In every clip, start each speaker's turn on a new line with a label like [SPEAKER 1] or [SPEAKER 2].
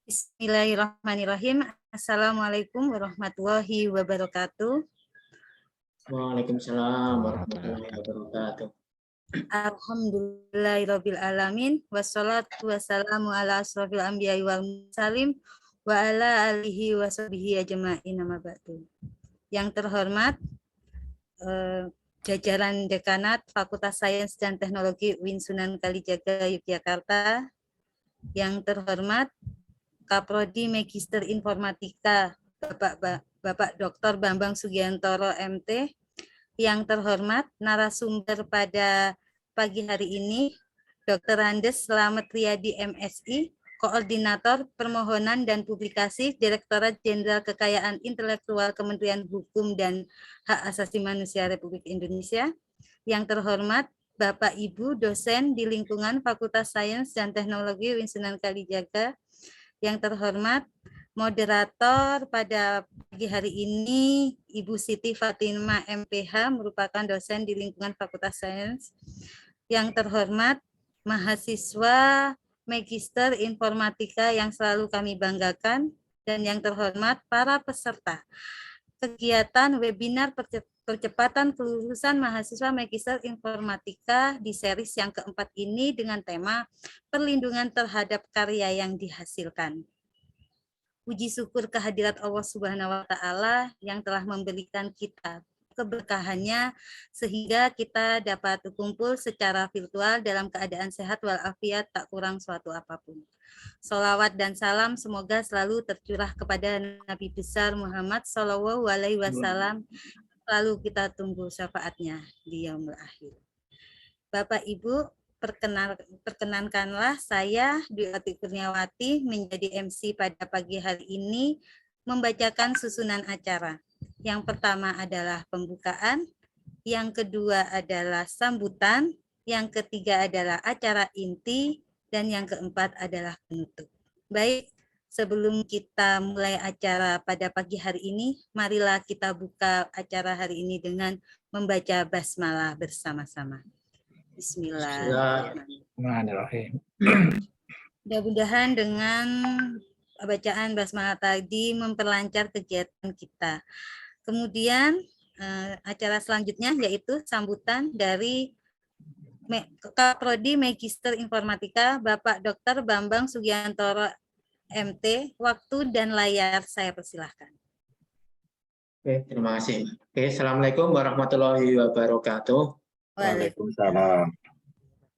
[SPEAKER 1] Bismillahirrahmanirrahim. Assalamualaikum warahmatullahi wabarakatuh.
[SPEAKER 2] Waalaikumsalam warahmatullahi wabarakatuh.
[SPEAKER 1] Alhamdulillahirabbil alamin wassalatu wassalamu ala asrofil anbiya'i wal mursalin wa ala alihi washabihi ajma'in amma ba'du. Yang terhormat jajaran Dekanat Fakultas Sains dan Teknologi UIN Sunan Kalijaga Yogyakarta. Yang terhormat Kaprodi Magister Informatika Bapak Dr. Bambang Sugiantoro MT. Yang terhormat narasumber pada pagi hari ini Dr. Andes Slamet Riyadi MSI, Koordinator Permohonan dan Publikasi Direktorat Jenderal Kekayaan Intelektual Kementerian Hukum dan Hak Asasi Manusia Republik Indonesia. Yang terhormat Bapak Ibu dosen di lingkungan Fakultas Sains dan Teknologi UIN Sunan Kalijaga. Yang terhormat moderator pada pagi hari ini Ibu Siti Fatimah MPH merupakan dosen di lingkungan Fakultas Sains. Yang terhormat mahasiswa Magister Informatika yang selalu kami banggakan, dan yang terhormat para peserta kegiatan webinar percepatan kelulusan mahasiswa Magister Informatika di series yang keempat ini dengan tema perlindungan terhadap karya yang dihasilkan. Puji syukur kehadirat Allah Subhanahu wa Ta'ala yang telah memberikan kita keberkahannya sehingga kita dapat berkumpul secara virtual dalam keadaan sehat walafiat tak kurang suatu apapun. Sholawat dan salam semoga selalu tercurah kepada Nabi besar Muhammad Shallallahu Alaihi Wasallam. Lalu kita tunggu syafaatnya di yaumul akhir. Bapak Ibu, perkenankanlah saya Dwi Ati Kurniawati menjadi MC pada pagi hari ini membacakan susunan acara. Yang pertama adalah pembukaan, yang kedua adalah sambutan, yang ketiga adalah acara inti, dan yang keempat adalah penutup. Baik, sebelum kita mulai acara pada pagi hari ini, marilah kita buka acara hari ini dengan membaca basmalah bersama-sama. Bismillahirrahmanirrahim. Mudah-mudahan dengan bacaan basmalah tadi memperlancar kegiatan kita. Kemudian acara selanjutnya yaitu sambutan dari Kaprodi Magister Informatika Bapak Dr. Bambang Sugiantoro MT. Waktu dan layar saya persilahkan.
[SPEAKER 2] Oke, terima kasih. Oke, Assalamualaikum warahmatullahi wabarakatuh.
[SPEAKER 3] Waalaikumsalam.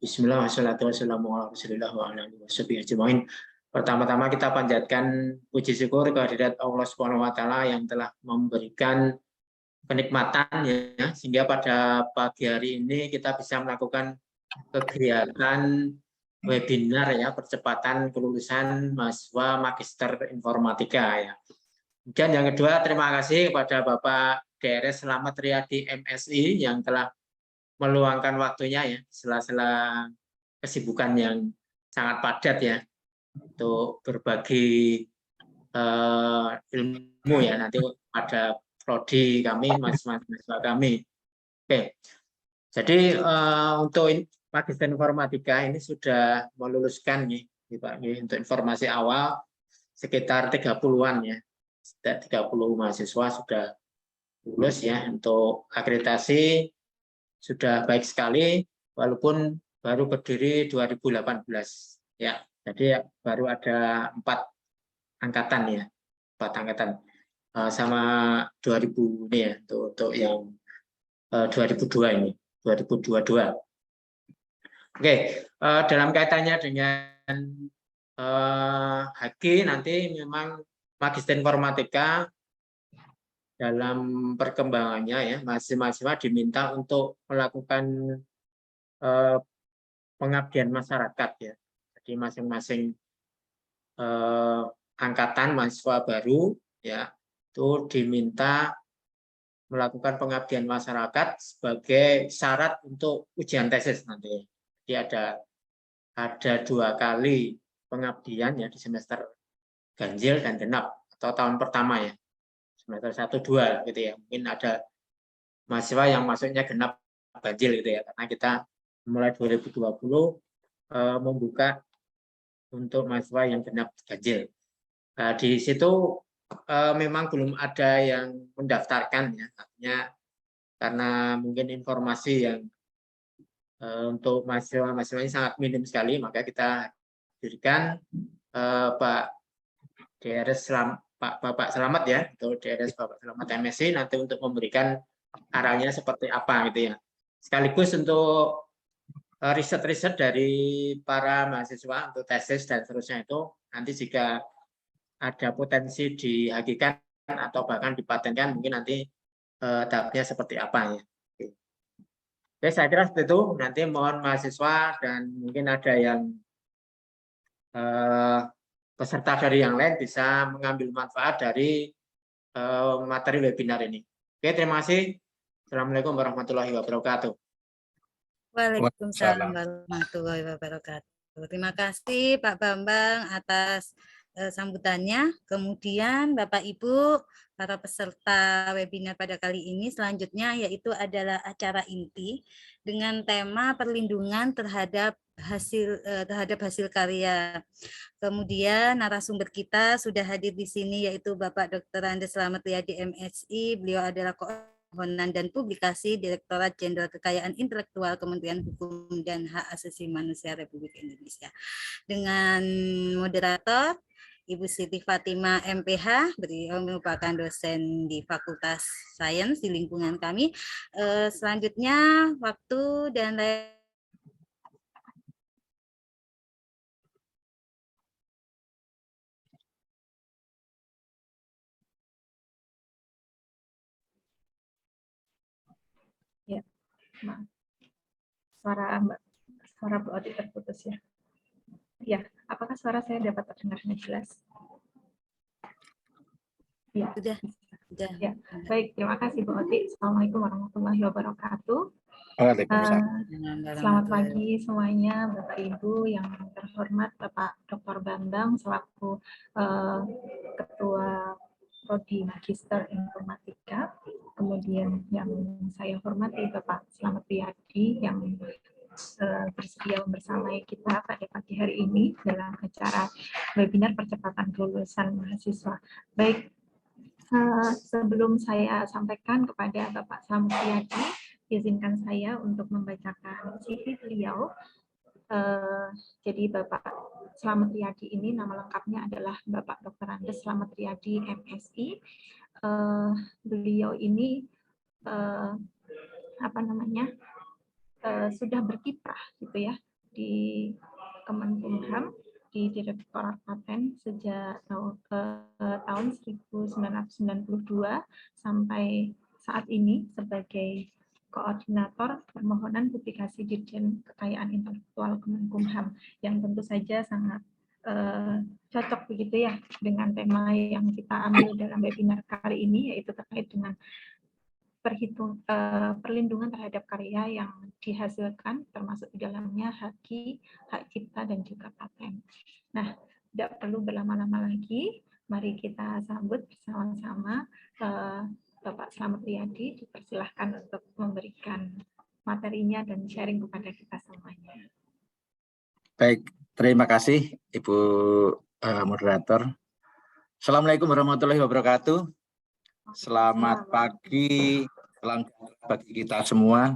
[SPEAKER 2] Bismillah, wassalatu wassalamu ala rasulillah wa ala alihi washabihi ajmain. Pertama-tama kita panjatkan puji syukur kehadirat Allah Subhanahu wa Ta'ala yang telah memberikan kenikmatan ya, sehingga pada pagi hari ini kita bisa melakukan kegiatan webinar ya, percepatan kelulusan mahasiswa Magister Informatika ya. Kemudian yang kedua, terima kasih kepada Bapak DRS Slamet Riyadi MSI yang telah meluangkan waktunya ya, sela-sela kesibukan yang sangat padat ya, untuk berbagi ilmu ya, nanti pada prodi kami, mahasiswa kami. Oke, jadi untuk Magister Informatika ini sudah meluluskan nih, Pak, untuk informasi awal sekitar 30-an ya, 30 mahasiswa sudah lulus ya. Untuk akreditasi sudah baik sekali, walaupun baru berdiri 2018 ya. Jadi baru ada 4 angkatan ya, 4 angkatan sama 2000 ini ya, untuk yang 2002 ini, 2022. Oke, dalam kaitannya dengan HG nanti memang Magister Informatika dalam perkembangannya ya, mahasiswa diminta untuk melakukan pengabdian masyarakat ya. Jadi masing-masing angkatan mahasiswa baru ya itu diminta melakukan pengabdian masyarakat sebagai syarat untuk ujian tesis nanti. Jadi ada 2 kali pengabdian ya di semester ganjil dan genap atau tahun pertama ya. Semester 1, 2 gitu ya. Mungkin ada mahasiswa yang masuknya genap ganjil gitu ya, karena kita mulai 2020 membuka untuk mahasiswa yang genap ganjil. Nah, di situ memang belum ada yang mendaftarkan ya, artinya karena mungkin informasi yang untuk mahasiswa ini sangat minim sekali, maka kita hadirkan Pak DRS Bapak Selamat ya, atau DRS Bapak Selamat MSc nanti untuk memberikan arahnya seperti apa gitu ya. Sekaligus untuk riset-riset dari para mahasiswa untuk tesis dan seterusnya itu nanti jika ada potensi dihakikan atau bahkan dipatenkan mungkin nanti tahapnya seperti apa ya. Oke, saya kira seperti itu. Nanti mohon mahasiswa dan mungkin ada yang peserta dari yang lain bisa mengambil manfaat dari materi webinar ini. Oke, terima kasih. Assalamualaikum warahmatullahi wabarakatuh.
[SPEAKER 1] Waalaikumsalam warahmatullahi wabarakatuh. Terima kasih Pak Bambang atas sambutannya. Kemudian Bapak Ibu, para peserta webinar pada kali ini selanjutnya yaitu adalah acara inti dengan tema perlindungan terhadap hasil karya. Kemudian narasumber kita sudah hadir di sini yaitu Bapak Dr. Andes Slamet Riyadi MSI. Beliau adalah Permohonan dan Publikasi Direktorat Jenderal Kekayaan Intelektual Kementerian Hukum dan Hak Asasi Manusia Republik Indonesia. Dengan moderator Ibu Siti Fatima MPH, beliau merupakan dosen di Fakultas Sains di lingkungan kami. Selanjutnya waktu dan
[SPEAKER 4] ya, maaf. Suara Bu Oti terputus ya. Ya, apakah suara saya dapat terdengar dengan jelas? Ya,
[SPEAKER 1] sudah.
[SPEAKER 4] Ya, baik, terima kasih Bu Oti. Assalamualaikum warahmatullahi wabarakatuh. Selamat pagi semuanya, Bapak Ibu yang terhormat, Bapak Dr. Bambang selaku Ketua Prodi Magister Informatika, kemudian yang saya hormati Bapak Selamat Riyadi yang bersedia bersama kita pada pagi hari ini dalam acara webinar percepatan kelulusan mahasiswa. Baik, sebelum saya sampaikan kepada Bapak Selamat Riyadi, izinkan saya untuk membacakan CV beliau. Jadi Bapak Selamat Riyadi ini nama lengkapnya adalah Bapak Dr. Andes Slamet Riyadi MSI. Beliau ini sudah berkiprah gitu ya di Kemenkumham di Direktorat Paten sejak tahun 1992 sampai saat ini sebagai Koordinator Permohonan Publikasi Dirjen Kekayaan Intelektual Kemenkumham, yang tentu saja sangat cocok begitu ya dengan tema yang kita ambil dalam webinar kali ini, yaitu terkait dengan perlindungan terhadap karya yang dihasilkan, termasuk di dalamnya hak cipta dan juga paten. Nah, tidak perlu berlama-lama lagi, mari kita sambut bersama-sama Bapak Selamat Riyadi, dipersilahkan untuk memberikan materinya dan sharing kepada kita semuanya.
[SPEAKER 3] Baik, terima kasih Ibu moderator. Assalamualaikum warahmatullahi wabarakatuh. Selamat pagi, selamat bagi kita semua.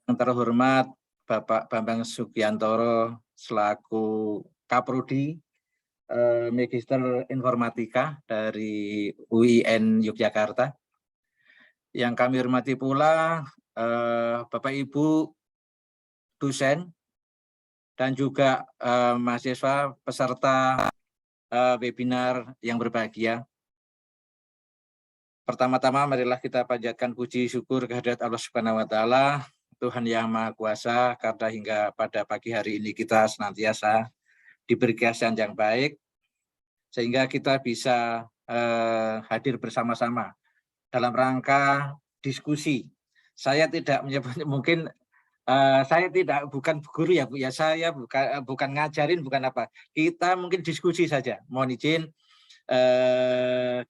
[SPEAKER 3] Yang terhormat Bapak Bambang Sugiantoro selaku Kaprodi Magister Informatika dari UIN Yogyakarta. Yang kami hormati pula Bapak Ibu dosen dan juga mahasiswa peserta webinar yang berbahagia. Pertama-tama marilah kita panjatkan puji syukur kehadirat Allah Subhanahu wa taala, Tuhan yang Maha Kuasa, karena hingga pada pagi hari ini kita senantiasa diberi kesehasan yang baik sehingga kita bisa hadir bersama-sama dalam rangka diskusi. Saya tidak menyebut, mungkin saya bukan guru ya Bu ya, saya bukan ngajarin, bukan apa. Kita mungkin diskusi saja. Mohon izin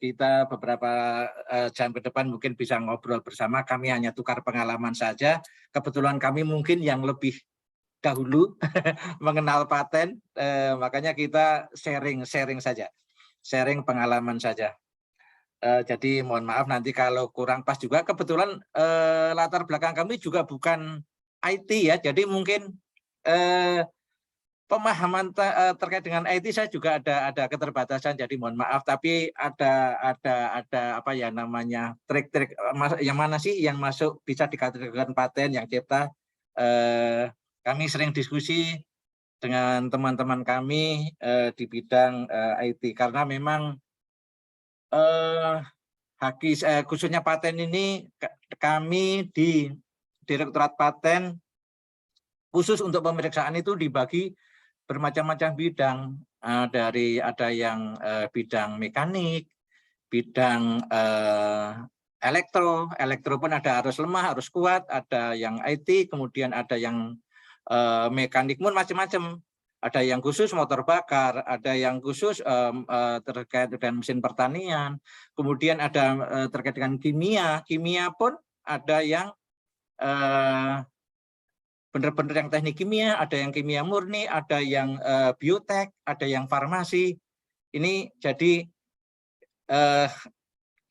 [SPEAKER 3] kita beberapa jam ke depan mungkin bisa ngobrol bersama. Kami hanya tukar pengalaman saja. Kebetulan kami mungkin yang lebih dahulu mengenal paten, makanya kita sharing saja. sharing pengalaman saja. Jadi mohon maaf nanti kalau kurang pas juga. Kebetulan latar belakang kami juga bukan IT ya, jadi mungkin pemahaman terkait dengan IT saya juga ada keterbatasan. Jadi mohon maaf. Tapi ada apa ya namanya trik-trik yang mana sih yang masuk bisa dikategorikan paten yang cipta. Kami sering diskusi dengan teman-teman kami di bidang IT karena memang khususnya paten ini kami di Direktorat Paten khusus untuk pemeriksaan itu dibagi bermacam-macam bidang. Ada yang bidang mekanik, bidang elektro pun ada arus lemah, arus kuat, ada yang IT, kemudian ada yang mekanik pun macam-macam. Ada yang khusus motor bakar, ada yang khusus terkait dengan mesin pertanian, kemudian ada terkait dengan kimia pun ada yang benar-benar yang teknik kimia, ada yang kimia murni, ada yang biotek, ada yang farmasi. Ini jadi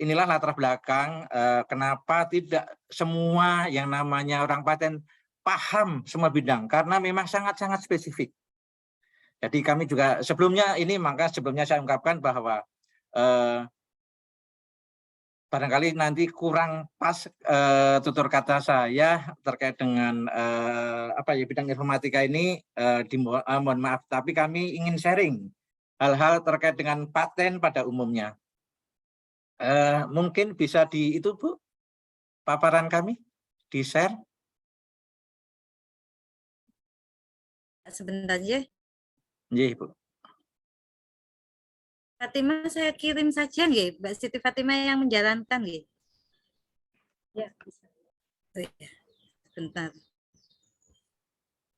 [SPEAKER 3] inilah latar belakang kenapa tidak semua yang namanya orang paten paham semua bidang, karena memang sangat-sangat spesifik. Jadi kami juga sebelumnya saya ungkapkan bahwa barangkali nanti kurang pas tutur kata saya terkait dengan bidang informatika ini, mohon maaf, tapi kami ingin sharing hal-hal terkait dengan paten pada umumnya. Mungkin bisa itu Bu, paparan kami di-share.
[SPEAKER 1] Sebentar ya.
[SPEAKER 3] Iya, Bu.
[SPEAKER 1] Fatima saya kirim saja nggih, Mbak Siti Fatima yang menjalankan nggih.
[SPEAKER 4] Ya, bisa.
[SPEAKER 1] Oh, ya. Sebentar.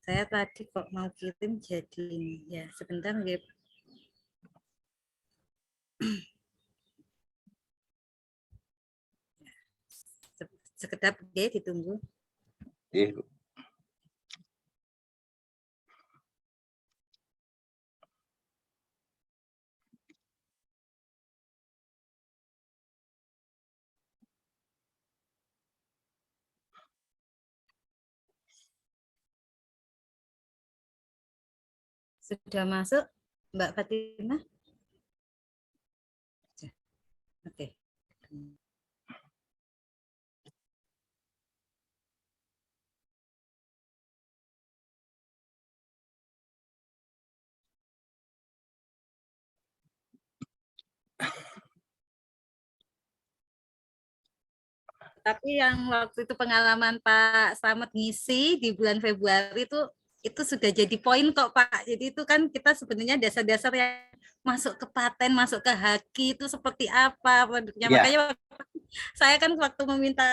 [SPEAKER 1] Saya tadi kok mau kirim jadi ya sebentar nggih. Sekedap nggih ditunggu.
[SPEAKER 3] Iya, Bu.
[SPEAKER 1] Sudah masuk, Mbak Fatima? Oke. Tapi yang waktu itu pengalaman Pak Slamet ngisi di bulan Februari itu sudah jadi poin kok Pak. Jadi itu kan kita sebenarnya dasar-dasar yang masuk ke paten, masuk ke haki itu seperti apa produknya.
[SPEAKER 3] Ya.
[SPEAKER 1] Makanya saya kan waktu meminta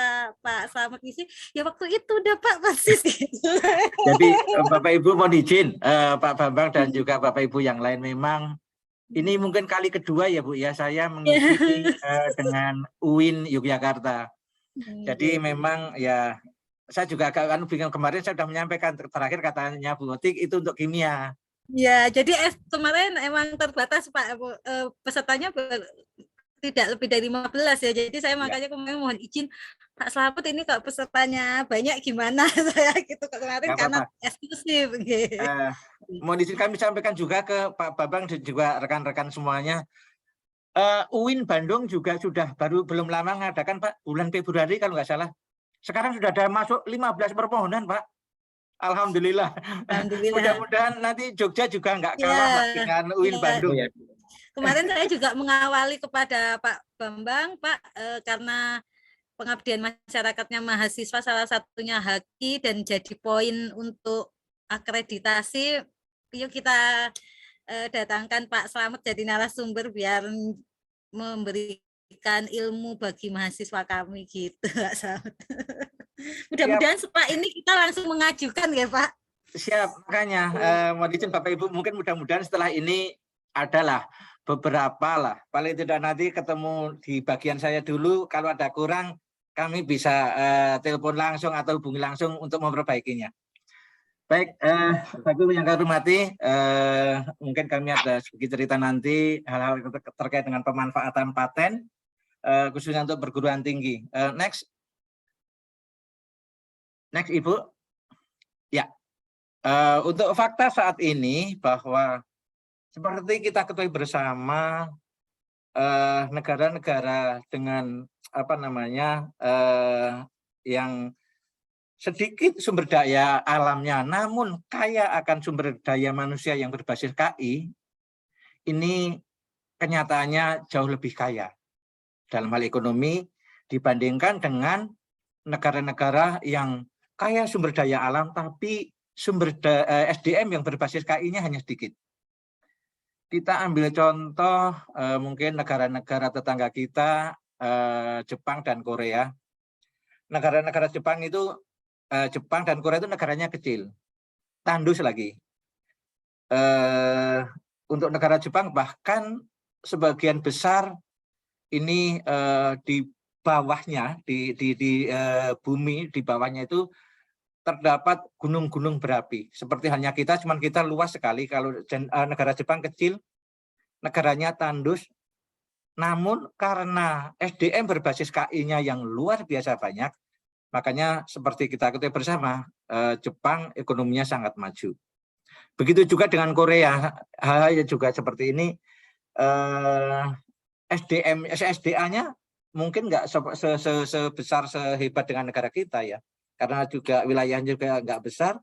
[SPEAKER 1] Pak Slamet ngisi, ya waktu itu udah Pak persis.
[SPEAKER 3] Jadi Bapak Ibu mohon izin, Pak Bambang dan juga Bapak Ibu yang lain, memang ini mungkin kali kedua ya Bu ya saya mengisi dengan UIN Yogyakarta. Jadi memang ya saya juga agak bingung, kemarin saya sudah menyampaikan terakhir katanya Bu Otik itu untuk kimia.
[SPEAKER 1] Ya, jadi kemarin emang terbatas Pak, pesertanya tidak lebih dari 15 ya. Jadi saya makanya kemarin mohon izin Pak Slamet ini kalau pesertanya banyak gimana saya gitu kemarin karena eksklusif.
[SPEAKER 3] Mohon izin kami sampaikan juga ke Pak Bambang dan juga rekan-rekan semuanya. UIN Bandung juga sudah belum lama mengadakan Pak, bulan Februari kalau nggak salah. Sekarang sudah ada masuk 15 permohonan Pak. Alhamdulillah. Mudah-mudahan nanti Jogja juga nggak kalah Pak, dengan UIN Bandung. Ya.
[SPEAKER 1] Kemarin saya juga mengawali kepada Pak Bambang, Pak, karena pengabdian masyarakatnya mahasiswa salah satunya haki dan jadi poin untuk akreditasi. Yuk kita datangkan Pak Slamet jadi narasumber biar memberikan ilmu bagi mahasiswa kami gitu Pak Slamet. Mudah-mudahan setelah ini kita langsung mengajukan ya Pak.
[SPEAKER 3] Siap, makanya mohon izin Bapak Ibu, mungkin mudah-mudahan setelah ini adalah beberapa lah, paling tidak nanti ketemu di bagian saya dulu, kalau ada kurang kami bisa telepon langsung atau hubungi langsung untuk memperbaikinya. Baik, Bapak Ibu yang kami hormati, mungkin kami ada sedikit cerita nanti hal-hal terkait dengan pemanfaatan paten, khususnya untuk perguruan tinggi. Next Ibu. Ya, untuk fakta saat ini bahwa seperti kita ketahui bersama, negara-negara dengan apa namanya yang sedikit sumber daya alamnya, namun kaya akan sumber daya manusia yang berbasis KI, ini kenyataannya jauh lebih kaya dalam hal ekonomi dibandingkan dengan negara-negara yang kaya sumber daya alam, tapi sumber SDM yang berbasis KI-nya hanya sedikit. Kita ambil contoh mungkin negara-negara tetangga kita, Jepang dan Korea. Negara-negara Jepang dan Korea itu negaranya kecil, tandus lagi. Untuk negara Jepang bahkan sebagian besar ini di bawahnya, di bumi di bawahnya itu terdapat gunung-gunung berapi. Seperti halnya kita, cuman kita luas sekali. Kalau negara Jepang kecil, negaranya tandus. Namun karena SDM berbasis KI-nya yang luar biasa banyak, makanya seperti kita ketahui bersama, Jepang ekonominya sangat maju. Begitu juga dengan Korea, hal juga seperti ini. SDA-nya mungkin nggak sebesar sehebat dengan negara kita ya, karena juga wilayahnya juga nggak besar.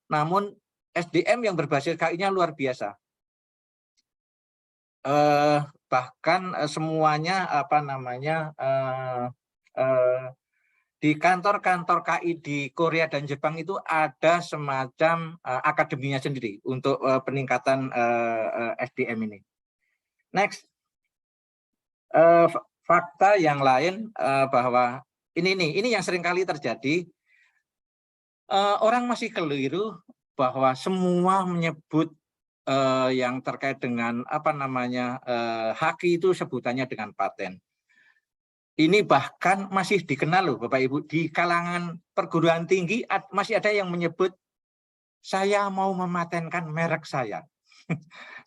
[SPEAKER 3] Namun SDM yang berbasis KI-nya luar biasa. Bahkan semuanya apa namanya di kantor-kantor KI di Korea dan Jepang itu ada semacam akademinya sendiri untuk peningkatan SDM ini. Next, fakta yang lain bahwa ini yang seringkali terjadi, orang masih keliru bahwa semua menyebut yang terkait dengan apa namanya haki itu sebutannya dengan paten. Ini bahkan masih dikenal loh Bapak Ibu, di kalangan perguruan tinggi masih ada yang menyebut saya mau mematenkan merek saya.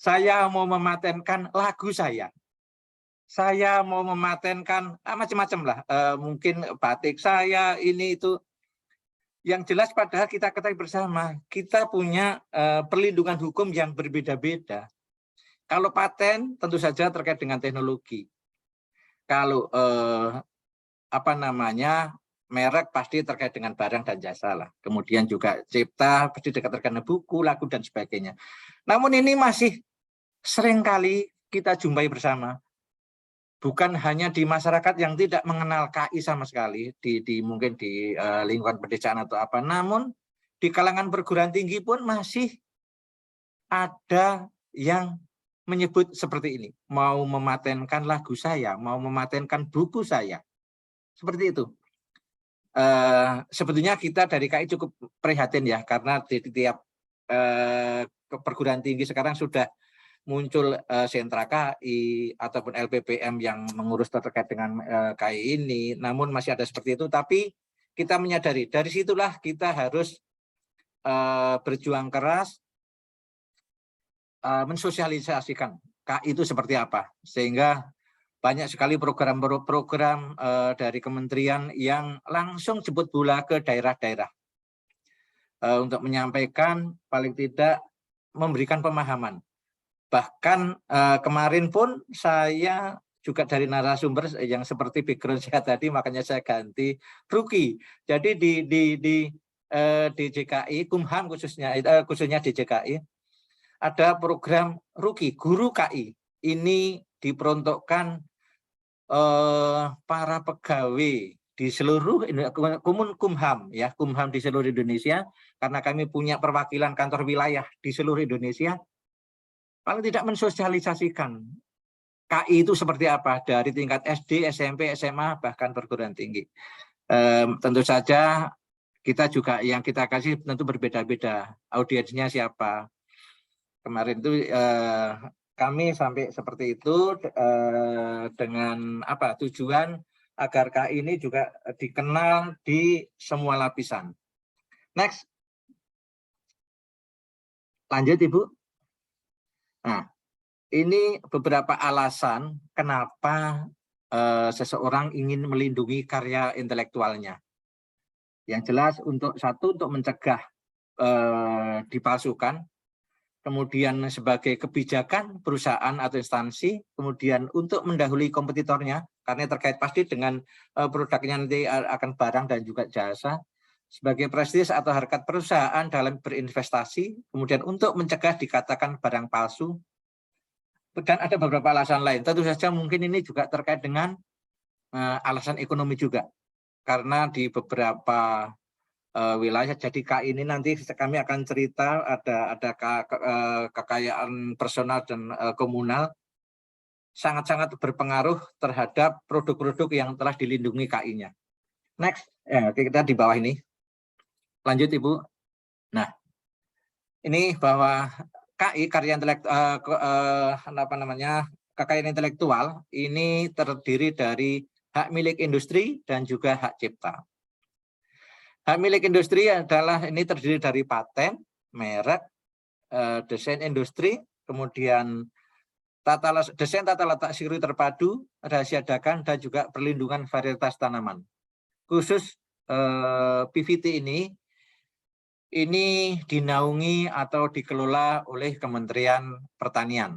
[SPEAKER 3] Saya mau mematenkan lagu saya mau mematenkan macam-macam lah, mungkin batik saya ini itu. Yang jelas padahal kita ketahui bersama, kita punya perlindungan hukum yang berbeda-beda. Kalau paten tentu saja terkait dengan teknologi. Kalau apa namanya merek pasti terkait dengan barang dan jasa lah. Kemudian juga cipta pasti terkait dengan buku, lagu dan sebagainya. Namun ini masih seringkali kita jumpai bersama. Bukan hanya di masyarakat yang tidak mengenal KI sama sekali, mungkin di lingkungan pedesaan atau apa, namun di kalangan perguruan tinggi pun masih ada yang menyebut seperti ini, mau mematenkan lagu saya, mau mematenkan buku saya, seperti itu. Sebetulnya kita dari KI cukup prihatin ya, karena di tiap perguruan tinggi sekarang sudah muncul sentra KI ataupun LPPM yang mengurus terkait dengan KI ini, namun masih ada seperti itu. Tapi kita menyadari dari situlah kita harus berjuang keras mensosialisasikan KI itu seperti apa, sehingga banyak sekali program-program dari kementerian yang langsung jemput bola ke daerah-daerah untuk menyampaikan, paling tidak memberikan pemahaman. Bahkan kemarin pun saya juga dari narasumber yang seperti background saya tadi, makanya saya ganti Ruki. Jadi di DJKI, Kumham khususnya DJKI, ada program Ruki, guru KI. Ini diperuntukkan para pegawai di seluruh Kumham ya, Kumham di seluruh Indonesia, karena kami punya perwakilan kantor wilayah di seluruh Indonesia. Paling tidak mensosialisasikan KI itu seperti apa dari tingkat SD, SMP, SMA, bahkan perguruan tinggi. Tentu saja kita juga yang kita kasih tentu berbeda-beda. Audiensnya siapa? Kemarin itu kami sampai seperti itu dengan apa tujuan agar KI ini juga dikenal di semua lapisan. Next. Lanjut Ibu. Nah, ini beberapa alasan kenapa seseorang ingin melindungi karya intelektualnya. Yang jelas untuk mencegah dipalsukan, kemudian sebagai kebijakan perusahaan atau instansi, kemudian untuk mendahului kompetitornya, karena terkait pasti dengan produknya nanti akan barang dan juga jasa, sebagai prestis atau harkat perusahaan dalam berinvestasi, kemudian untuk mencegah dikatakan barang palsu, dan ada beberapa alasan lain. Tentu saja mungkin ini juga terkait dengan alasan ekonomi juga, karena di beberapa wilayah, jadi KI ini nanti kami akan cerita ada kekayaan personal dan komunal sangat-sangat berpengaruh terhadap produk-produk yang telah dilindungi KI-nya. Next, ya, kita di bawah ini. Lanjut Ibu. Nah, ini bahwa KI, karya kekayaan intelektual ini terdiri dari hak milik industri dan juga hak cipta. Hak milik industri adalah ini terdiri dari paten, merek, desain industri, kemudian desain tata letak sirkuit terpadu, rahasia dagang, dan juga perlindungan varietas tanaman. Khusus PVT ini dinaungi atau dikelola oleh Kementerian Pertanian.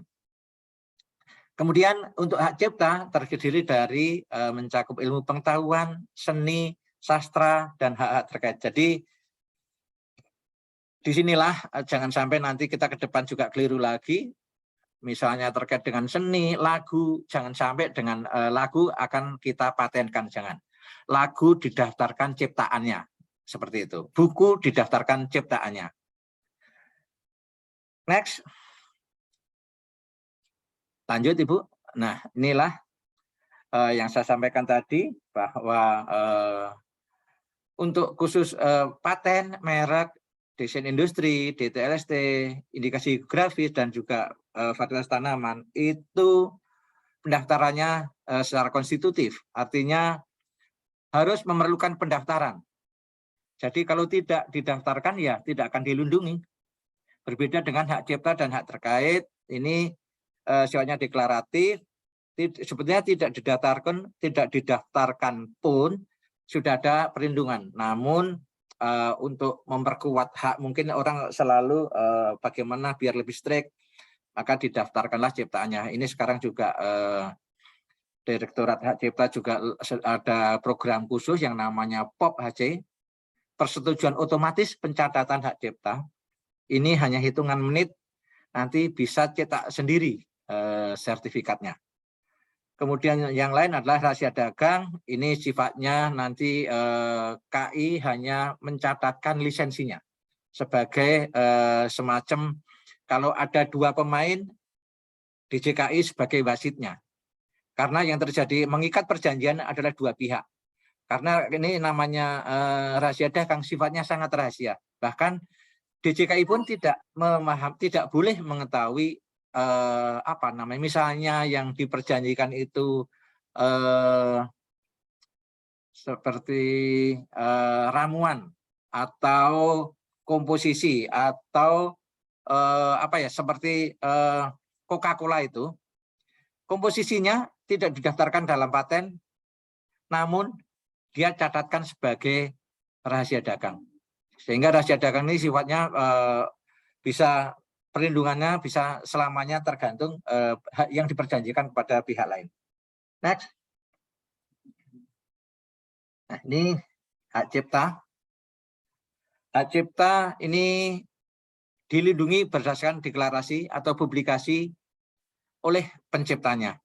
[SPEAKER 3] Kemudian untuk hak cipta terdiri dari mencakup ilmu pengetahuan, seni, sastra, dan hak-hak terkait. Jadi disinilah jangan sampai nanti kita ke depan juga keliru lagi. Misalnya terkait dengan seni, lagu, jangan sampai dengan lagu akan kita patenkan, jangan. Lagu didaftarkan ciptaannya. Seperti itu. Buku didaftarkan ciptaannya. Next. Lanjut Ibu. Nah, inilah yang saya sampaikan tadi bahwa untuk khusus paten, merek, desain industri, DTLST, indikasi geografis, dan juga varietas tanaman itu pendaftarannya secara konstitutif. Artinya harus memerlukan pendaftaran. Jadi kalau tidak didaftarkan ya tidak akan dilindungi. Berbeda dengan hak cipta dan hak terkait, ini sifatnya deklaratif, sebetulnya tidak didaftarkan pun sudah ada perlindungan. Namun untuk memperkuat hak, mungkin orang selalu bagaimana biar lebih strict, maka didaftarkanlah ciptaannya. Ini sekarang juga Direktorat Hak Cipta juga ada program khusus yang namanya POP-HC, persetujuan otomatis pencatatan hak cipta. Ini hanya hitungan menit, nanti bisa cetak sendiri sertifikatnya. Kemudian yang lain adalah rahasia dagang, ini sifatnya nanti KI hanya mencatatkan lisensinya sebagai semacam kalau ada dua pemain, DJKI sebagai wasitnya. Karena yang terjadi mengikat perjanjian adalah dua pihak. Karena ini namanya rahasia dagang sifatnya sangat rahasia. Bahkan DJKI pun tidak boleh mengetahui misalnya yang diperjanjikan itu seperti ramuan atau komposisi atau seperti Coca-Cola itu komposisinya tidak didaftarkan dalam paten, namun dia catatkan sebagai rahasia dagang. Sehingga rahasia dagang ini sifatnya bisa perlindungannya bisa selamanya tergantung hak yang diperjanjikan kepada pihak lain. Next. Nah, ini hak cipta. Hak cipta ini dilindungi berdasarkan deklarasi atau publikasi oleh penciptanya.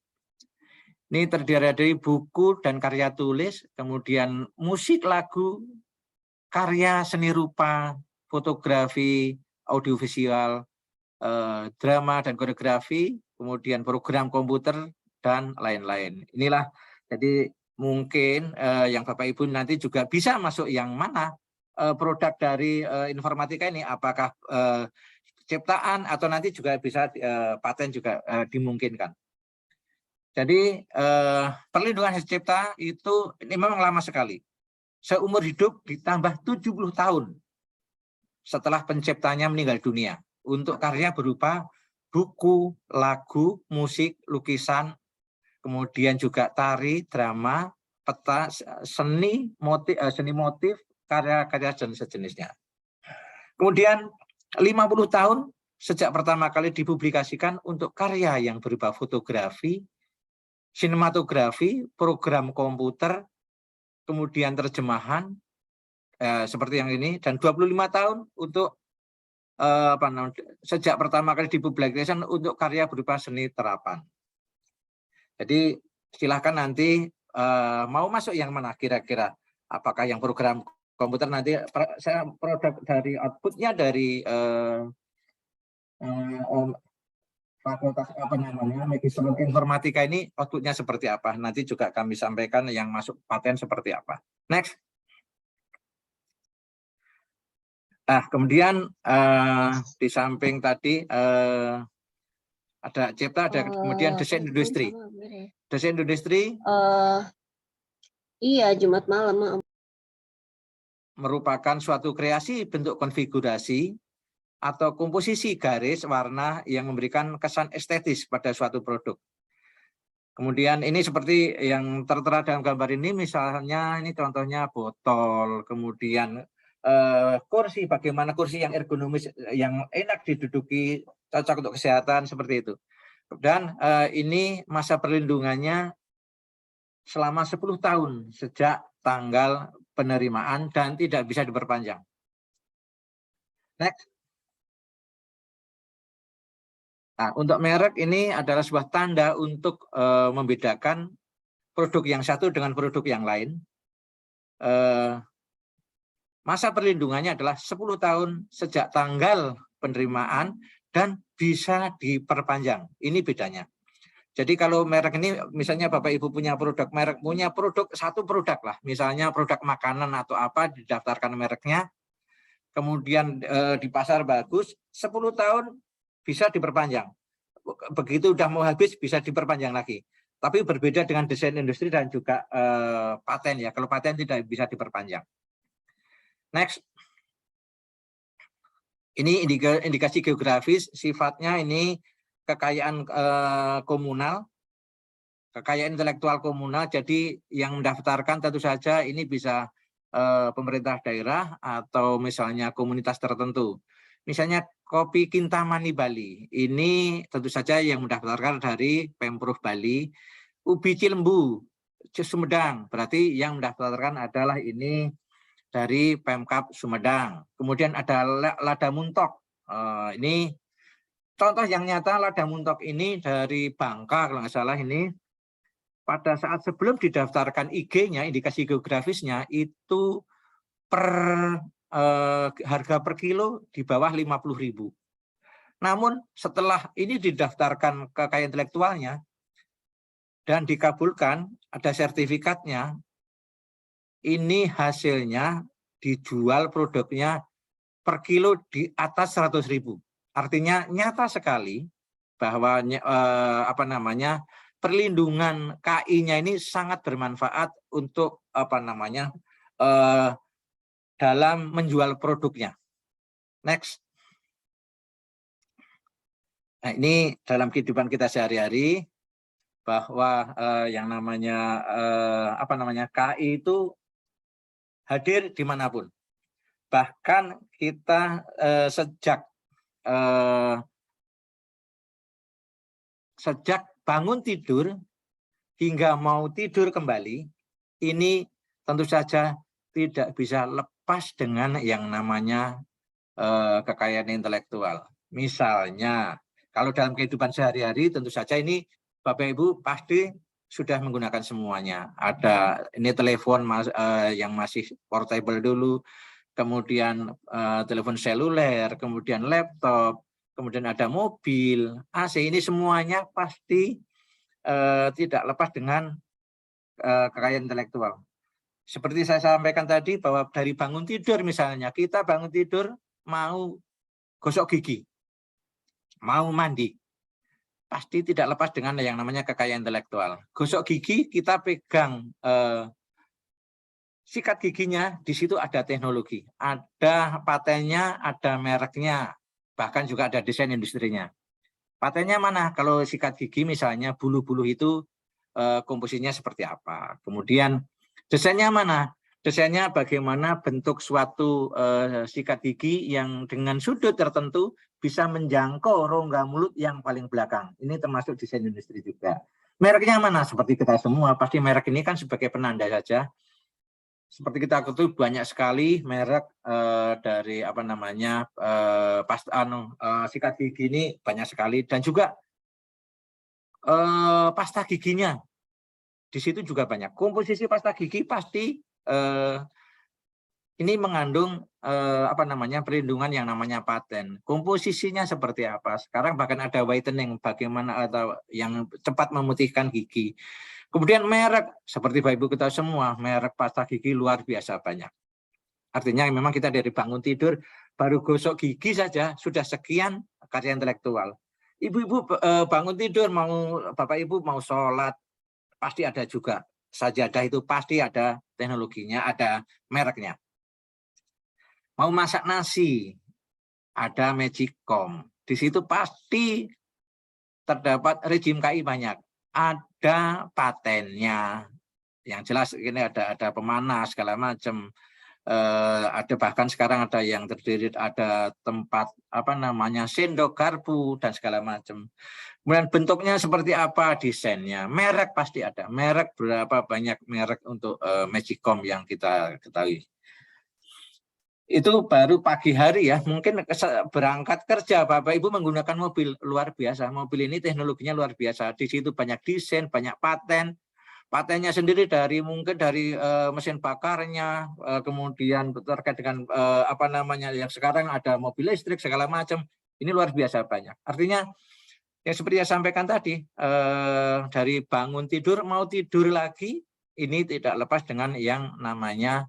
[SPEAKER 3] Ini terdiri dari buku dan karya tulis, kemudian musik, lagu, karya seni rupa, fotografi, audiovisual, drama dan koreografi, kemudian program komputer, dan lain-lain. Inilah, jadi mungkin yang Bapak Ibu nanti juga bisa masuk yang mana produk dari informatika ini, apakah ciptaan atau nanti juga bisa paten juga dimungkinkan. Jadi perlindungan hak cipta itu ini memang lama sekali. Seumur hidup ditambah 70 tahun setelah penciptanya meninggal dunia. untuk karya berupa buku, lagu, musik, lukisan, kemudian juga tari, drama, peta, seni motif, karya-karya dan sejenisnya. Kemudian 50 tahun sejak pertama kali dipublikasikan untuk karya yang berupa fotografi, sinematografi, program komputer, kemudian terjemahan, seperti yang ini, dan 25 tahun untuk sejak pertama kali dipublikasikan untuk karya berupa seni terapan. Jadi silahkan nanti mau masuk yang mana kira-kira, apakah yang program komputer, nanti saya produk dari outputnya dari fakultas Magister Informatika ini outputnya seperti apa, nanti juga kami sampaikan yang masuk paten seperti apa. Next. Nah, kemudian di samping tadi ada cipta, ada kemudian desain industri. Desain industri
[SPEAKER 5] iya, Jumat malam.
[SPEAKER 3] Merupakan suatu kreasi bentuk konfigurasi atau komposisi garis warna yang memberikan kesan estetis pada suatu produk. Kemudian ini seperti yang tertera dalam gambar ini, misalnya ini contohnya botol, kemudian kursi, bagaimana kursi yang ergonomis, yang enak diduduki, cocok untuk kesehatan, seperti itu. Dan ini masa perlindungannya selama 10 tahun sejak tanggal penerimaan dan tidak bisa diperpanjang. Next. Nah, untuk merek ini adalah sebuah tanda untuk membedakan produk yang satu dengan produk yang lain. Masa perlindungannya adalah 10 tahun sejak tanggal penerimaan dan bisa diperpanjang. Ini bedanya. Jadi kalau merek ini, misalnya Bapak Ibu punya produk merek, punya produk, satu produk lah, misalnya produk makanan atau apa, didaftarkan mereknya, kemudian di pasar bagus, 10 tahun bisa diperpanjang. Begitu udah mau habis bisa diperpanjang lagi. Tapi berbeda dengan desain industri dan juga paten ya. Kalau paten tidak bisa diperpanjang. Next. Ini indikasi geografis, sifatnya ini kekayaan komunal, kekayaan intelektual komunal. Jadi yang mendaftarkan tentu saja ini bisa pemerintah daerah atau misalnya komunitas tertentu. Misalnya kopi Kintamani Bali, ini tentu saja yang mendaftarkan dari Pemprov Bali. Ubi Cilembu, Sumedang, berarti yang mendaftarkan adalah ini dari Pemkab Sumedang. Kemudian ada lada muntok. Ini contoh yang nyata, lada muntok ini dari Bangka kalau nggak salah ini. Pada saat sebelum didaftarkan IG-nya, indikasi geografisnya itu harga per kilo di bawah 50.000. Namun setelah ini didaftarkan kekayaan intelektualnya dan dikabulkan, ada sertifikatnya, ini hasilnya dijual produknya per kilo di atas 100.000. Artinya nyata sekali bahwa perlindungan KI-nya ini sangat bermanfaat untuk dalam menjual produknya. Next. Nah, ini dalam kehidupan kita sehari-hari bahwa yang namanya KI itu hadir dimanapun. Bahkan kita sejak bangun tidur hingga mau tidur kembali, ini tentu saja tidak bisa lepas dengan yang namanya kekayaan intelektual. Misalnya, kalau dalam kehidupan sehari-hari tentu saja ini Bapak Ibu pasti sudah menggunakan semuanya. Ada ini telepon yang masih portable dulu, kemudian telepon seluler, kemudian laptop, kemudian ada mobil, AC, ini semuanya pasti tidak lepas dengan kekayaan intelektual. Seperti saya sampaikan tadi bahwa dari bangun tidur misalnya, kita bangun tidur mau gosok gigi, mau mandi, pasti tidak lepas dengan yang namanya kekayaan intelektual. Gosok gigi, kita pegang sikat giginya, di situ ada teknologi, ada patennya, ada mereknya. bahkan juga ada desain industrinya. Patennya mana? Kalau sikat gigi misalnya bulu-bulu itu komposisinya seperti apa. Kemudian desainnya mana? Desainnya bagaimana bentuk suatu sikat gigi yang dengan sudut tertentu bisa menjangkau rongga mulut yang paling belakang. Ini termasuk desain industri juga. Mereknya mana? Seperti kita semua, pasti merek ini kan sebagai penanda saja. Seperti kita ketahui banyak sekali merek dari apa namanya sikat gigi ini banyak sekali, dan juga pasta giginya di situ juga banyak. Komposisi pasta gigi pasti ini mengandung apa namanya perlindungan yang namanya paten. Komposisinya seperti apa? Sekarang bahkan ada whitening, bagaimana atau yang cepat memutihkan gigi. Kemudian merek, seperti Bapak Ibu kita semua, merek pasta gigi luar biasa banyak. Artinya memang kita dari bangun tidur, baru gosok gigi saja sudah sekian karya intelektual. Ibu-ibu bangun tidur, Bapak Ibu mau sholat, pasti ada juga. Sajadah itu pasti ada teknologinya, ada mereknya. Mau masak nasi, ada Magicom. Di situ pasti terdapat rejim KI banyak. Ada patennya, yang jelas ini ada pemanas segala macam, ada bahkan sekarang ada yang terdiri ada tempat apa namanya sendok garpu dan segala macam. Kemudian bentuknya seperti apa, desainnya, merek pasti ada, merek berapa banyak merek untuk Magicom yang kita ketahui. Itu baru pagi hari ya, mungkin berangkat kerja Bapak Ibu menggunakan mobil luar biasa. Mobil ini teknologinya luar biasa. Di situ banyak desain, banyak paten. Patennya sendiri mungkin dari mesin bakarnya, kemudian terkait dengan apa namanya yang sekarang ada mobil listrik segala macam. Ini luar biasa banyak. Artinya yang seperti saya sampaikan tadi, dari bangun tidur mau tidur lagi, ini tidak lepas dengan yang namanya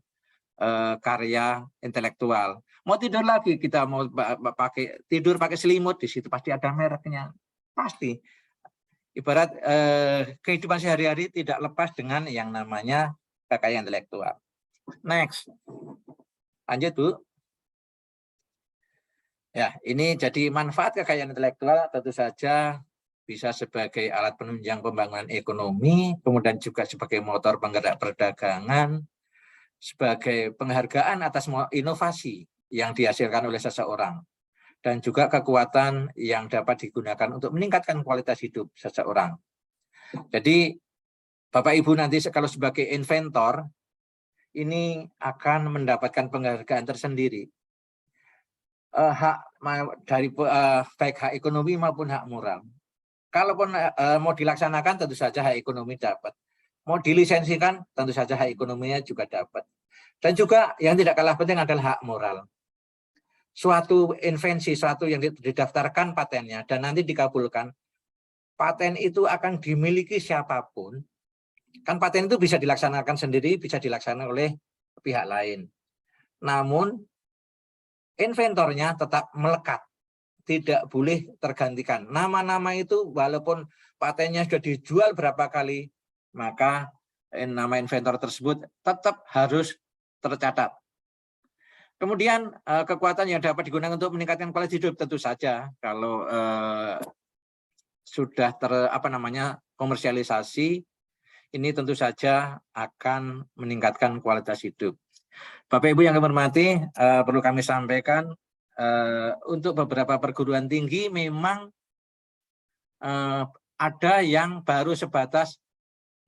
[SPEAKER 3] karya intelektual. Mau tidur lagi, kita mau tidur pakai selimut, di situ pasti ada mereknya, pasti. Ibarat kehidupan sehari-hari tidak lepas dengan yang namanya kekayaan intelektual. Next, lanjut Bu. Ya, ini jadi manfaat kekayaan intelektual tentu saja bisa sebagai alat penunjang pembangunan ekonomi, kemudian juga sebagai motor penggerak perdagangan, sebagai penghargaan atas inovasi yang dihasilkan oleh seseorang, dan juga kekuatan yang dapat digunakan untuk meningkatkan kualitas hidup seseorang. Jadi Bapak Ibu nanti kalau sebagai inventor, ini akan mendapatkan penghargaan tersendiri. Hak dari baik hak ekonomi maupun hak moral. Kalaupun mau dilaksanakan tentu saja hak ekonomi dapat. Mau dilisensikan tentu saja hak ekonominya juga dapat. Dan juga yang tidak kalah penting adalah hak moral. Suatu invensi, suatu yang didaftarkan patennya dan nanti dikabulkan, paten itu akan dimiliki siapapun. Kan paten itu bisa dilaksanakan sendiri, bisa dilaksanakan oleh pihak lain. Namun inventornya tetap melekat, tidak boleh tergantikan. Nama-nama itu walaupun patennya sudah dijual berapa kali, maka nama inventor tersebut tetap harus tercatat. Kemudian kekuatan yang dapat digunakan untuk meningkatkan kualitas hidup tentu saja kalau sudah komersialisasi, ini tentu saja akan meningkatkan kualitas hidup. Bapak Ibu yang kami hormati, perlu kami sampaikan untuk beberapa perguruan tinggi memang ada yang baru sebatas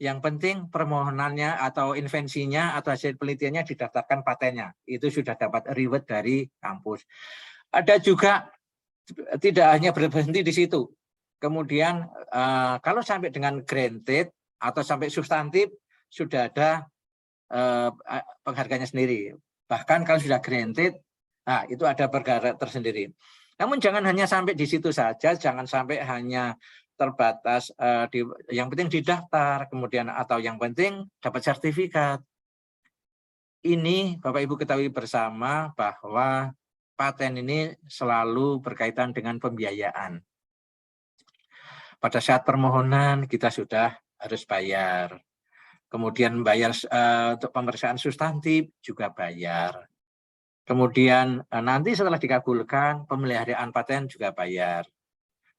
[SPEAKER 3] yang penting permohonannya atau invensinya atau hasil penelitiannya didaftarkan patennya. Itu sudah dapat reward dari kampus. Ada juga tidak hanya berhenti di situ. Kemudian kalau sampai dengan granted atau sampai substantif sudah ada penghargaannya sendiri. Bahkan kalau sudah granted, nah itu ada penghargaan tersendiri. Namun jangan hanya sampai di situ saja, jangan sampai hanya terbatas yang penting didaftar, kemudian atau yang penting dapat sertifikat. Ini Bapak Ibu ketahui bersama bahwa paten ini selalu berkaitan dengan pembiayaan. Pada saat permohonan kita sudah harus bayar. Kemudian bayar untuk pemeriksaan substantif juga bayar. Kemudian nanti setelah dikabulkan, pemeliharaan paten juga bayar.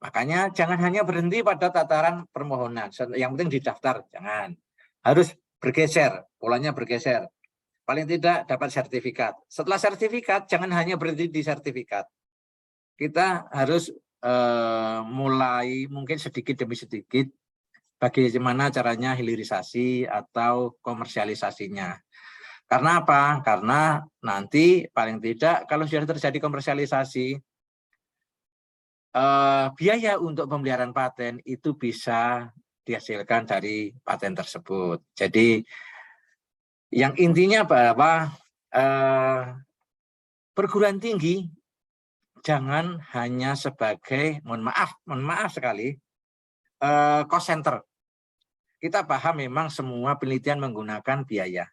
[SPEAKER 3] Makanya jangan hanya berhenti pada tataran permohonan. Yang penting didaftar, jangan. Harus bergeser, polanya bergeser. Paling tidak dapat sertifikat. Setelah sertifikat, jangan hanya berhenti di sertifikat. Kita harus mulai mungkin sedikit demi sedikit bagaimana caranya hilirisasi atau komersialisasinya. Karena apa? Karena nanti paling tidak kalau sudah terjadi komersialisasi, biaya untuk pemeliharaan paten itu bisa dihasilkan dari paten tersebut. Jadi yang intinya bahwa perguruan tinggi jangan hanya sebagai, mohon maaf sekali, cost center. Kita paham memang semua penelitian menggunakan biaya.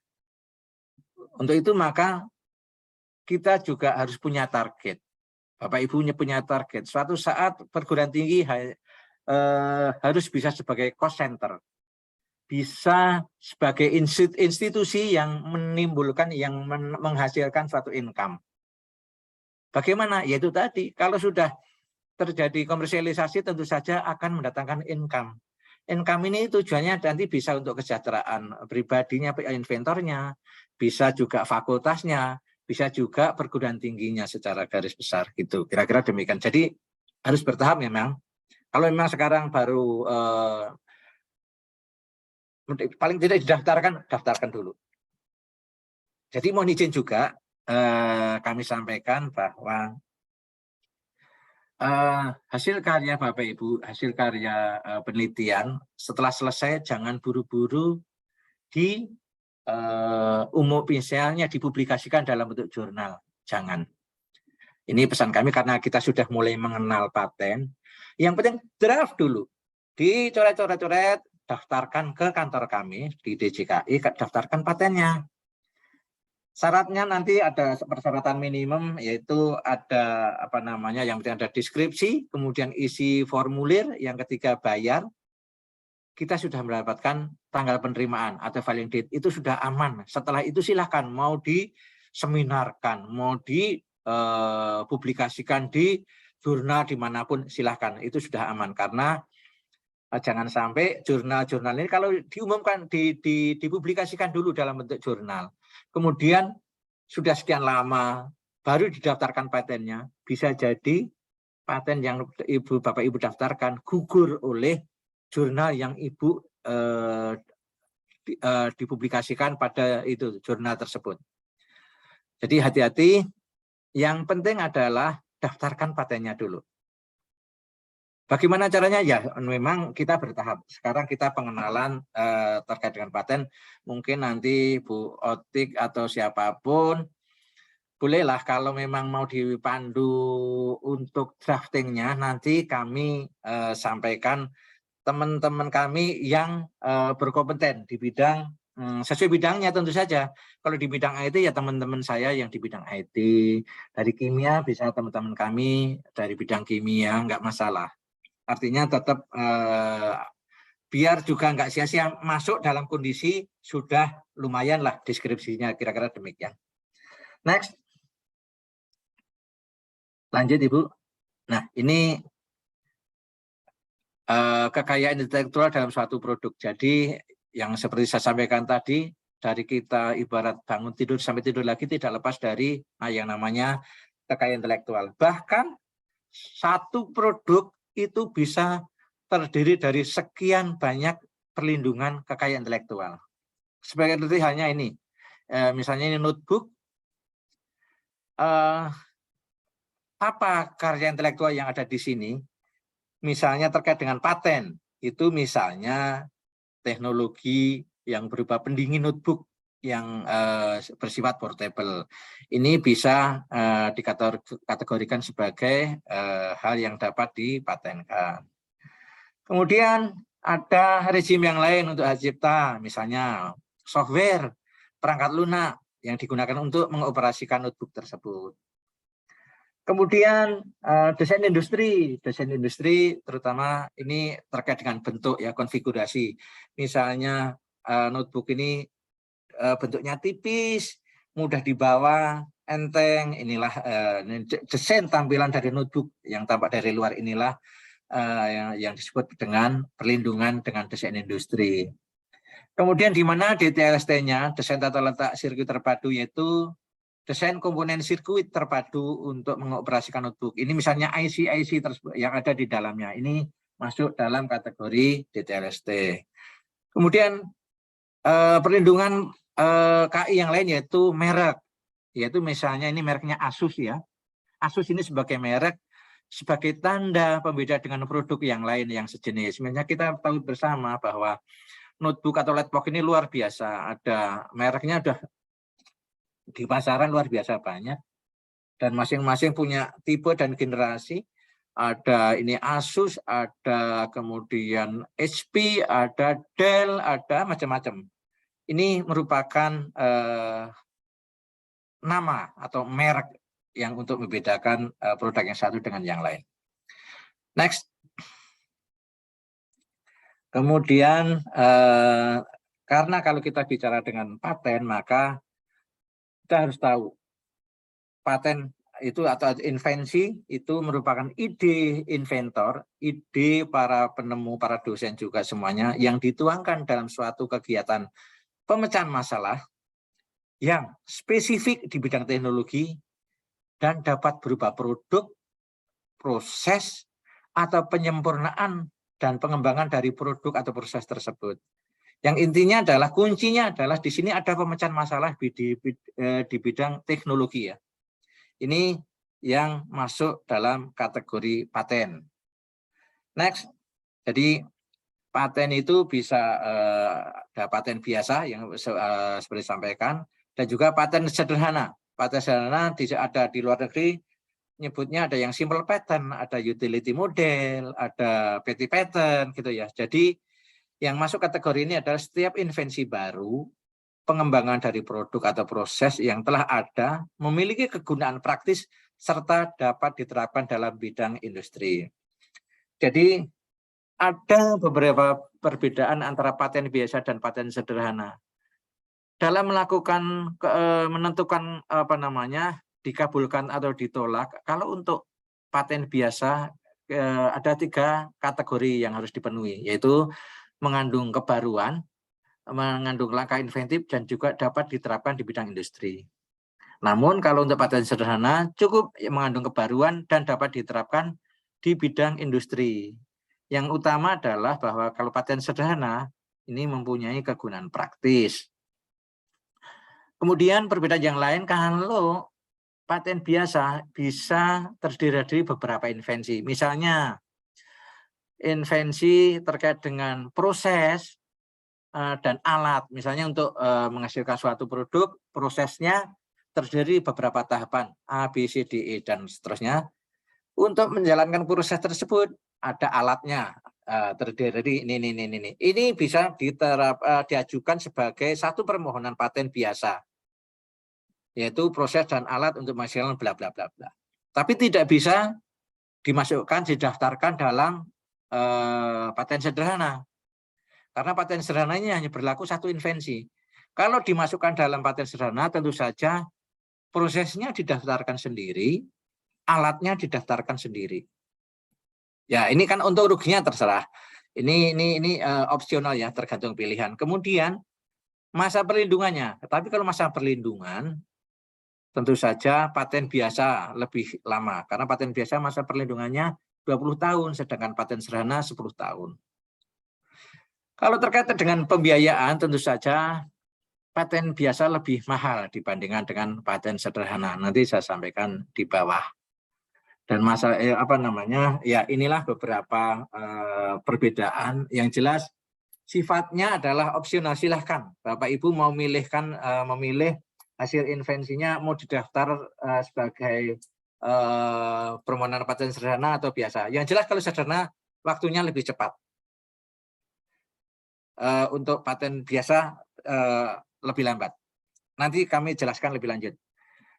[SPEAKER 3] Untuk itu maka kita juga harus punya target. Bapak Ibu punya target. Suatu saat perguruan tinggi harus bisa sebagai cost center. Bisa sebagai institusi yang menimbulkan, yang menghasilkan suatu income. Bagaimana? Yaitu tadi, kalau sudah terjadi komersialisasi tentu saja akan mendatangkan income. Income ini tujuannya nanti bisa untuk kesejahteraan pribadinya, inventornya, bisa juga fakultasnya, bisa juga perguruan tingginya secara garis besar gitu. Kira-kira demikian. Jadi harus bertahap memang. Kalau memang sekarang baru paling tidak didaftarkan, daftarkan dulu. Jadi mohon izin juga kami sampaikan bahwa hasil karya Bapak Ibu, hasil karya penelitian setelah selesai jangan buru-buru di misalnya dipublikasikan dalam bentuk jurnal, jangan. Ini pesan kami karena kita sudah mulai mengenal paten. Yang penting draft dulu, dicoret-coret-coret, daftarkan ke kantor kami di DJKI, daftarkan patennya. Syaratnya nanti ada persyaratan minimum, yaitu ada yang penting ada deskripsi, kemudian isi formulir, yang ketiga bayar. Kita sudah mendapatkan tanggal penerimaan atau filing date, itu sudah aman. Setelah itu silahkan mau diseminarkan, mau dipublikasikan di jurnal dimanapun silahkan, itu sudah aman. Karena jangan sampai jurnal-jurnal ini kalau diumumkan, dipublikasikan dulu dalam bentuk jurnal. Kemudian sudah sekian lama baru didaftarkan patennya, bisa jadi paten yang Bapak Ibu daftarkan gugur oleh jurnal yang Ibu dipublikasikan pada itu jurnal tersebut. Jadi hati-hati, yang penting adalah daftarkan patennya dulu. Bagaimana caranya? Ya memang kita bertahap. Sekarang kita pengenalan terkait dengan paten. Mungkin nanti Bu Otik atau siapapun, bolehlah kalau memang mau dipandu untuk draftingnya, nanti kami sampaikan teman-teman kami yang berkompeten di bidang, sesuai bidangnya tentu saja. Kalau di bidang IT ya teman-teman saya yang di bidang IT. Dari kimia bisa teman-teman kami dari bidang kimia, nggak masalah. Artinya tetap biar juga nggak sia-sia masuk dalam kondisi sudah lumayan lah deskripsinya, kira-kira demikian. Next. Lanjut Ibu. Nah ini kekayaan intelektual dalam suatu produk. Jadi yang seperti saya sampaikan tadi, dari kita ibarat bangun tidur sampai tidur lagi tidak lepas dari yang namanya kekayaan intelektual. Bahkan satu produk itu bisa terdiri dari sekian banyak perlindungan kekayaan intelektual. Sebagai contoh hanya ini, misalnya ini notebook, apa karya intelektual yang ada di sini? Misalnya terkait dengan paten, itu misalnya teknologi yang berupa pendingin notebook yang bersifat portable. Ini bisa dikategorikan sebagai hal yang dapat dipatenkan. Kemudian ada rezim yang lain untuk hak cipta, misalnya software, perangkat lunak yang digunakan untuk mengoperasikan notebook tersebut. Kemudian desain industri terutama ini terkait dengan bentuk ya, konfigurasi. Misalnya notebook ini bentuknya tipis, mudah dibawa, enteng. Inilah desain tampilan dari notebook yang tampak dari luar, inilah yang disebut dengan perlindungan dengan desain industri. Kemudian di mana DTLST-nya, desain tata letak sirkuit terpadu, yaitu desain komponen sirkuit terpadu untuk mengoperasikan notebook. Ini misalnya IC tersebut yang ada di dalamnya. Ini masuk dalam kategori DTLST. Kemudian perlindungan KI yang lain yaitu merek. Yaitu misalnya ini mereknya Asus ya. Asus ini sebagai merek, sebagai tanda pembeda dengan produk yang lain yang sejenis. Sebenarnya kita tahu bersama bahwa notebook atau laptop ini luar biasa. Ada mereknya udah di pasaran luar biasa banyak. Dan masing-masing punya tipe dan generasi. Ada ini Asus, ada kemudian HP, ada Dell, ada macam-macam. Ini merupakan nama atau merek yang untuk membedakan produk yang satu dengan yang lain. Next. Kemudian karena kalau kita bicara dengan paten, maka kita harus tahu paten itu atau invensi itu merupakan ide inventor, ide para penemu, para dosen juga semuanya yang dituangkan dalam suatu kegiatan pemecahan masalah yang spesifik di bidang teknologi dan dapat berupa produk, proses, atau penyempurnaan dan pengembangan dari produk atau proses tersebut. Yang intinya adalah, kuncinya adalah di sini ada pemecahan masalah di bidang teknologi ya. Ini yang masuk dalam kategori paten. Next, jadi paten itu bisa ada paten biasa yang seperti disampaikan, dan juga paten sederhana. Paten sederhana ada di luar negeri, nyebutnya ada yang simple patent, ada utility model, ada petty patent gitu ya. Jadi yang masuk kategori ini adalah setiap invensi baru, pengembangan dari produk atau proses yang telah ada, memiliki kegunaan praktis, serta dapat diterapkan dalam bidang industri. Jadi ada beberapa perbedaan antara paten biasa dan paten sederhana. Dalam melakukan menentukan dikabulkan atau ditolak, kalau untuk paten biasa ada 3 kategori yang harus dipenuhi, yaitu mengandung kebaruan, mengandung langkah inventif, dan juga dapat diterapkan di bidang industri. Namun kalau untuk paten sederhana cukup mengandung kebaruan dan dapat diterapkan di bidang industri. Yang utama adalah bahwa kalau paten sederhana ini mempunyai kegunaan praktis. Kemudian perbedaan yang lain, kalau paten biasa bisa terdiri dari beberapa invensi. Misalnya invensi terkait dengan proses dan alat. Misalnya untuk menghasilkan suatu produk, prosesnya terdiri beberapa tahapan A, B, C, D, E, dan seterusnya. Untuk menjalankan proses tersebut ada alatnya, terdiri dari ini. Ini bisa diajukan sebagai satu permohonan paten biasa, yaitu proses dan alat untuk menghasilkan bla bla bla bla. Tapi tidak bisa dimasukkan, didaftarkan dalam paten sederhana. Karena paten sederhana ini hanya berlaku satu invensi. Kalau dimasukkan dalam paten sederhana, tentu saja prosesnya didaftarkan sendiri, alatnya didaftarkan sendiri. Ya, ini kan untuk ruginya terserah. Ini opsional ya, tergantung pilihan. Kemudian masa perlindungannya. Tapi kalau masa perlindungan, tentu saja paten biasa lebih lama. Karena paten biasa masa perlindungannya 20 tahun, sedangkan paten sederhana 10 tahun. Kalau terkait dengan pembiayaan, tentu saja paten biasa lebih mahal dibandingkan dengan paten sederhana. Nanti saya sampaikan di bawah. Dan ya inilah beberapa perbedaan. Yang jelas sifatnya adalah opsional, silahkan Bapak Ibu mau memilih hasil invensinya mau didaftar sebagai permohonan paten sederhana atau biasa. Yang jelas kalau sederhana waktunya lebih cepat. Untuk paten biasa lebih lambat. Nanti kami jelaskan lebih lanjut.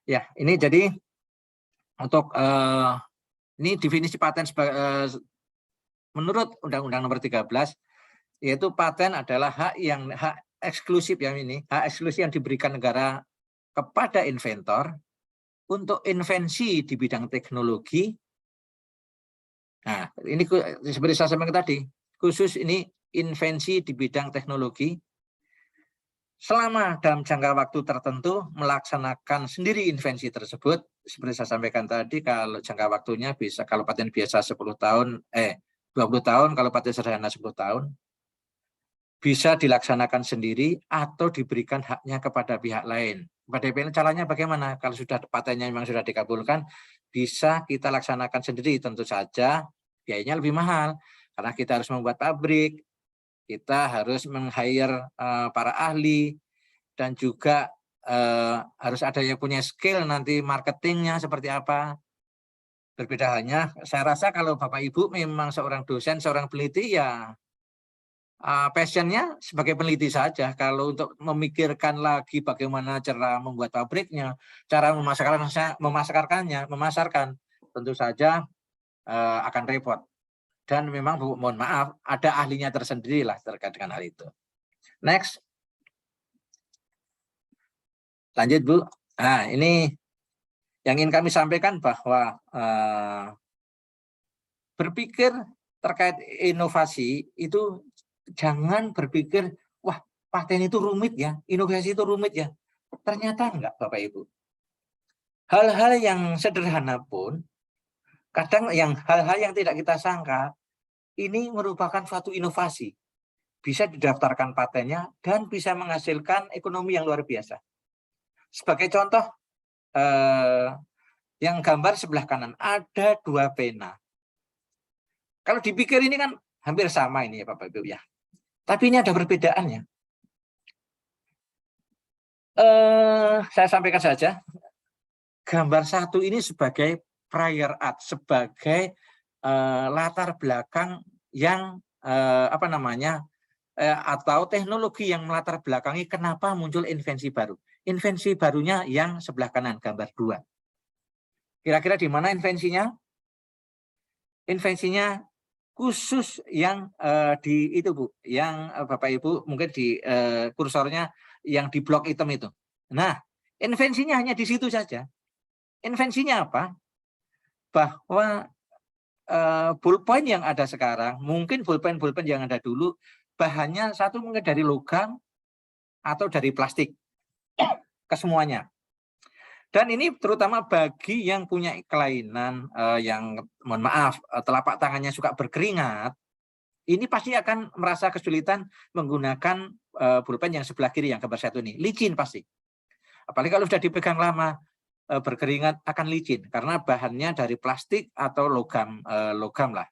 [SPEAKER 3] Ya, ini jadi untuk ini definisi paten menurut Undang-Undang Nomor 13, yaitu paten adalah hak eksklusif yang diberikan negara kepada inventor untuk invensi di bidang teknologi. Nah, ini seperti saya sampaikan tadi, khusus ini invensi di bidang teknologi. Selama dalam jangka waktu tertentu melaksanakan sendiri invensi tersebut, seperti saya sampaikan tadi, kalau jangka waktunya bisa, kalau paten biasa 10 tahun, 20 tahun, kalau paten sederhana 10 tahun, bisa dilaksanakan sendiri atau diberikan haknya kepada pihak lain. Pada caranya bagaimana? Kalau sudah patennya memang sudah dikabulkan, bisa kita laksanakan sendiri. Tentu saja biayanya lebih mahal, karena kita harus membuat pabrik, kita harus meng-hire para ahli, dan juga harus ada yang punya skill nanti marketingnya seperti apa. Berbeda halnya, saya rasa kalau Bapak Ibu memang seorang dosen, seorang peneliti, ya passionnya sebagai peneliti saja. Kalau untuk memikirkan lagi bagaimana cara membuat pabriknya, cara memasarkan, tentu saja akan repot. Dan memang mohon maaf, ada ahlinya tersendiri lah terkait dengan hal itu. Next. Lanjut, Bu. Nah, ini yang ingin kami sampaikan bahwa berpikir terkait inovasi itu jangan berpikir, wah paten itu rumit ya, inovasi itu rumit ya. Ternyata enggak, Bapak Ibu. Hal-hal yang sederhana pun, kadang hal-hal yang tidak kita sangka, ini merupakan suatu inovasi. Bisa didaftarkan patennya dan bisa menghasilkan ekonomi yang luar biasa. Sebagai contoh, yang gambar sebelah kanan, ada 2 pena. Kalau dipikir ini kan hampir sama ini ya Bapak Ibu ya. Tapi ini ada perbedaannya. Saya sampaikan saja, gambar 1 ini sebagai prior art, sebagai latar belakang yang atau teknologi yang melatar belakangi kenapa muncul invensi baru. Invensi barunya yang sebelah kanan, gambar 2. Kira-kira di mana invensinya? Invensinya khusus yang di itu Bu, yang Bapak Ibu mungkin di kursornya yang di blok hitam itu. Nah, invensinya hanya di situ saja. Invensinya apa? Bahwa pulpen yang ada sekarang, mungkin pulpen yang ada dulu, bahannya satu mungkin dari logam atau dari plastik, kesemuanya. Dan ini terutama bagi yang punya kelainan, yang mohon maaf, telapak tangannya suka berkeringat, ini pasti akan merasa kesulitan menggunakan pulpen yang sebelah kiri, yang gambar 1 ini. Licin pasti. Apalagi kalau sudah dipegang lama, berkeringat akan licin, karena bahannya dari plastik atau logam lah.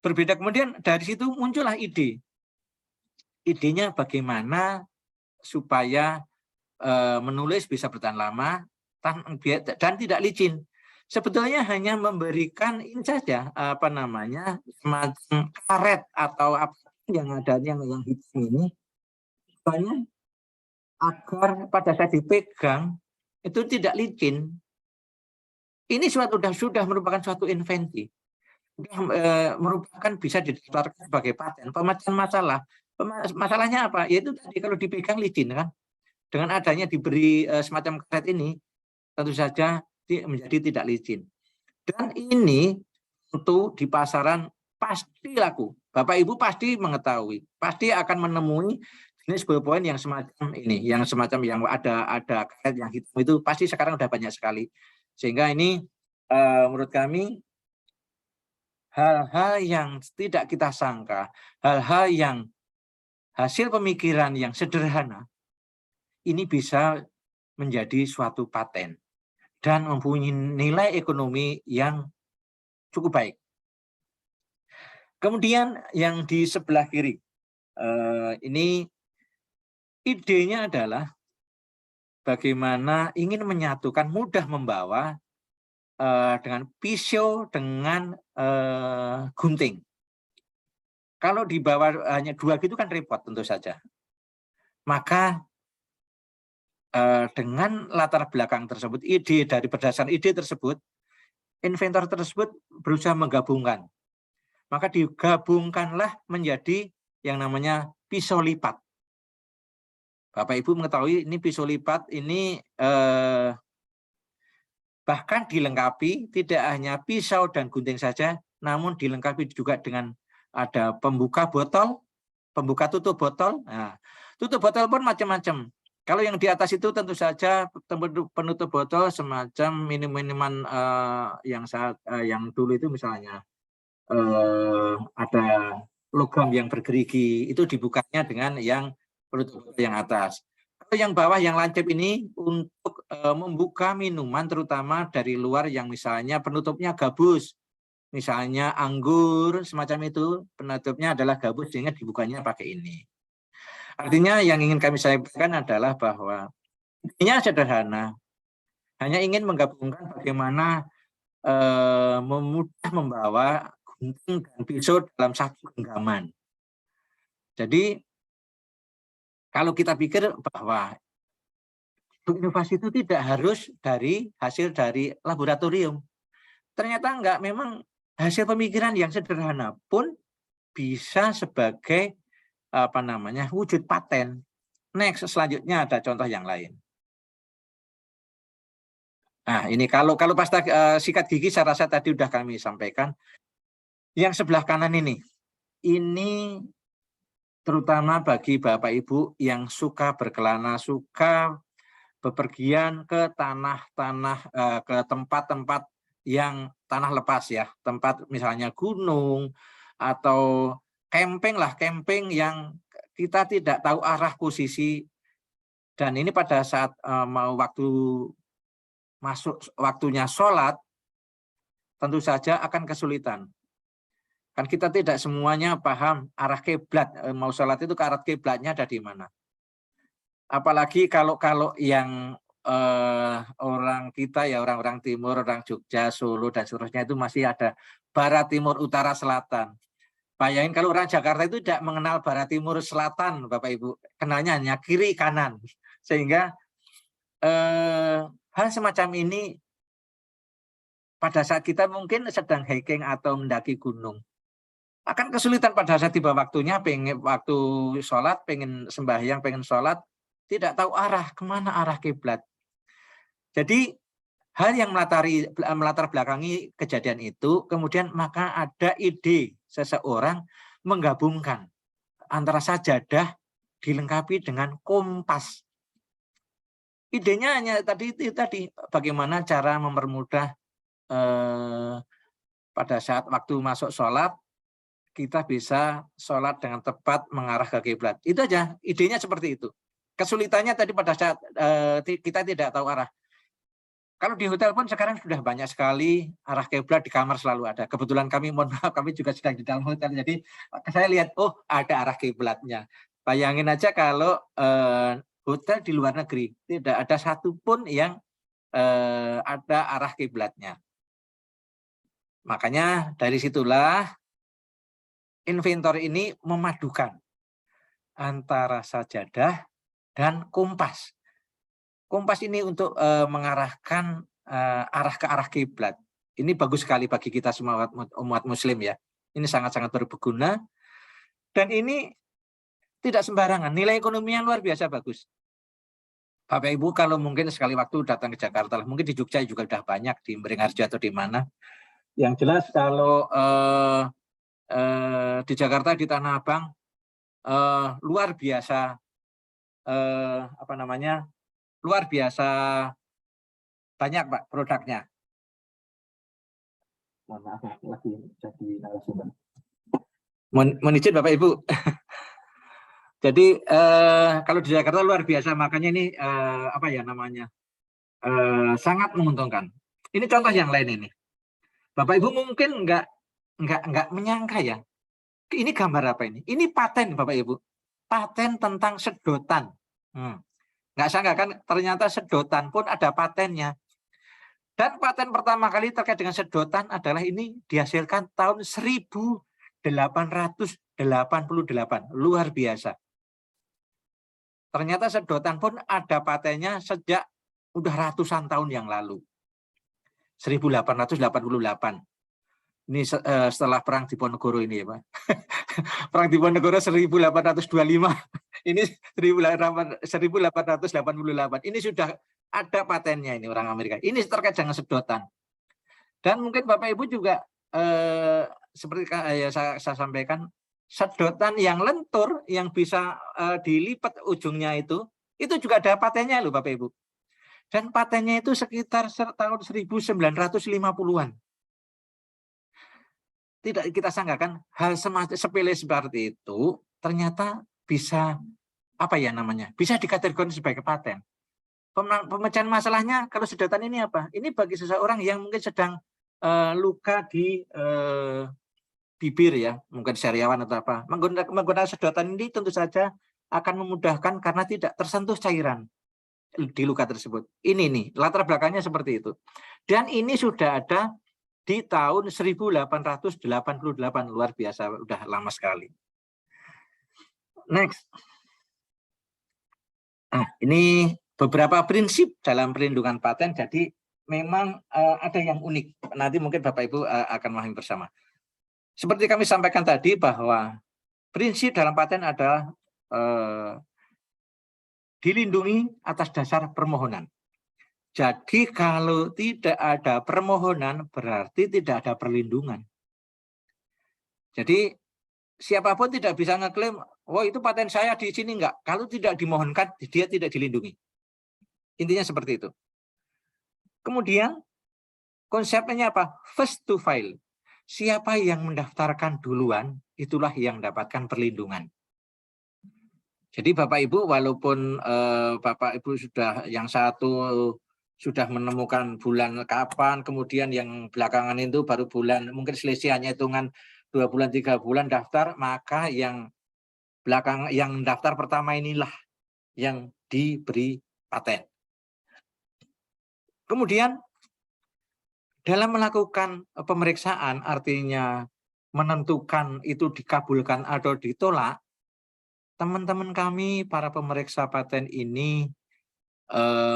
[SPEAKER 3] Berbeda kemudian dari situ muncullah ide. Idenya bagaimana supaya menulis bisa bertahan lama dan tidak licin. Sebetulnya hanya memberikan ini saja, semacam karet atau apa yang ada yang hitam ini, banyak agar pada saat dipegang itu tidak licin. Ini sudah merupakan suatu invensi, merupakan bisa didaftarkan sebagai paten. Pemecahan masalahnya apa? Yaitu tadi kalau dipegang licin kan. Dengan adanya diberi semacam karet ini, tentu saja menjadi tidak licin. Dan ini tentu di pasaran pasti laku. Bapak Ibu pasti mengetahui, pasti akan menemui jenis ballpoint yang semacam ini, yang ada karet yang hitam itu pasti sekarang sudah banyak sekali. Sehingga ini menurut kami hal-hal yang tidak kita sangka, hal-hal yang hasil pemikiran yang sederhana, ini bisa menjadi suatu paten dan mempunyai nilai ekonomi yang cukup baik. Kemudian yang di sebelah kiri, ini idenya adalah bagaimana ingin menyatukan, mudah membawa dengan pisau dengan gunting. Kalau dibawa hanya 2 gitu kan repot tentu saja. Maka dengan latar belakang tersebut, berdasarkan ide tersebut, inventor tersebut berusaha menggabungkan. Maka digabungkanlah menjadi yang namanya pisau lipat. Bapak Ibu mengetahui ini pisau lipat ini Bahkan dilengkapi tidak hanya pisau dan gunting saja, namun dilengkapi juga dengan ada pembuka botol, pembuka tutup botol. Nah, tutup botol pun macam-macam. Kalau yang di atas itu tentu saja penutup botol semacam minuman yang dulu itu misalnya ada logam yang bergerigi, itu dibukanya dengan yang penutup yang atas. Kalau yang bawah yang lancip ini untuk membuka minuman terutama dari luar yang misalnya penutupnya gabus, misalnya anggur semacam itu, penutupnya adalah gabus sehingga dibukanya pakai ini. Artinya yang ingin kami sampaikan adalah bahwa ini sederhana, hanya ingin menggabungkan bagaimana memudah membawa gunting dan pisau dalam satu genggaman. Jadi kalau kita pikir bahwa inovasi itu tidak harus dari hasil dari laboratorium. Ternyata enggak, memang hasil pemikiran yang sederhana pun bisa sebagai wujud paten. Next, selanjutnya ada contoh yang lain. Nah, ini kalau pasta sikat gigi saya rasa tadi sudah kami sampaikan. Yang sebelah kanan ini terutama bagi Bapak Ibu yang suka berkelana, suka bepergian ke ke tempat-tempat yang tanah lepas ya, tempat misalnya gunung atau camping yang kita tidak tahu arah posisi, dan ini pada saat mau waktunya sholat tentu saja akan kesulitan. Kan kita tidak semuanya paham arah kiblat, mau sholat itu ke arah kiblatnya ada di mana. Apalagi kalau yang orang kita ya, orang-orang timur, orang Jogja, Solo dan seterusnya itu masih ada barat, timur, utara, selatan. Bayangin kalau orang Jakarta itu tidak mengenal barat, timur, selatan, Bapak Ibu, kenalnya hanya kiri, kanan. Sehingga hal semacam ini pada saat kita mungkin sedang hiking atau mendaki gunung, akan kesulitan pada saat tiba waktunya, waktu sholat, pengen sembahyang, pengen sholat, tidak tahu arah, kemana arah kiblat. Jadi hal yang melatar belakangi kejadian itu, kemudian maka ada ide seseorang menggabungkan antara sajadah dilengkapi dengan kompas. Idenya hanya tadi bagaimana cara mempermudah pada saat waktu masuk sholat, kita bisa sholat dengan tepat mengarah ke kiblat. Itu aja, idenya seperti itu. Kesulitannya tadi pada saat kita tidak tahu arah. Kalau di hotel pun sekarang sudah banyak sekali arah kiblat, di kamar selalu ada. Kebetulan kami, mohon maaf, kami juga sedang di dalam hotel, jadi saya lihat, oh ada arah kiblatnya. Bayangin aja kalau hotel di luar negeri, tidak ada satupun yang ada arah kiblatnya. Makanya dari situlah inventor ini memadukan antara sajadah dan kompas. Kompas ini untuk mengarahkan arah ke arah kiblat. Ini bagus sekali bagi kita semua umat muslim ya. Ini sangat-sangat berguna. Dan ini tidak sembarangan. Nilai ekonominya luar biasa bagus. Bapak Ibu kalau mungkin sekali waktu datang ke Jakarta, mungkin di Jogja juga sudah banyak, di Beringharjo atau di mana. Yang jelas kalau di Jakarta, di Tanah Abang, luar biasa luar biasa banyak Pak produknya. Mohon maaf lagi jadi narasumber. Mohon izin Bapak Ibu. Jadi kalau di Jakarta luar biasa, makanya ini sangat menguntungkan. Ini contoh yang lain ini. Bapak Ibu mungkin nggak menyangka ya. Ini gambar apa ini? Ini paten Bapak Ibu. Paten tentang sedotan. Nggak sangka kan, ternyata sedotan pun ada patennya. Dan paten pertama kali terkait dengan sedotan adalah ini dihasilkan tahun 1888. Luar biasa. Ternyata sedotan pun ada patennya sejak udah ratusan tahun yang lalu. 1888. Ini setelah Perang Diponegoro ini ya Pak. Perang Diponegoro 1825. Ini 1888. Ini sudah Ada patennya ini orang Amerika. Ini terkait dengan sedotan. Dan mungkin Bapak Ibu juga seperti saya sampaikan, sedotan yang lentur yang bisa dilipat ujungnya itu juga ada patennya loh Bapak Ibu. Dan patennya itu sekitar tahun 1950-an. Tidak kita sangkakan hal sepele seperti itu ternyata bisa bisa dikategorikan sebagai paten. Pemecahan masalahnya kalau sedotan ini apa? Ini bagi seseorang yang mungkin sedang luka di bibir ya, mungkin sariawan atau apa. Menggunakan sedotan ini tentu saja akan memudahkan karena tidak tersentuh cairan di luka tersebut. Ini nih, latar belakangnya seperti itu. Dan ini sudah ada di tahun 1888, luar biasa, udah lama sekali. Next. Nah, ini beberapa prinsip dalam perlindungan paten, jadi memang ada yang unik. Nanti mungkin Bapak Ibu akan memahami bersama. Seperti kami sampaikan tadi bahwa prinsip dalam paten adalah dilindungi atas dasar permohonan. Jadi kalau tidak ada permohonan berarti tidak ada perlindungan. Jadi siapapun tidak bisa ngeklaim, oh itu paten saya di sini enggak. Kalau tidak dimohonkan, dia tidak dilindungi. Intinya seperti itu. Kemudian konsepnya apa? First to file. Siapa yang mendaftarkan duluan, itulah yang mendapatkan perlindungan. Jadi Bapak Ibu, walaupun Bapak Ibu sudah yang satu sudah menemukan bulan kapan, kemudian yang belakangan itu baru bulan, mungkin selisih hanya hitungan 2 bulan, 3 bulan daftar, maka yang daftar pertama inilah yang diberi paten. Kemudian dalam melakukan pemeriksaan, artinya menentukan itu dikabulkan atau ditolak, teman-teman kami para pemeriksa paten ini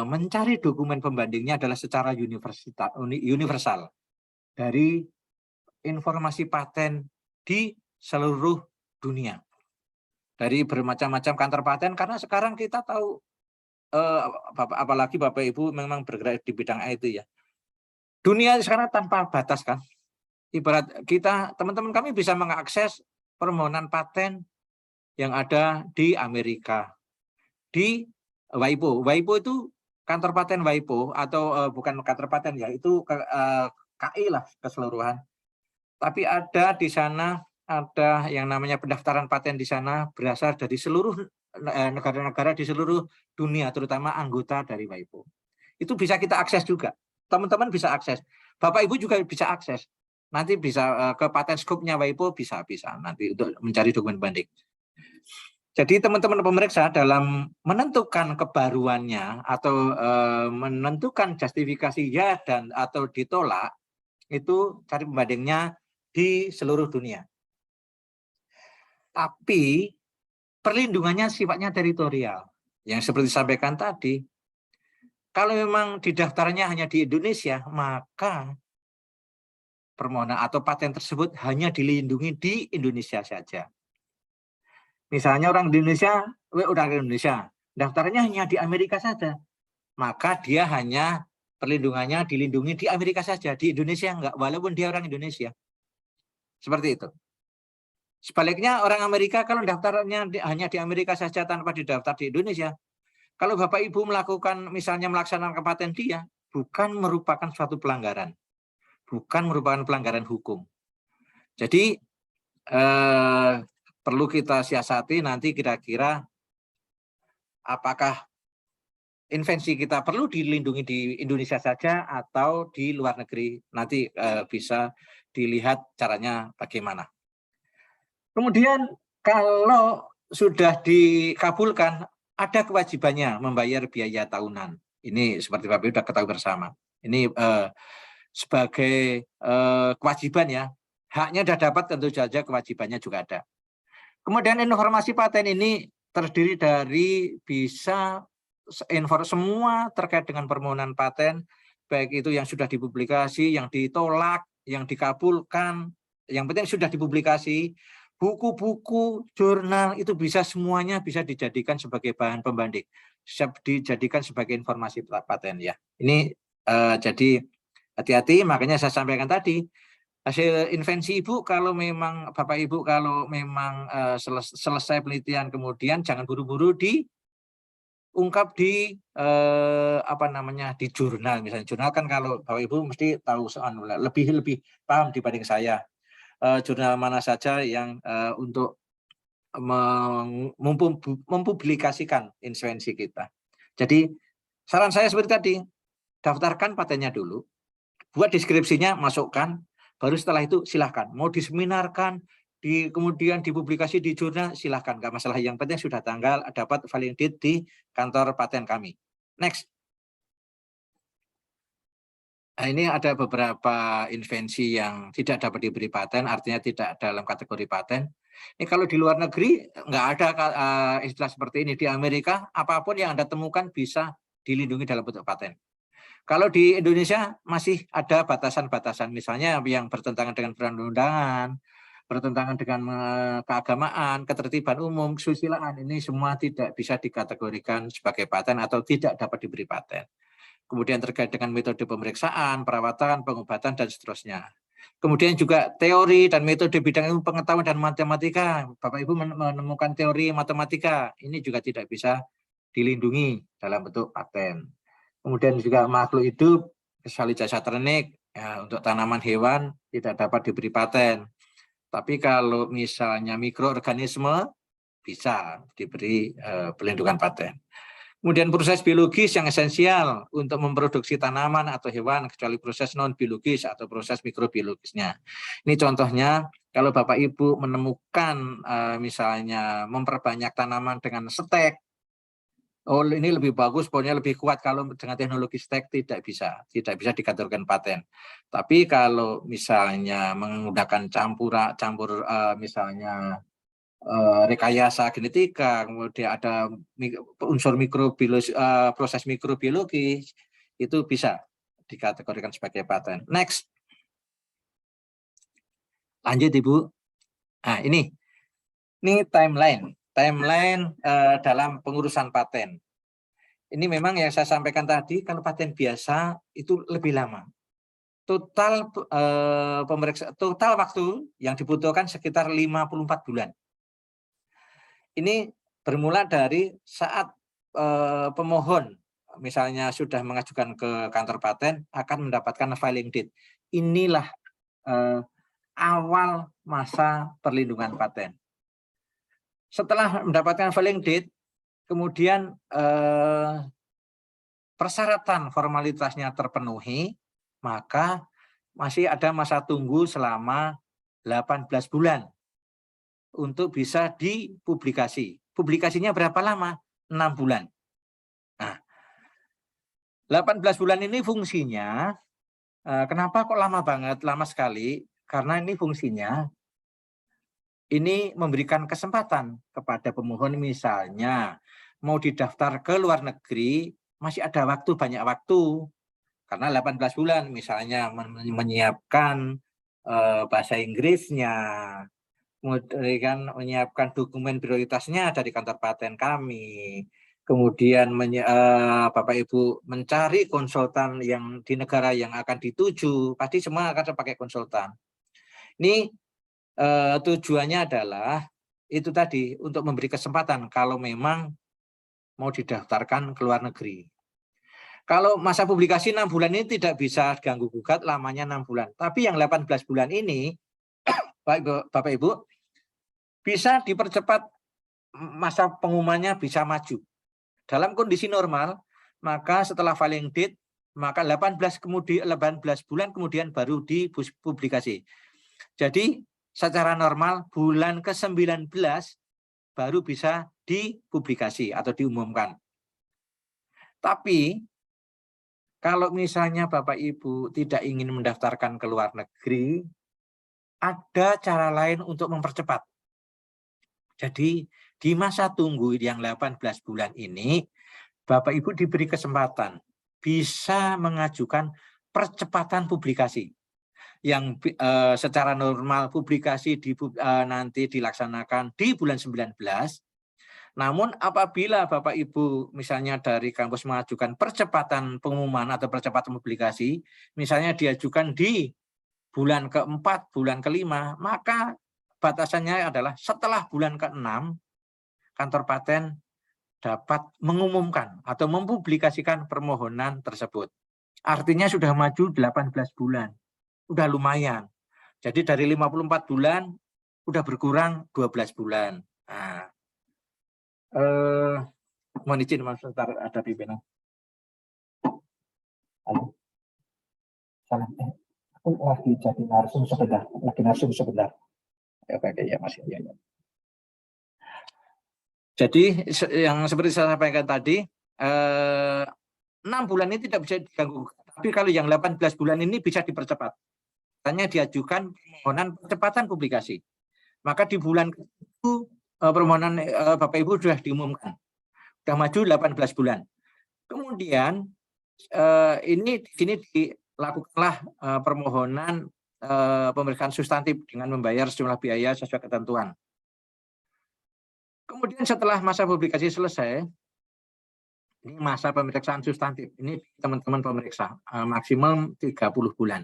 [SPEAKER 3] mencari dokumen pembandingnya adalah secara universal dari informasi paten di seluruh dunia. Dari bermacam-macam kantor paten, karena sekarang kita tahu, apalagi Bapak Ibu memang bergerak di bidang IT ya. Dunia sekarang tanpa batas kan. Ibarat kita, teman-teman kami bisa mengakses permohonan paten yang ada di Amerika, di WIPO. WIPO itu kantor paten WIPO atau bukan kantor paten ya, itu KI lah keseluruhan. Tapi ada di sana ada yang namanya pendaftaran paten di sana berasal dari seluruh negara-negara di seluruh dunia, terutama anggota dari WIPO. Itu bisa kita akses juga. Teman-teman bisa akses. Bapak Ibu juga bisa akses. Nanti bisa ke paten scope-nya WIPO bisa nanti untuk mencari dokumen banding. Jadi teman-teman pemeriksa dalam menentukan kebaruannya atau menentukan justifikasi ya dan atau ditolak, itu cari pembandingnya di seluruh dunia. Tapi perlindungannya sifatnya teritorial. Yang seperti disampaikan tadi, kalau memang didaftarnya hanya di Indonesia, maka permohonan atau paten tersebut hanya dilindungi di Indonesia saja. Misalnya orang Indonesia, daftarnya hanya di Amerika saja, maka dia hanya perlindungannya dilindungi di Amerika saja, di Indonesia enggak, walaupun dia orang Indonesia. Seperti itu. Sebaliknya orang Amerika kalau daftarnya hanya di Amerika saja tanpa didaftar di Indonesia, kalau Bapak Ibu misalnya melaksanakan paten dia, bukan merupakan suatu pelanggaran, bukan merupakan pelanggaran hukum. Jadi perlu kita siasati nanti kira-kira apakah invensi kita perlu dilindungi di Indonesia saja atau di luar negeri. Nanti bisa dilihat caranya bagaimana. Kemudian kalau sudah dikabulkan, ada kewajibannya membayar biaya tahunan. Ini seperti Bapak sudah ketahui bersama. Ini sebagai kewajiban ya. Haknya sudah dapat, tentu saja kewajibannya juga ada. Kemudian informasi paten ini terdiri dari bisa semua terkait dengan permohonan paten, baik itu yang sudah dipublikasi, yang ditolak, yang dikabulkan, yang penting sudah dipublikasi, buku-buku, jurnal itu bisa semuanya bisa dijadikan sebagai bahan pembanding. siap dijadikan sebagai informasi paten ya. Ini jadi hati-hati, makanya saya sampaikan tadi hasil invensi Ibu kalau memang Bapak Ibu kalau memang selesai penelitian kemudian jangan buru-buru diungkap di apa namanya di jurnal, misalnya jurnal kan kalau Bapak Ibu mesti tahu soal lebih paham dibanding saya. Jurnal mana saja yang untuk mempublikasikan invensi kita. Jadi saran saya seperti tadi, daftarkan patennya dulu, buat deskripsinya, masukkan, baru setelah itu silahkan. Mau diseminarkan, kemudian dipublikasi di jurnal, silahkan. Nggak masalah, yang penting sudah tanggal, dapat filing date di kantor paten kami. Next. Nah, ini ada beberapa invensi yang tidak dapat diberi paten, artinya tidak dalam kategori paten. Ini kalau di luar negeri nggak ada istilah seperti ini. Di Amerika, apapun yang Anda temukan bisa dilindungi dalam bentuk paten. Kalau di Indonesia masih ada batasan-batasan, misalnya yang bertentangan dengan perundang-undangan, bertentangan dengan keagamaan, ketertiban umum, kesusilaan, ini semua tidak bisa dikategorikan sebagai paten atau tidak dapat diberi paten. Kemudian terkait dengan metode pemeriksaan, perawatan, pengobatan, dan seterusnya. Kemudian juga teori dan metode bidang ilmu pengetahuan dan matematika. Bapak Ibu menemukan teori matematika, ini juga tidak bisa dilindungi dalam bentuk paten. Kemudian juga makhluk hidup, kecuali jasa ternik, ya, untuk tanaman hewan tidak dapat diberi paten. Tapi kalau misalnya mikroorganisme bisa diberi pelindungan paten. Kemudian proses biologis yang esensial untuk memproduksi tanaman atau hewan, kecuali proses non-biologis atau proses mikrobiologisnya. Ini contohnya, kalau Bapak Ibu menemukan misalnya memperbanyak tanaman dengan stek, oh ini lebih bagus, pokoknya lebih kuat. Kalau dengan teknologi stek tidak bisa dikategorikan paten. Tapi kalau misalnya menggunakan campur misalnya rekayasa genetika, kemudian ada unsur mikrobiologi, proses mikrobiologi, itu bisa dikategorikan sebagai paten. Next, lanjut Ibu. Nah ini timeline dalam pengurusan paten. Ini memang yang saya sampaikan tadi, kalau paten biasa itu lebih lama. Total waktu yang dibutuhkan sekitar 54 bulan. Ini bermula dari saat pemohon misalnya sudah mengajukan ke kantor paten akan mendapatkan filing date. Inilah awal masa perlindungan paten. Setelah mendapatkan filing date, kemudian persyaratan formalitasnya terpenuhi, maka masih ada masa tunggu selama 18 bulan. Untuk bisa dipublikasi. Publikasinya berapa lama? 6 bulan. Nah, 18 bulan ini fungsinya, kenapa kok lama banget? Lama sekali, karena ini fungsinya, ini memberikan kesempatan kepada pemohon misalnya, mau didaftar ke luar negeri, masih ada waktu, banyak waktu. Karena 18 bulan, misalnya menyiapkan bahasa Inggrisnya, kemudian menyiapkan dokumen prioritasnya dari kantor paten kami, kemudian Bapak Ibu mencari konsultan yang di negara yang akan dituju, pasti semua akan pakai konsultan. Ini tujuannya adalah itu tadi, untuk memberi kesempatan kalau memang mau didaftarkan ke luar negeri. Kalau masa publikasi 6 bulan ini tidak bisa ganggu gugat, lamanya 6 bulan. Tapi yang 18 bulan ini, Bapak Ibu, bisa dipercepat, masa pengumumannya bisa maju. Dalam kondisi normal, maka setelah filing date, maka 18 bulan kemudian baru dipublikasi. Jadi secara normal bulan ke-19 baru bisa dipublikasi atau diumumkan. Tapi kalau misalnya Bapak Ibu tidak ingin mendaftarkan ke luar negeri, ada cara lain untuk mempercepat. Jadi di masa tunggu yang 18 bulan ini, Bapak Ibu diberi kesempatan bisa mengajukan percepatan publikasi. Yang secara normal publikasi nanti dilaksanakan di bulan 19, Namun apabila Bapak Ibu misalnya dari kampus mengajukan percepatan pengumuman atau percepatan publikasi, misalnya diajukan di bulan ke-4, bulan ke-5, maka batasannya adalah setelah bulan ke-6, kantor paten dapat mengumumkan atau mempublikasikan permohonan tersebut. Artinya sudah maju 18 bulan, udah lumayan. Jadi dari 54 bulan, udah berkurang 12 bulan. Nah, mohon izin Mas, sebentar ada pimpinan. Halo. Salah. Aku lagi jadi narsum sebentar. Oke, ya Mas. Ya. Jadi yang seperti saya sampaikan tadi, 6 bulan ini tidak bisa diganggu. Tapi kalau yang 18 bulan ini bisa dipercepat. Hanya diajukan permohonan percepatan publikasi. Maka di bulan itu permohonan Bapak Ibu sudah diumumkan. Sudah maju 18 bulan. Kemudian ini di sini dilakukanlah permohonan pemeriksaan substantif dengan membayar sejumlah biaya sesuai ketentuan. Kemudian setelah masa publikasi selesai, ini masa pemeriksaan substantif. Ini teman-teman pemeriksa maksimum 30 bulan.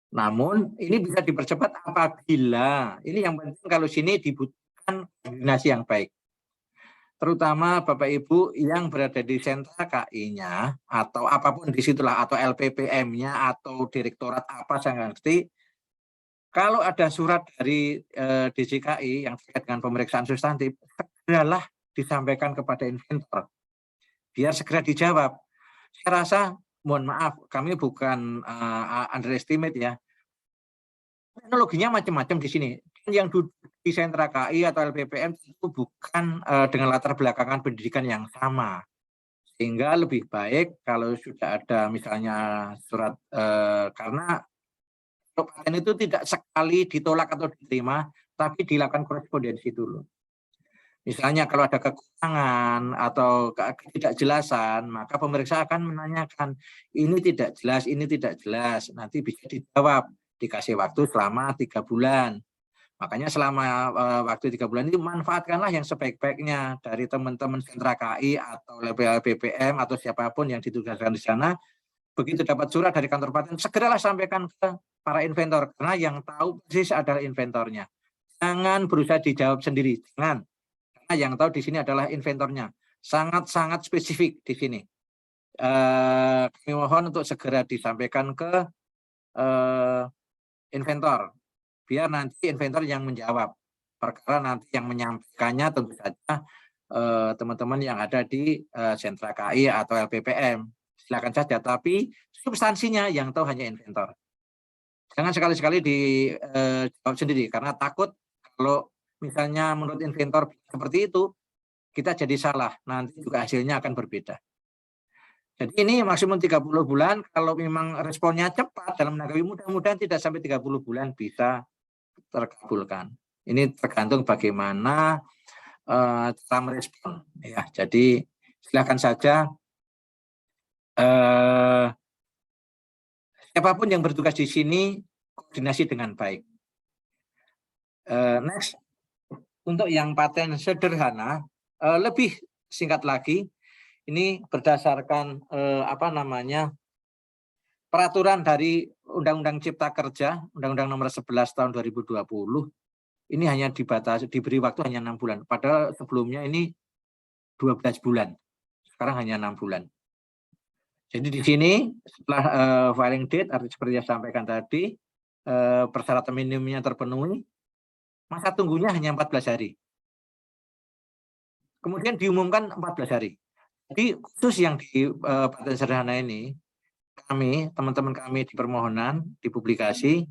[SPEAKER 3] Namun ini bisa dipercepat apabila, ini yang penting kalau sini dibutuhkan koordinasi yang baik. Terutama Bapak Ibu yang berada di sentra KI-nya atau apapun disitulah, atau LPPM-nya atau direktorat apa saya nggak ngerti. Kalau ada surat dari DJKI yang terkait dengan pemeriksaan substantif, segeralah disampaikan kepada inventor biar segera dijawab. Saya rasa, mohon maaf, kami bukan underestimate ya. Teknologinya macam-macam di sini. Yang di sentra KI atau LPPM itu bukan dengan latar belakangan pendidikan yang sama. Sehingga lebih baik kalau sudah ada misalnya surat, karena paten itu tidak sekali ditolak atau diterima, tapi dilakukan korespondensi dulu. Misalnya kalau ada kekurangan atau ketidakjelasan, maka pemeriksa akan menanyakan, ini tidak jelas, ini tidak jelas. Nanti bisa dijawab, dikasih waktu selama 3 bulan. Makanya selama waktu 3 bulan itu manfaatkanlah yang sebaik-baiknya dari teman-teman sentra KI atau BPM atau siapapun yang ditugaskan di sana. Begitu dapat surat dari kantor paten, segeralah sampaikan ke para inventor, karena yang tahu persis adalah inventornya. Jangan berusaha dijawab sendiri, jangan. Karena yang tahu di sini adalah inventornya. Sangat-sangat spesifik di sini. Kami mohon untuk segera disampaikan ke inventor, biar nanti inventor yang menjawab. Perkara nanti yang menyampaikannya tentu saja teman-teman yang ada di sentra KI atau LPPM. Silakan saja, tapi substansinya yang tahu hanya inventor. Jangan sekali-sekali dijawab sendiri, karena takut kalau misalnya menurut inventor seperti itu, kita jadi salah, nanti juga hasilnya akan berbeda. Jadi ini maksimum 30 bulan, kalau memang responnya cepat dalam menanggapi, mudah-mudahan tidak sampai 30 bulan bisa terkabulkan. Ini tergantung bagaimana cara merespon. Ya, jadi silakan saja siapapun yang bertugas di sini koordinasi dengan baik. Next, untuk yang paten sederhana, lebih singkat lagi, ini berdasarkan peraturan dari Undang-Undang Cipta Kerja, Undang-Undang Nomor 11 Tahun 2020. Ini hanya diberi waktu hanya 6 bulan. Padahal sebelumnya ini 12 bulan. Sekarang hanya 6 bulan. Jadi di sini setelah filing date, artinya seperti yang saya sampaikan tadi, persyaratan minimumnya terpenuhi, masa tunggunya hanya 14 hari. Kemudian diumumkan 14 hari. Jadi khusus yang di paten sederhana ini, kami, teman-teman kami di permohonan, di publikasi,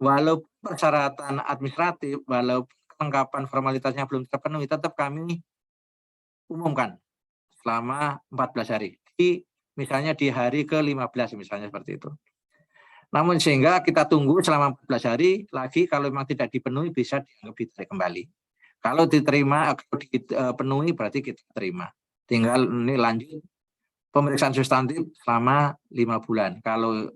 [SPEAKER 3] walaupun persyaratan administratif, walaupun kelengkapan formalitasnya belum terpenuhi, tetap kami umumkan selama 14 hari. Jadi misalnya di hari ke-15 misalnya seperti itu. Namun sehingga kita tunggu selama 14 hari lagi, kalau memang tidak dipenuhi bisa dianggap ditarik kembali. Kalau diterima, kalau dipenuhi berarti kita terima. Tinggal ini lanjut pemeriksaan substantif selama 5 bulan. Kalau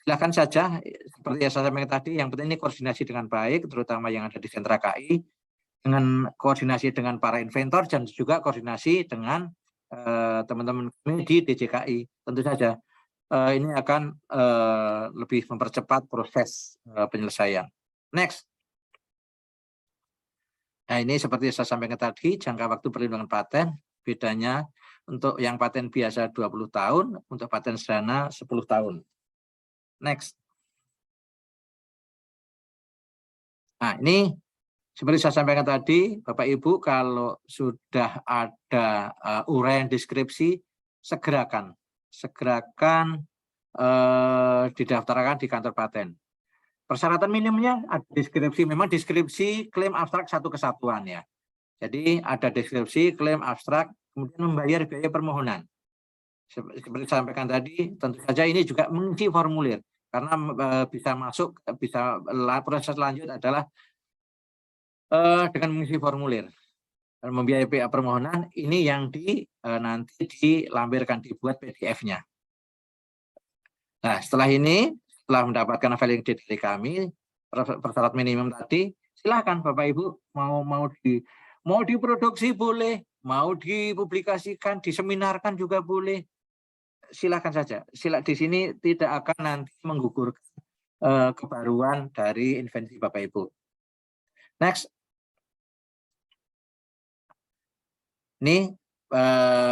[SPEAKER 3] silakan saja, seperti yang saya sampaikan tadi, yang penting ini koordinasi dengan baik, terutama yang ada di sentra KI. dengan koordinasi dengan para inventor dan juga koordinasi dengan teman-teman di DJKI. Tentu saja ini akan lebih mempercepat proses penyelesaian. Next. Nah, ini seperti saya sampaikan tadi, jangka waktu perlindungan paten, bedanya untuk yang paten biasa 20 tahun, untuk paten sederhana 10 tahun. Next. Nah, ini seperti saya sampaikan tadi, Bapak Ibu, kalau sudah ada uraian deskripsi, segerakan didaftarkan di kantor paten. Persyaratan minimumnya ada deskripsi, memang deskripsi klaim abstrak satu kesatuan ya. Jadi ada deskripsi klaim abstrak, kemudian membayar biaya permohonan. Seperti saya sampaikan tadi, tentu saja ini juga mengisi formulir karena bisa masuk, proses lanjut adalah dengan mengisi formulir. Membiayai biaya permohonan ini yang nanti dilampirkan, dibuat PDF-nya. Nah, setelah ini, setelah mendapatkan validate dari kami, persyarat minimum tadi, silakan Bapak Ibu mau diproduksi boleh, mau dipublikasikan, diseminarkan juga boleh. Silakan saja. Di sini tidak akan nanti menggugurkan kebaruan dari invensi Bapak Ibu. Next. Ini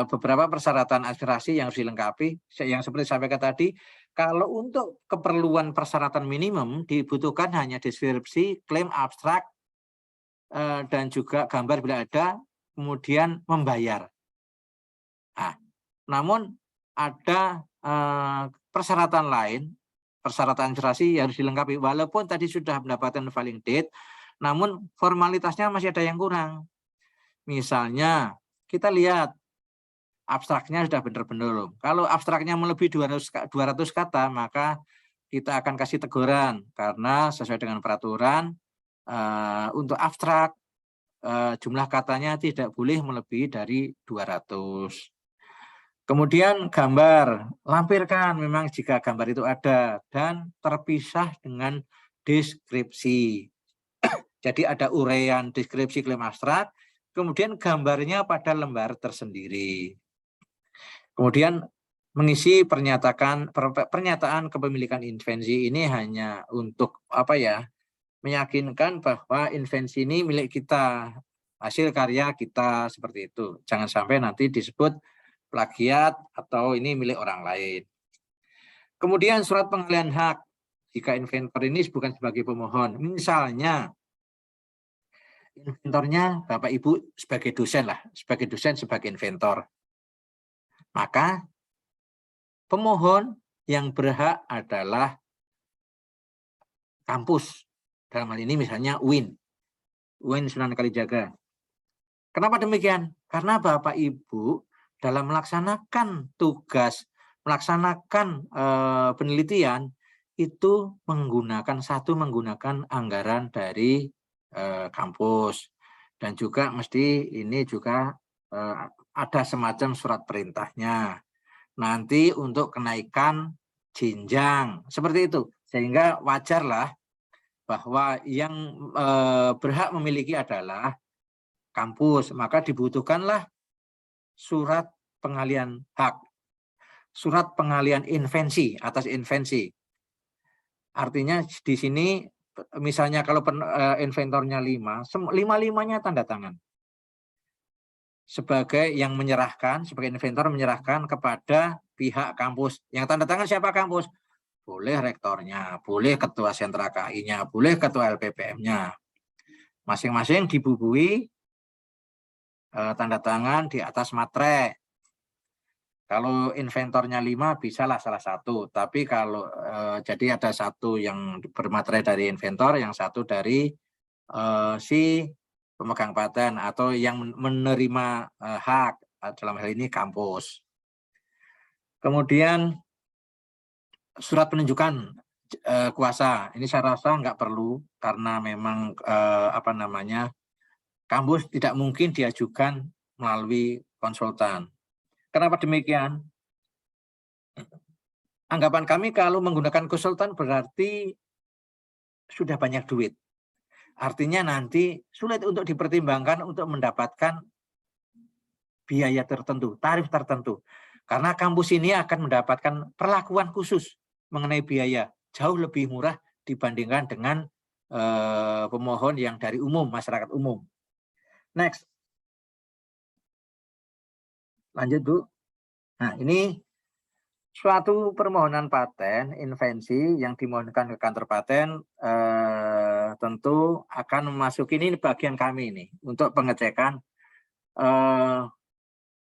[SPEAKER 3] beberapa persyaratan administrasi yang harus dilengkapi. Yang seperti saya sampaikan tadi, kalau untuk keperluan persyaratan minimum dibutuhkan hanya deskripsi, klaim abstrak, dan juga gambar bila ada, kemudian membayar. Nah, namun ada persyaratan lain, persyaratan administrasi yang harus dilengkapi. Walaupun tadi sudah mendapatkan filing date, namun formalitasnya masih ada yang kurang. Misalnya, kita lihat abstraknya sudah benar belum. Kalau abstraknya melebihi 200 kata, maka kita akan kasih teguran karena sesuai dengan peraturan untuk abstrak jumlah katanya tidak boleh melebihi dari 200. Kemudian gambar, lampirkan memang jika gambar itu ada dan terpisah dengan deskripsi. Jadi ada uraian deskripsi klaim abstrak, kemudian gambarnya pada lembar tersendiri. Kemudian mengisi pernyataan kepemilikan invensi ini hanya untuk meyakinkan bahwa invensi ini milik kita, hasil karya kita, seperti itu. Jangan sampai nanti disebut plagiat atau ini milik orang lain. Kemudian surat pengalihan hak jika inventor ini bukan sebagai pemohon. Misalnya inventornya Bapak Ibu sebagai dosen sebagai inventor. Maka pemohon yang berhak adalah kampus. Dalam hal ini misalnya UIN Sunan Kalijaga. Kenapa demikian? Karena Bapak Ibu dalam melaksanakan tugas, melaksanakan penelitian itu menggunakan anggaran dari kampus, dan juga mesti ini juga ada semacam surat perintahnya nanti untuk kenaikan jenjang seperti itu, sehingga wajarlah bahwa yang berhak memiliki adalah kampus, maka dibutuhkanlah surat pengalihan hak, surat pengalihan invensi atas invensi. Artinya di sini misalnya kalau inventornya 5, 5-5-nya tanda tangan. Sebagai yang menyerahkan, sebagai inventor menyerahkan kepada pihak kampus. Yang tanda tangan siapa kampus? Boleh rektornya, boleh ketua sentra KI-nya, boleh ketua LPPM-nya. Masing-masing dibubuhi tanda tangan di atas materai. Kalau inventornya 5, bisalah salah satu. Tapi kalau jadi ada satu yang bermaterai dari inventor, yang satu dari si pemegang paten atau yang menerima hak, dalam hal ini kampus. Kemudian surat penunjukan kuasa, ini saya rasa nggak perlu karena memang kampus tidak mungkin diajukan melalui konsultan. Kenapa demikian? Anggapan kami kalau menggunakan konsultan berarti sudah banyak duit. Artinya nanti sulit untuk dipertimbangkan untuk mendapatkan biaya tertentu, tarif tertentu. Karena kampus ini akan mendapatkan perlakuan khusus mengenai biaya, jauh lebih murah dibandingkan dengan pemohon yang dari umum, masyarakat umum. Next. Lanjut, Bu. Nah, ini suatu permohonan paten, invensi yang dimohonkan ke kantor paten tentu akan memasuki, ini bagian kami ini, untuk pengecekan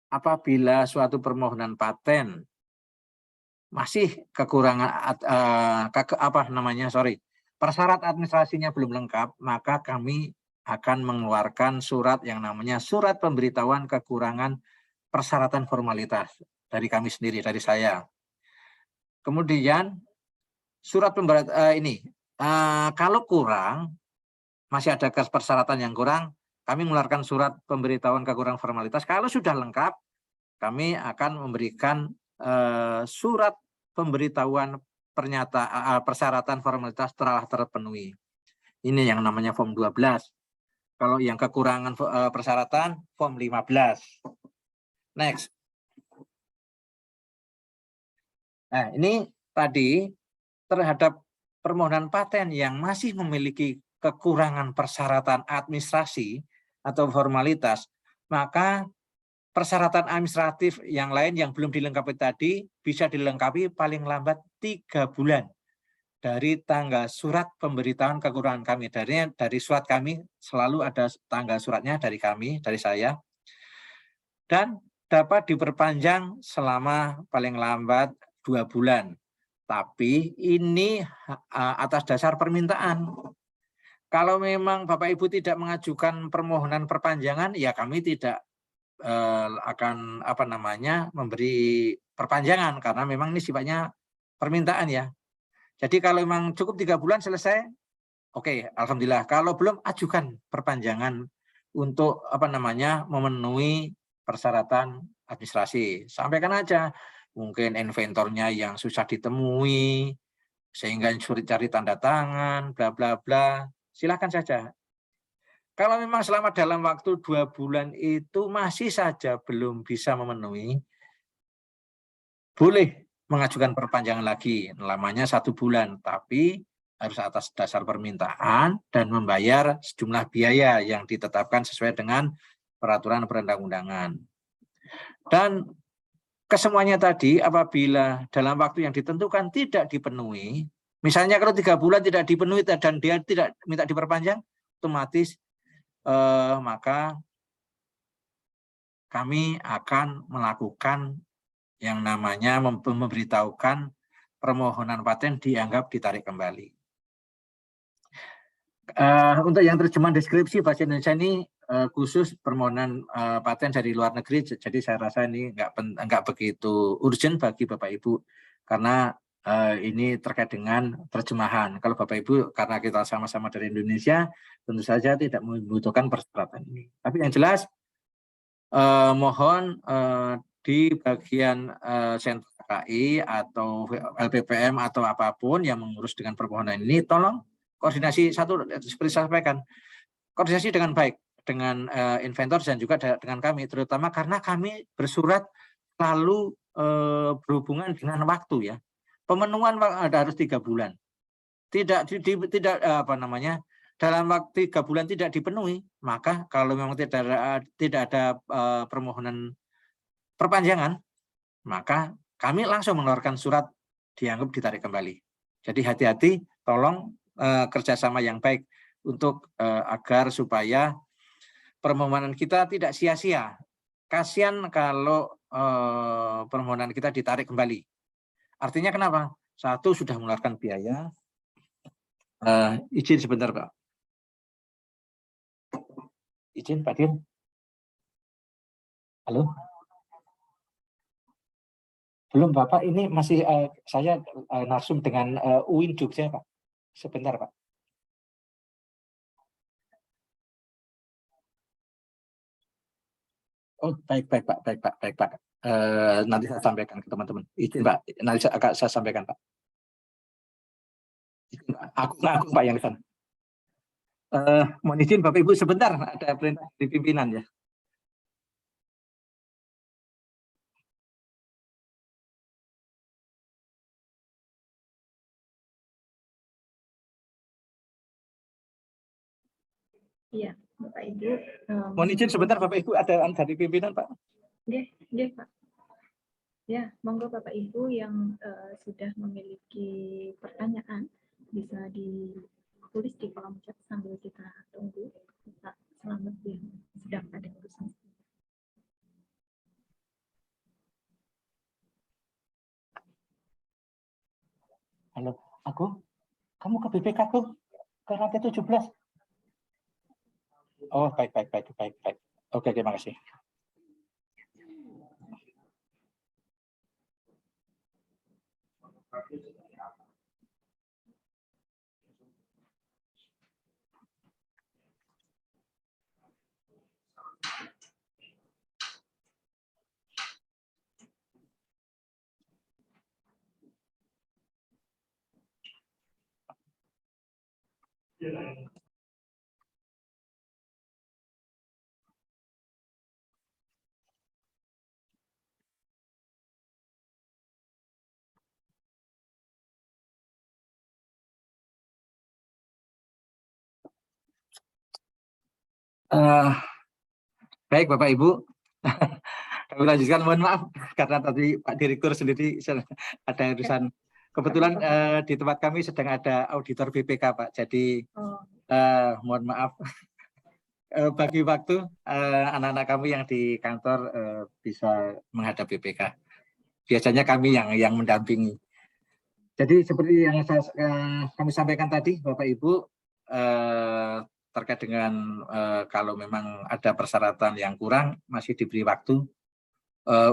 [SPEAKER 3] apabila suatu permohonan paten masih kekurangan persyarat administrasinya belum lengkap, maka kami akan mengeluarkan surat yang namanya surat pemberitahuan kekurangan persyaratan formalitas dari kami sendiri, dari saya. Kemudian surat pemberitahuan kalau kurang, masih ada persyaratan yang kurang, kami mengeluarkan surat pemberitahuan kekurangan formalitas. Kalau sudah lengkap, kami akan memberikan surat pemberitahuan persyaratan formalitas telah terpenuhi. Ini yang namanya form 12. Kalau yang kekurangan persyaratan, form 15. Next. Nah, ini tadi terhadap permohonan paten yang masih memiliki kekurangan persyaratan administrasi atau formalitas, maka persyaratan administratif yang lain yang belum dilengkapi tadi bisa dilengkapi paling lambat 3 bulan dari tanggal surat pemberitahuan kekurangan kami. Dari surat kami selalu ada tanggal suratnya dari kami, dari saya, dan dapat diperpanjang selama paling lambat 2 bulan. Tapi ini atas dasar permintaan. Kalau memang Bapak Ibu tidak mengajukan permohonan perpanjangan, ya kami tidak akan memberi perpanjangan, karena memang ini sifatnya permintaan ya. Jadi kalau memang cukup 3 bulan selesai, oke, alhamdulillah. Kalau belum, ajukan perpanjangan untuk memenuhi persyaratan administrasi. Sampaikan aja, mungkin inventornya yang susah ditemui, sehingga sulit cari tanda tangan, bla bla bla. Silakan saja. Kalau memang selama dalam waktu 2 bulan itu masih saja belum bisa memenuhi, boleh mengajukan perpanjangan lagi, lamanya 1 bulan, tapi harus atas dasar permintaan dan membayar sejumlah biaya yang ditetapkan sesuai dengan peraturan perundang-undangan. Dan kesemuanya tadi apabila dalam waktu yang ditentukan tidak dipenuhi, misalnya kalau 3 bulan tidak dipenuhi dan dia tidak minta diperpanjang, otomatis maka kami akan melakukan yang namanya memberitahukan permohonan paten dianggap ditarik kembali. Untuk yang terjemahan deskripsi bahasa Indonesia ini khusus permohonan paten dari luar negeri, jadi saya rasa ini nggak begitu urgent bagi Bapak Ibu, karena ini terkait dengan terjemahan. Kalau Bapak Ibu, karena kita sama-sama dari Indonesia, tentu saja tidak membutuhkan persyaratan ini. Tapi yang jelas, mohon di bagian sentra KI atau LPPM atau apapun yang mengurus dengan permohonan ini, tolong koordinasi seperti saya sampaikan, koordinasi dengan baik dengan inventor dan juga dengan kami, terutama karena kami bersurat lalu berhubungan dengan waktu ya. Pemenuhan harus 3 bulan. Tidak dalam waktu 3 bulan tidak dipenuhi, maka kalau memang tidak ada permohonan perpanjangan, maka kami langsung mengeluarkan surat dianggap ditarik kembali. Jadi hati-hati, tolong kerjasama yang baik untuk agar supaya permohonan kita tidak sia-sia. Kasihan kalau permohonan kita ditarik kembali. Artinya kenapa? Satu, sudah mengeluarkan biaya. Izin sebentar, Pak. Izin, Pak Din. Halo? Belum, Bapak. Ini masih saya narsum dengan UIN Jogja, Pak. Sebentar, Pak. Oh, baik, Pak. Nanti saya sampaikan ke teman-teman. Izin, Pak. Nanti saya sampaikan, Pak. Aku Pak yang di sana. Mohon izin Bapak Ibu sebentar, ada perintah dari pimpinan ya.
[SPEAKER 4] Iya, Bapak Ibu.
[SPEAKER 3] Mohon izin sebentar Bapak Ibu, ada dari pimpinan Pak.
[SPEAKER 4] Nggih, Pak. Ya, monggo Bapak Ibu yang sudah memiliki pertanyaan bisa ditulis di kolom chat sambil kita tunggu. Pak Selamat yang sedang ada urusan.
[SPEAKER 3] Halo, kamu ke BPK aku ke lantai 17. Oh, baik. Oke, terima kasih. Baik Bapak Ibu, kami lanjutkan. Mohon maaf karena tadi Pak Direktur sendiri ada urusan. Kebetulan di tempat kami sedang ada auditor BPK Pak, jadi mohon maaf. Bagi waktu anak-anak kami yang di kantor bisa menghadap BPK. Biasanya kami yang mendampingi. Jadi seperti yang kami sampaikan tadi Bapak Ibu, terkait dengan kalau memang ada persyaratan yang kurang masih diberi waktu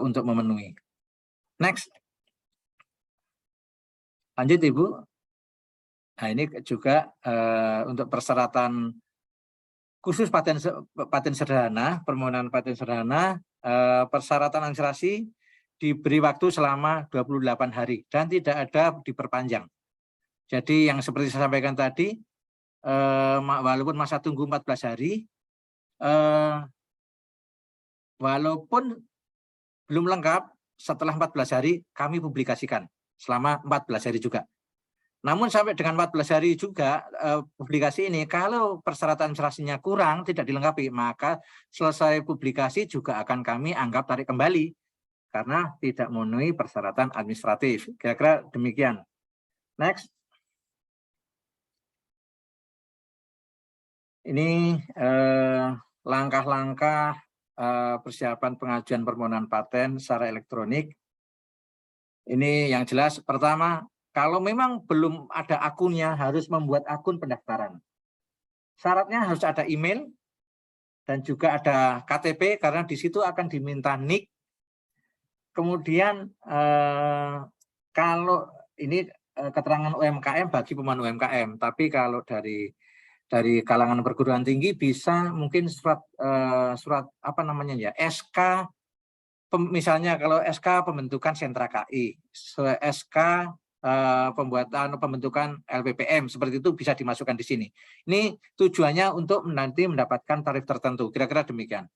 [SPEAKER 3] untuk memenuhi. Next. Lanjut Ibu. Nah ini juga untuk persyaratan khusus paten sederhana, permohonan paten sederhana, persyaratan administrasi diberi waktu selama 28 hari dan tidak ada diperpanjang. Jadi yang seperti saya sampaikan tadi, walaupun masa tunggu 14 hari, walaupun belum lengkap, setelah 14 hari kami publikasikan selama 14 hari juga. Namun sampai dengan 14 hari juga publikasi ini, kalau persyaratan administrasinya kurang, tidak dilengkapi, maka selesai publikasi juga akan kami anggap tarik kembali karena tidak memenuhi persyaratan administratif. Kira-kira demikian. Next. Ini langkah-langkah persiapan pengajuan permohonan paten secara elektronik. Ini yang jelas, pertama, kalau memang belum ada akunnya, harus membuat akun pendaftaran. Syaratnya harus ada email dan juga ada KTP, karena di situ akan diminta NIK. Kemudian kalau ini keterangan UMKM bagi pemohon UMKM, tapi kalau dari kalangan perguruan tinggi bisa mungkin surat apa namanya ya, SK. Misalnya kalau SK pembentukan sentra KI, SK pembentukan LPPM, seperti itu bisa dimasukkan di sini. Ini tujuannya untuk nanti mendapatkan tarif tertentu, kira-kira demikian.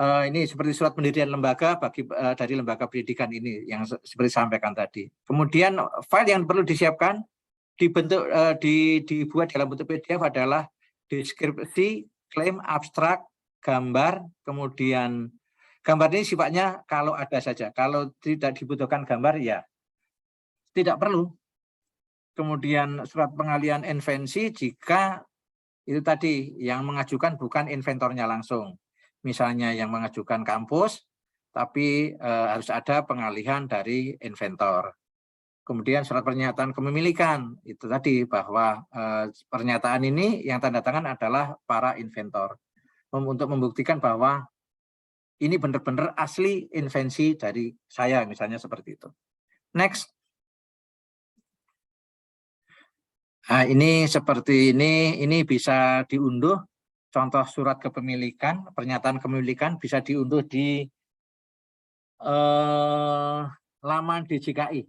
[SPEAKER 3] Ini seperti surat pendirian lembaga dari lembaga pendidikan ini yang seperti sampaikan tadi. Kemudian file yang perlu disiapkan dibuat dalam bentuk PDF adalah deskripsi, klaim, abstrak, gambar, kemudian gambar ini sifatnya kalau ada saja, kalau tidak dibutuhkan gambar ya tidak perlu. Kemudian surat pengalihan invensi jika itu tadi yang mengajukan bukan inventornya langsung. Misalnya yang mengajukan kampus, tapi harus ada pengalihan dari inventor. Kemudian surat pernyataan kepemilikan, itu tadi bahwa pernyataan ini yang tanda tangan adalah para inventor. Untuk membuktikan bahwa ini benar-benar asli invensi dari saya, misalnya seperti itu. Next. Nah, ini seperti ini bisa diunduh. Contoh surat kepemilikan, pernyataan kepemilikan bisa diunduh di laman DJKI.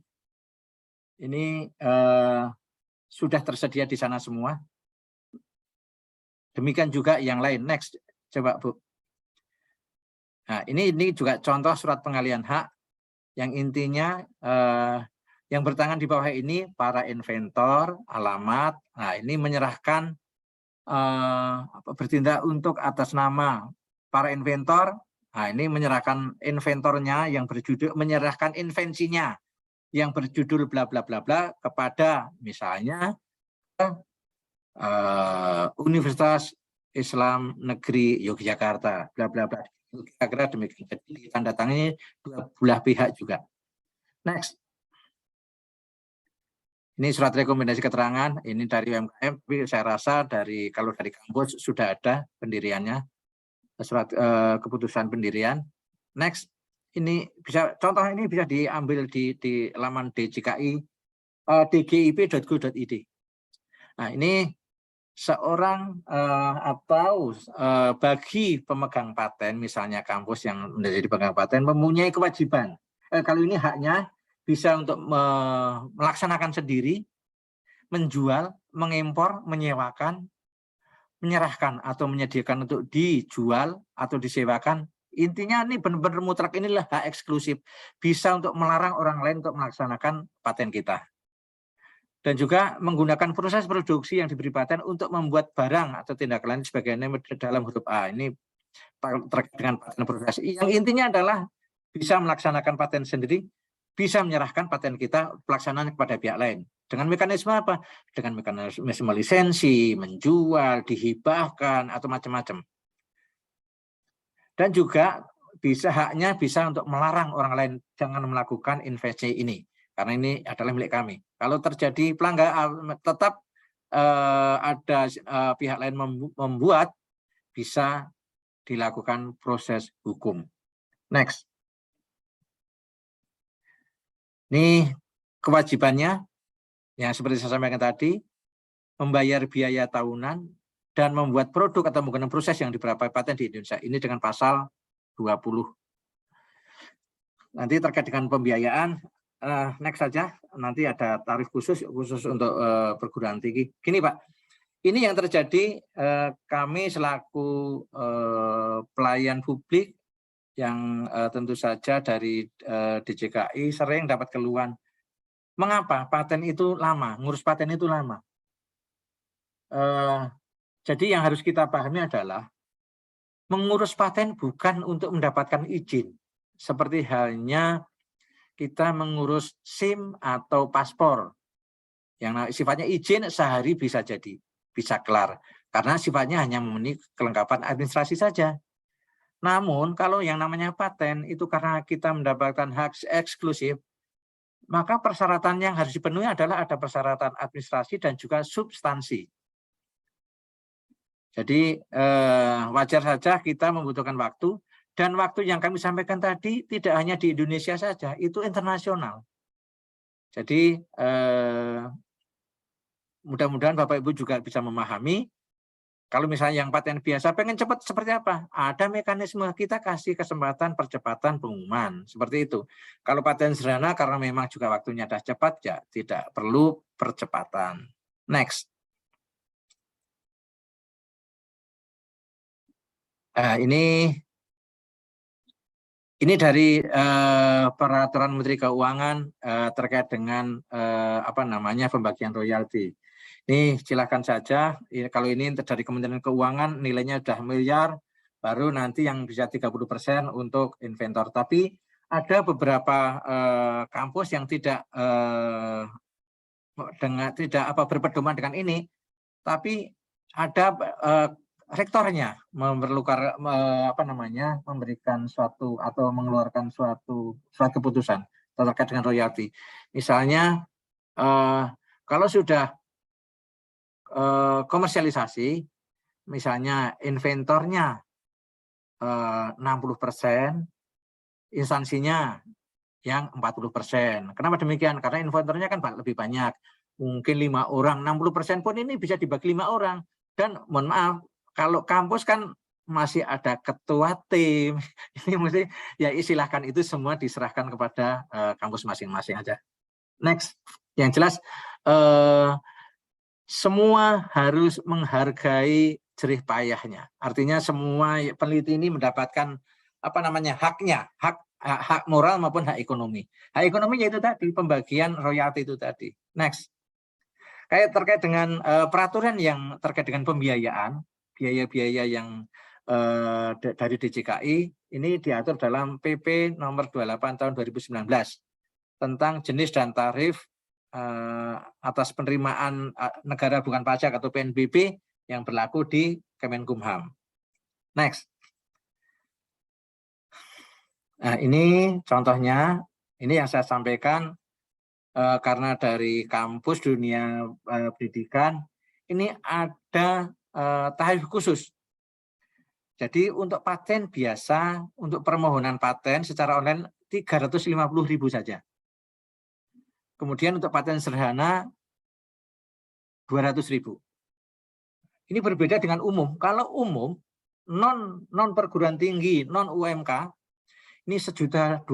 [SPEAKER 3] Ini sudah tersedia di sana semua. Demikian juga yang lain. Next, coba Bu. Nah, ini juga contoh surat pengalihan hak yang intinya yang bertangan di bawah ini para inventor, alamat. Nah, ini menyerahkan bertindak untuk atas nama para inventor. Nah, ini menyerahkan inventornya yang berjudul, menyerahkan invensinya yang berjudul bla bla bla bla kepada misalnya Universitas Islam Negeri Yogyakarta, bla bla bla. Kira-kira demikian. Jadi tanda tangannya dua belah pihak juga. Next. Ini surat rekomendasi keterangan, ini dari UMKM, tapi saya rasa kalau dari kampus sudah ada pendiriannya, surat keputusan pendirian. Next, ini bisa contoh ini bisa diambil di laman DJKI dgip.go.id. Nah, ini seorang atau bagi pemegang paten, misalnya kampus yang menjadi pemegang paten mempunyai kewajiban. Kalau ini haknya bisa untuk melaksanakan sendiri, menjual, mengimpor, menyewakan, menyerahkan atau menyediakan untuk dijual atau disewakan. Intinya ini benar-benar mutlak, inilah hak eksklusif. Bisa untuk melarang orang lain untuk melaksanakan paten kita. Dan juga menggunakan proses produksi yang diberi paten untuk membuat barang atau tindak lain sebagaimana dalam huruf A. Ini terkait dengan paten produksi. Yang intinya adalah bisa melaksanakan paten sendiri, bisa menyerahkan paten kita pelaksanaan kepada pihak lain. Dengan mekanisme apa? Dengan mekanisme lisensi, menjual, dihibahkan, atau macam-macam. Dan juga haknya bisa untuk melarang orang lain jangan melakukan investasi ini. Karena ini adalah milik kami. Kalau terjadi pelanggaran, tetap ada pihak lain membuat, bisa dilakukan proses hukum. Next. Ini kewajibannya, yang seperti saya sampaikan tadi, membayar biaya tahunan dan membuat produk atau menggunakan proses yang diberi paten di Indonesia. Ini dengan pasal 20. Nanti terkait dengan pembiayaan, next saja, nanti ada tarif khusus untuk perguruan tinggi. Gini Pak, ini yang terjadi kami selaku pelayan publik yang tentu saja dari DJKI sering dapat keluhan. Mengapa paten itu lama, ngurus paten itu lama? Jadi yang harus kita pahami adalah mengurus paten bukan untuk mendapatkan izin. Seperti halnya kita mengurus SIM atau paspor. Yang sifatnya izin sehari bisa jadi, bisa kelar. Karena sifatnya hanya memenuhi kelengkapan administrasi saja. Namun kalau yang namanya paten itu karena kita mendapatkan hak eksklusif, maka persyaratan yang harus dipenuhi adalah ada persyaratan administrasi dan juga substansi. Jadi wajar saja kita membutuhkan waktu, dan waktu yang kami sampaikan tadi tidak hanya di Indonesia saja, itu internasional. Jadi mudah-mudahan Bapak Ibu juga bisa memahami. Kalau misalnya yang paten biasa pengen cepat seperti apa? Ada mekanisme, kita kasih kesempatan percepatan pengumuman. Seperti itu. Kalau paten sederhana karena memang juga waktunya sudah cepat, ya tidak perlu percepatan. Next. Ini dari peraturan Menteri Keuangan terkait dengan pembagian royalti. Ini silakan saja, kalau ini dari Kementerian Keuangan nilainya sudah miliar, baru nanti yang bisa 30% untuk inventor. Tapi ada beberapa kampus yang tidak berpedoman dengan ini, tapi ada rektornya memberikan suatu atau mengeluarkan suatu keputusan terkait dengan royalti. Misalnya kalau sudah komersialisasi, misalnya inventornya 60%, instansinya yang 40%. Kenapa demikian? Karena inventornya kan lebih banyak, mungkin 5 orang, 60% pun ini bisa dibagi 5 orang. Dan mohon maaf, kalau kampus kan masih ada ketua tim, ini mesti ya istilahkan itu semua diserahkan kepada kampus masing-masing aja. Next, yang jelas semua harus menghargai jerih payahnya. Artinya semua peneliti ini mendapatkan apa namanya haknya, hak moral maupun hak ekonomi. Hak ekonomi yaitu tadi pembagian royalti itu tadi. Next. Kayak terkait dengan peraturan yang terkait dengan pembiayaan, biaya-biaya yang dari DJKI ini diatur dalam PP nomor 28 tahun 2019 tentang jenis dan tarif atas penerimaan negara bukan pajak atau PNBP yang berlaku di Kemenkumham. Next. Nah, ini contohnya, ini yang saya sampaikan karena dari kampus dunia pendidikan, ini ada tarif khusus. Jadi untuk paten biasa, untuk permohonan paten secara online 350.000 saja. Kemudian untuk paten sederhana 200.000. Ini berbeda dengan umum. Kalau umum non perguruan tinggi, non UMK ini 1.200.000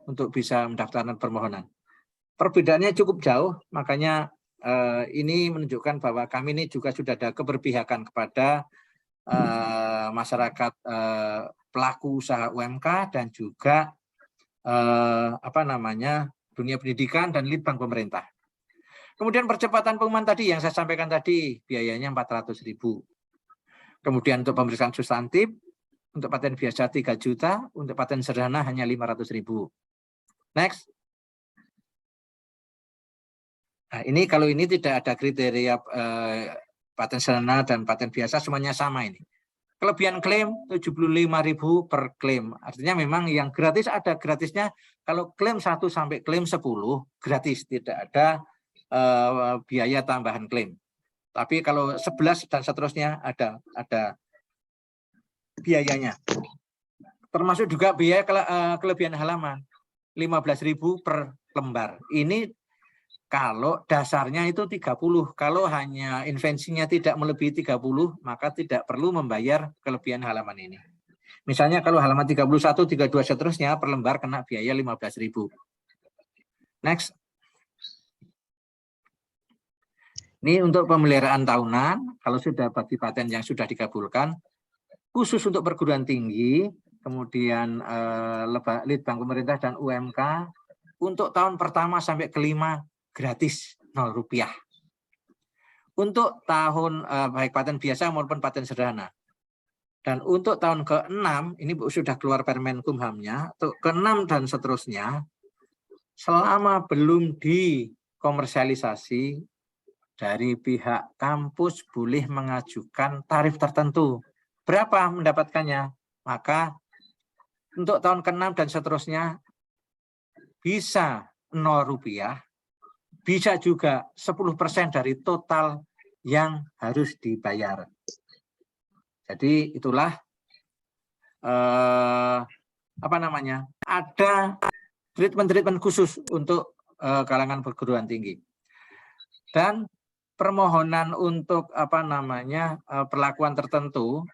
[SPEAKER 3] untuk bisa mendaftarkan permohonan. Perbedaannya cukup jauh, makanya ini menunjukkan bahwa kami ini juga sudah ada keberpihakan kepada masyarakat pelaku usaha UMK dan juga dunia pendidikan dan litbang pemerintah. Kemudian percepatan pengumuman tadi yang saya sampaikan tadi biayanya 400.000. Kemudian untuk pemeriksaan substantif untuk paten biasa 3 juta, untuk paten sederhana hanya 500.000. Next. Nah, ini kalau ini tidak ada kriteria paten sederhana dan paten biasa semuanya sama ini. Kelebihan klaim 75.000 per klaim. Artinya memang yang gratis ada gratisnya. Kalau klaim 1 sampai klaim 10 gratis, tidak ada biaya tambahan klaim. Tapi kalau 11 dan seterusnya ada biayanya. Termasuk juga biaya kelebihan halaman 15.000 per lembar. Ini kalau dasarnya itu 30, kalau hanya invensinya tidak melebihi 30, maka tidak perlu membayar kelebihan halaman ini. Misalnya kalau halaman 31, 32 seterusnya per lembar kena biaya 15.000. Next. Ini untuk pemeliharaan tahunan, kalau sudah bagi paten yang sudah dikabulkan, khusus untuk perguruan tinggi, kemudian litbang pemerintah dan UMK, untuk tahun pertama sampai kelima, gratis Rp0. Untuk tahun baik paten biasa maupun paten sederhana. Dan untuk tahun ke-6, ini sudah keluar Permenkumhamnya, untuk ke-6 dan seterusnya, selama belum dikomersialisasi, dari pihak kampus boleh mengajukan tarif tertentu. Berapa mendapatkannya? Maka untuk tahun ke-6 dan seterusnya, bisa Rp0, bisa juga 10% dari total yang harus dibayar. Jadi itulah ada treatment khusus untuk kalangan perguruan tinggi. Dan permohonan untuk perlakuan tertentu,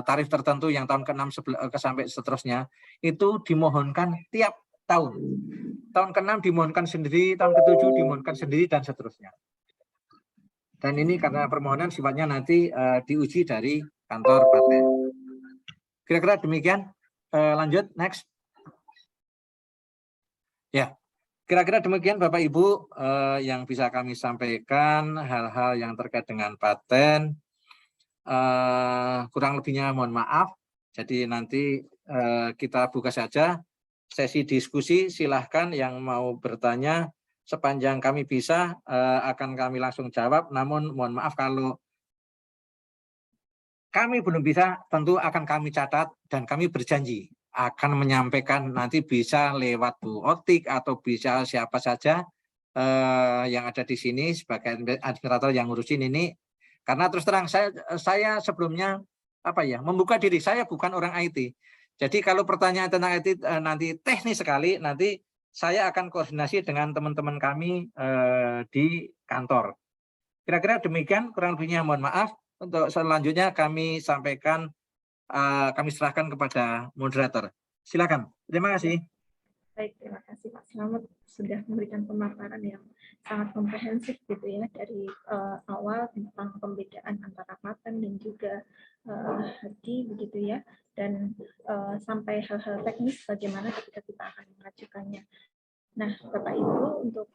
[SPEAKER 3] tarif tertentu yang tahun ke-6 sampai seterusnya itu dimohonkan tiap tahun. Tahun ke-6 dimohonkan sendiri, tahun ke-7 dimohonkan sendiri, dan seterusnya. Dan ini karena permohonan sifatnya nanti diuji dari kantor paten. Kira-kira demikian. Lanjut, next. Ya, kira-kira demikian Bapak Ibu yang bisa kami sampaikan hal-hal yang terkait dengan paten. Kurang lebihnya mohon maaf. Jadi nanti kita buka saja sesi diskusi, silahkan yang mau bertanya sepanjang kami bisa akan kami langsung jawab, namun mohon maaf kalau kami belum bisa tentu akan kami catat dan kami berjanji akan menyampaikan nanti bisa lewat Bu Otik atau bisa siapa saja yang ada di sini sebagai administrator yang ngurusin ini, karena terus terang saya sebelumnya membuka diri, saya bukan orang IT. Jadi kalau pertanyaan tentang IT nanti teknis sekali, nanti saya akan koordinasi dengan teman-teman kami di kantor. Kira-kira demikian, kurang lebihnya mohon maaf. Untuk selanjutnya kami sampaikan, kami serahkan kepada moderator. Silakan. Terima kasih.
[SPEAKER 4] Baik, terima kasih Pak Slamet sudah memberikan pemaparan yang sangat komprehensif gitu ya dari awal tentang pembedaan antara paten dan juga haki begitu ya, dan sampai hal-hal teknis bagaimana ketika kita akan mengajukannya. Nah, Bapak Ibu, untuk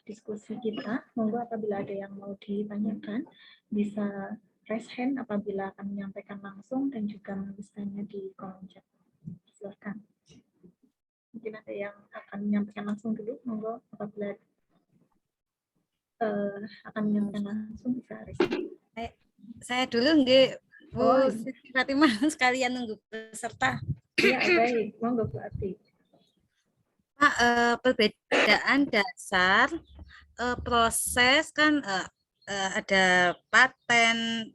[SPEAKER 4] diskusi kita, monggo apabila ada yang mau ditanyakan bisa raise hand apabila akan menyampaikan langsung dan juga menuliskannya di kolom chat. Silakan. Mungkin ada yang akan menyampaikan langsung dulu, monggo apabila akan menyampaikan langsung bisa raise hand.
[SPEAKER 1] Saya dulu nggih Bu
[SPEAKER 4] Oh,
[SPEAKER 1] Siti Fatimah sekalian nunggu peserta.
[SPEAKER 4] iya, baik, monggo Bu Ati.
[SPEAKER 1] Pak, perbedaan dasar proses kan ada paten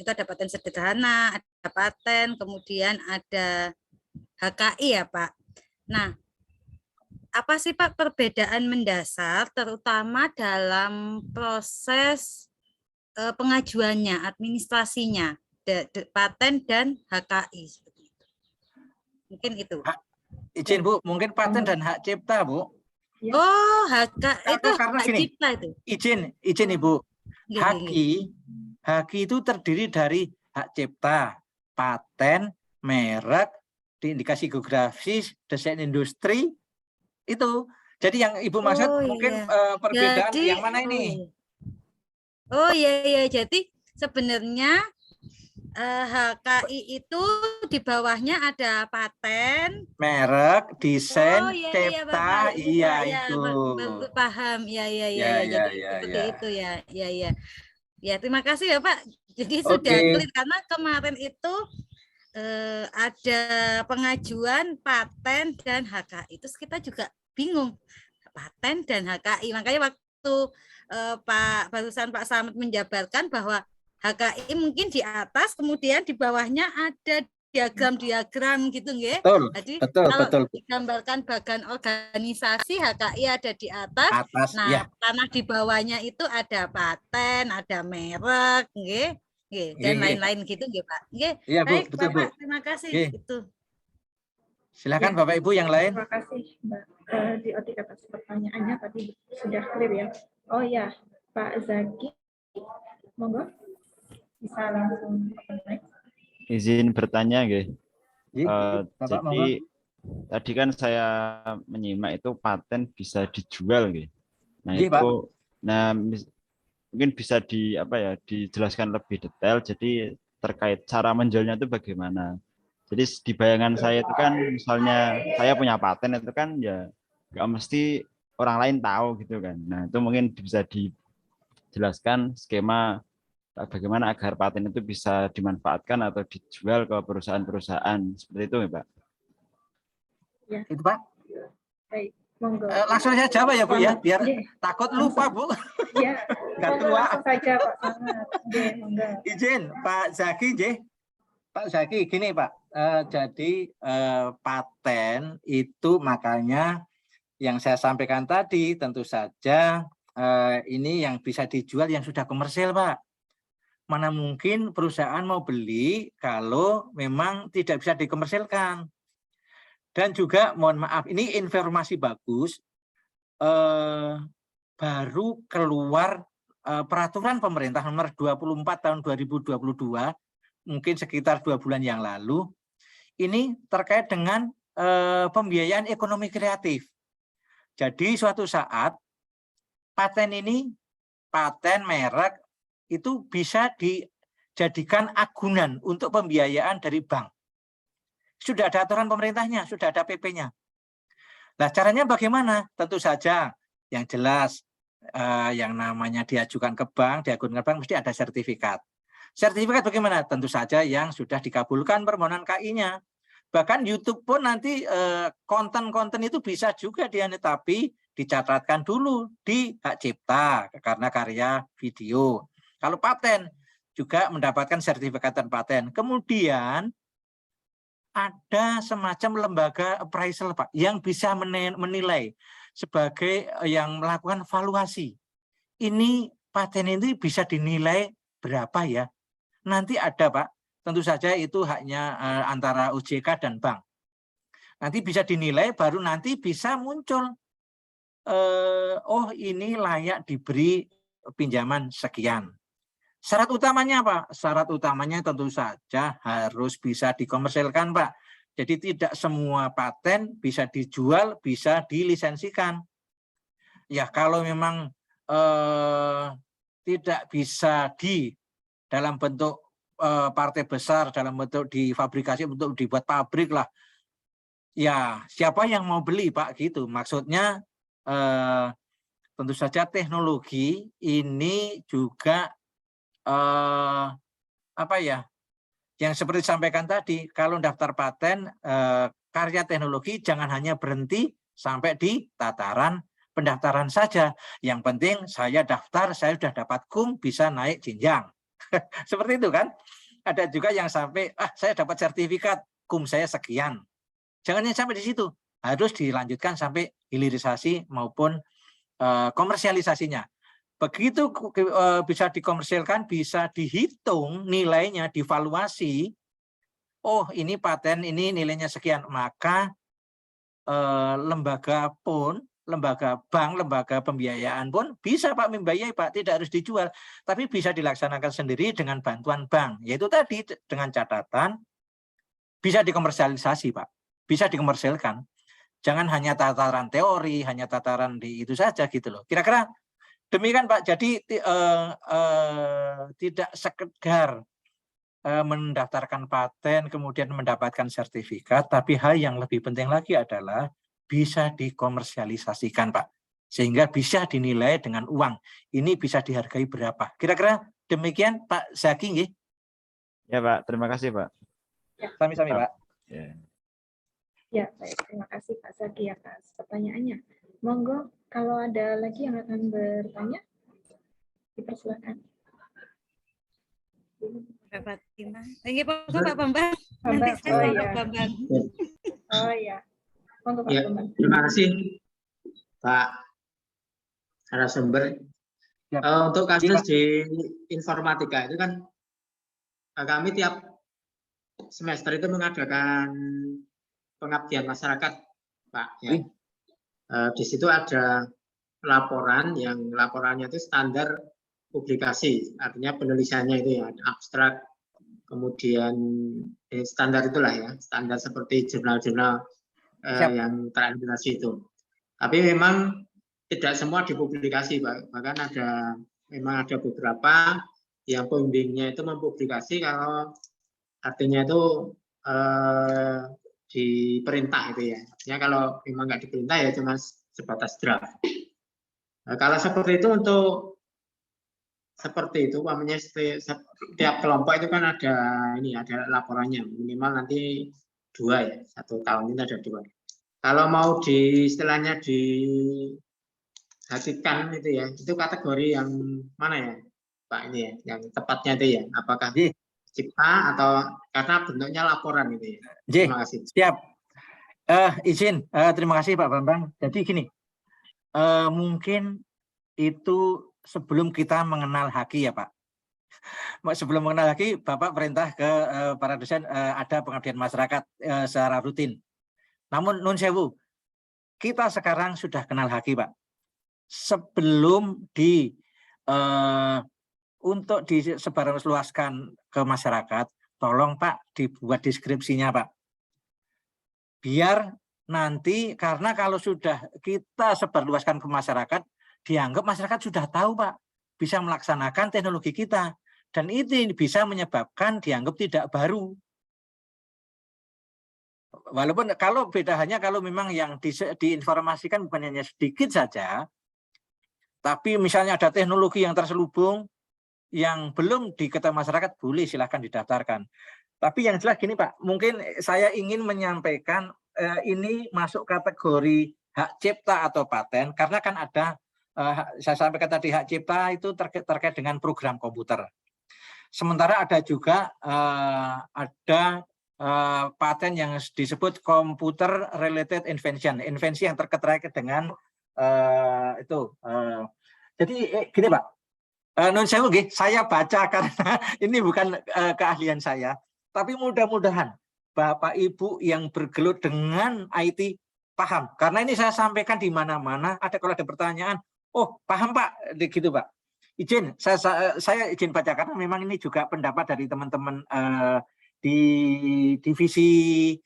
[SPEAKER 1] itu ada paten sederhana, ada paten, kemudian ada HKI ya Pak. Nah, apa sih Pak perbedaan mendasar terutama dalam proses pengajuannya, administrasinya, paten dan HKI seperti itu. Mungkin itu.
[SPEAKER 3] Izin Bu, mungkin paten dan hak cipta Bu.
[SPEAKER 4] Ya.
[SPEAKER 1] Oh, itu
[SPEAKER 3] Karena
[SPEAKER 1] hak
[SPEAKER 3] gini,
[SPEAKER 1] cipta itu.
[SPEAKER 3] Izin Ibu.
[SPEAKER 1] Gini.
[SPEAKER 3] Haki itu terdiri dari hak cipta, paten, merek, indikasi geografis, desain industri, itu. Jadi yang Ibu maksud mungkin perbedaan
[SPEAKER 1] jadi,
[SPEAKER 3] yang mana ini?
[SPEAKER 1] Oh iya, jadi sebenarnya HKI itu di bawahnya ada paten,
[SPEAKER 3] merek, desain, cipta,
[SPEAKER 1] itu. Baru paham, jadi seperti itu ya. Ya, terima kasih ya Pak. Jadi sudah clear karena kemarin itu ada pengajuan paten dan HKI. Terus kita juga bingung paten dan HKI. Makanya waktu barusan Pak Slamet menjabarkan bahwa HKI mungkin di atas, kemudian di bawahnya ada diagram gitu nggih. Jadi kalau digambarkan bagan organisasi HKI ada di atas nah ya. Tanah di bawahnya itu ada paten, ada merek nggih. Dan lain-lain gitu nggih Pak. Nggih.
[SPEAKER 3] Iya, Bu,
[SPEAKER 1] baik
[SPEAKER 3] betul,
[SPEAKER 1] Bapak,
[SPEAKER 3] Bu.
[SPEAKER 1] terima kasih itu.
[SPEAKER 3] Silakan ya. Bapak Ibu yang lain.
[SPEAKER 4] Terima kasih Mbak di Otik atas pertanyaannya tadi sudah clear ya. Oh ya, Pak Zaki, monggo bisa langsung naik.
[SPEAKER 5] Izin bertanya, nggih.
[SPEAKER 3] Jadi
[SPEAKER 5] tadi kan saya menyimak itu paten bisa dijual, nggih. Nah
[SPEAKER 3] itu,
[SPEAKER 5] Pak. Nah mungkin bisa dijelaskan lebih detail. Jadi terkait cara menjualnya itu bagaimana? Jadi di bayangan saya itu kan, misalnya saya punya paten itu kan ya nggak mesti orang lain tahu gitu kan. Nah itu mungkin bisa dijelaskan skema bagaimana agar paten itu bisa dimanfaatkan atau dijual ke perusahaan-perusahaan seperti itu ya Pak?
[SPEAKER 4] Ya.
[SPEAKER 3] Itu Pak.
[SPEAKER 4] Baik, monggo.
[SPEAKER 3] Langsung saya jawab ya Bu ya, biar takut lupa Bu.
[SPEAKER 4] Iya.
[SPEAKER 3] Monggo
[SPEAKER 4] langsung saja Pak Slamet. Monggo.
[SPEAKER 3] Izin Pak Zaki, Pak Zaki, gini Pak. Jadi paten itu makanya yang saya sampaikan tadi tentu saja ini yang bisa dijual yang sudah komersil Pak. Mana mungkin perusahaan mau beli kalau memang tidak bisa dikomersilkan. Dan juga mohon maaf, ini informasi bagus, baru keluar peraturan pemerintah nomor 24 tahun 2022, mungkin sekitar 2 bulan yang lalu, ini terkait dengan pembiayaan ekonomi kreatif. Jadi suatu saat paten merek, itu bisa dijadikan agunan untuk pembiayaan dari bank. Sudah ada aturan pemerintahnya, sudah ada PP-nya. Nah, caranya bagaimana? Tentu saja yang jelas yang namanya diajukan ke bank, mesti ada sertifikat. Sertifikat bagaimana? Tentu saja yang sudah dikabulkan permohonan KI-nya. Bahkan YouTube pun nanti konten-konten itu bisa juga tapi dicatatkan dulu di hak cipta karena karya video. Kalau paten juga mendapatkan sertifikat paten. Kemudian ada semacam lembaga appraisal Pak yang bisa menilai sebagai yang melakukan valuasi. Ini paten ini bisa dinilai berapa ya? Nanti ada Pak. Tentu saja itu haknya antara OJK dan bank. Nanti bisa dinilai, baru nanti bisa muncul, oh ini layak diberi pinjaman sekian. Syarat utamanya apa? Syarat utamanya tentu saja harus bisa dikomersilkan, Pak. Jadi tidak semua paten bisa dijual, bisa dilisensikan. Ya kalau memang tidak bisa dalam bentuk partai besar, dalam bentuk difabrikasi, untuk dibuat pabrik lah. Ya, siapa yang mau beli, Pak? Gitu. Maksudnya tentu saja teknologi ini juga apa ya? Yang seperti disampaikan tadi, kalau daftar paten karya teknologi jangan hanya berhenti sampai di tataran pendaftaran saja. Yang penting saya daftar, saya sudah dapat KUM, bisa naik jenjang. Seperti itu kan? Ada juga yang sampai saya dapat sertifikat KUM saya sekian. Jangan sampai di situ, harus dilanjutkan sampai hilirisasi maupun komersialisasinya. Begitu bisa dikomersilkan, bisa dihitung nilainya, divaluasi. Oh ini paten ini nilainya sekian, maka lembaga pun, lembaga bank, lembaga pembiayaan pun bisa Pak membiayai Pak, tidak harus dijual, tapi bisa dilaksanakan sendiri dengan bantuan bank. Yaitu tadi dengan catatan bisa dikomersialisasi Pak. Bisa dikomersilkan. Jangan hanya tataran teori, hanya tataran di itu saja gitu loh. Kira-kira demikian Pak. Jadi tidak sekedar mendaftarkan paten kemudian mendapatkan sertifikat, tapi hal yang lebih penting lagi adalah bisa dikomersialisasikan Pak. Sehingga bisa dinilai dengan uang. Ini bisa dihargai berapa. Kira-kira demikian Pak Zaki nggih?
[SPEAKER 5] Ya Pak, terima kasih Pak.
[SPEAKER 3] Sami-sami Pak.
[SPEAKER 5] Ya.
[SPEAKER 4] Ya, baik. Terima kasih Pak Zaki atas pertanyaannya. Monggo, kalau ada lagi yang akan bertanya, dipersilakan.
[SPEAKER 1] Mbak Fatima. Ini Pak Bambang. Nanti saya
[SPEAKER 4] Oh,
[SPEAKER 1] sama
[SPEAKER 4] iya.
[SPEAKER 1] Pak Bambang.
[SPEAKER 4] Oh ya, monggo Pak
[SPEAKER 2] Ya,
[SPEAKER 4] Bambang.
[SPEAKER 2] terima kasih Pak narasumber.
[SPEAKER 3] Ya.
[SPEAKER 2] Untuk kasus di informatika itu kan kami tiap semester itu mengadakan pengabdian masyarakat, Pak. Ya. Di situ ada laporan yang laporannya itu standar publikasi, artinya penulisannya itu ya abstrak, kemudian standar itulah ya, standar seperti jurnal-jurnal yang terintegrasi itu. Tapi memang tidak semua dipublikasi, Pak. Bahkan memang ada beberapa yang pembimbingnya itu mempublikasi kalau artinya itu diperintah itu ya. Artinya kalau memang nggak diperintah ya cuma sebatas draft. Nah, kalau seperti itu umpamanya setiap kelompok itu kan ada laporannya minimal nanti 2 ya, 1 tahun ini ada 2. Kalau mau istilahnya dihatikan itu ya, itu kategori yang mana ya Pak ini ya, yang tepatnya itu ya, apakah cipta atau karena bentuknya laporan gitu ya. Terima kasih.
[SPEAKER 3] Siap. Izin, terima kasih Pak Bambang. Jadi gini, mungkin itu sebelum kita mengenal Haki ya Pak. Sebelum mengenal Haki, Bapak perintah ke para dosen ada pengabdian masyarakat secara rutin. Namun nun sewu, kita sekarang sudah kenal Haki Pak. Sebelum untuk disebarluaskan ke masyarakat, tolong Pak dibuat deskripsinya Pak. Biar nanti, karena kalau sudah kita sebarluaskan ke masyarakat, dianggap masyarakat sudah tahu Pak, bisa melaksanakan teknologi kita. Dan itu bisa menyebabkan dianggap tidak baru. Walaupun kalau beda hanya kalau memang yang diinformasikan bukan hanya sedikit saja, tapi misalnya ada teknologi yang terselubung, yang belum diketahui masyarakat, boleh silahkan didaftarkan. Tapi yang jelas gini Pak, mungkin saya ingin menyampaikan ini masuk kategori hak cipta atau paten, karena kan ada, saya sampaikan tadi hak cipta itu terkait dengan program komputer. Sementara ada juga ada paten yang disebut computer related invention, invensi yang terkait dengan itu. Jadi gini Pak, non sewu nggih, saya baca karena ini bukan keahlian saya, tapi mudah-mudahan Bapak Ibu yang bergelut dengan IT paham. Karena ini saya sampaikan di mana-mana, kalau ada pertanyaan, oh paham Pak, gitu Pak. Izin, saya izin baca karena memang ini juga pendapat dari teman-teman di divisi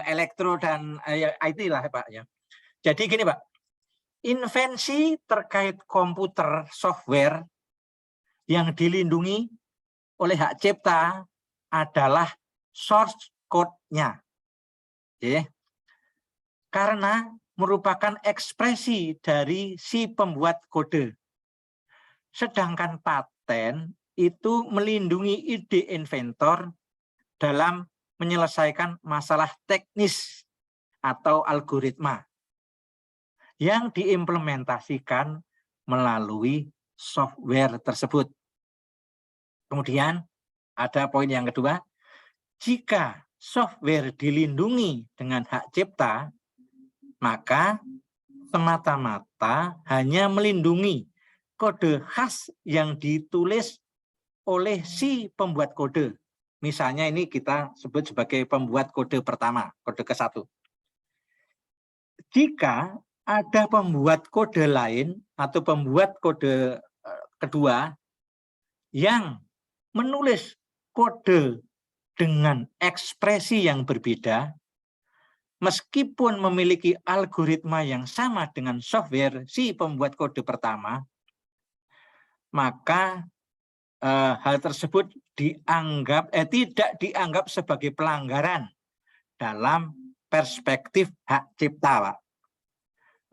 [SPEAKER 3] elektro dan IT lah Pak ya. Jadi gini Pak, invensi terkait komputer software yang dilindungi oleh hak cipta adalah source code-nya. Okay. Karena merupakan ekspresi dari si pembuat kode. Sedangkan paten itu melindungi ide inventor dalam menyelesaikan masalah teknis atau algoritma yang diimplementasikan melalui software tersebut. Kemudian ada poin yang kedua, jika software dilindungi dengan hak cipta, maka semata-mata hanya melindungi kode khas yang ditulis oleh si pembuat kode. Misalnya ini kita sebut sebagai pembuat kode pertama, kode ke-1. Jika ada pembuat kode lain atau pembuat kode kedua yang menulis kode dengan ekspresi yang berbeda, meskipun memiliki algoritma yang sama dengan software si pembuat kode pertama, maka hal tersebut tidak dianggap sebagai pelanggaran dalam perspektif hak cipta, Pak.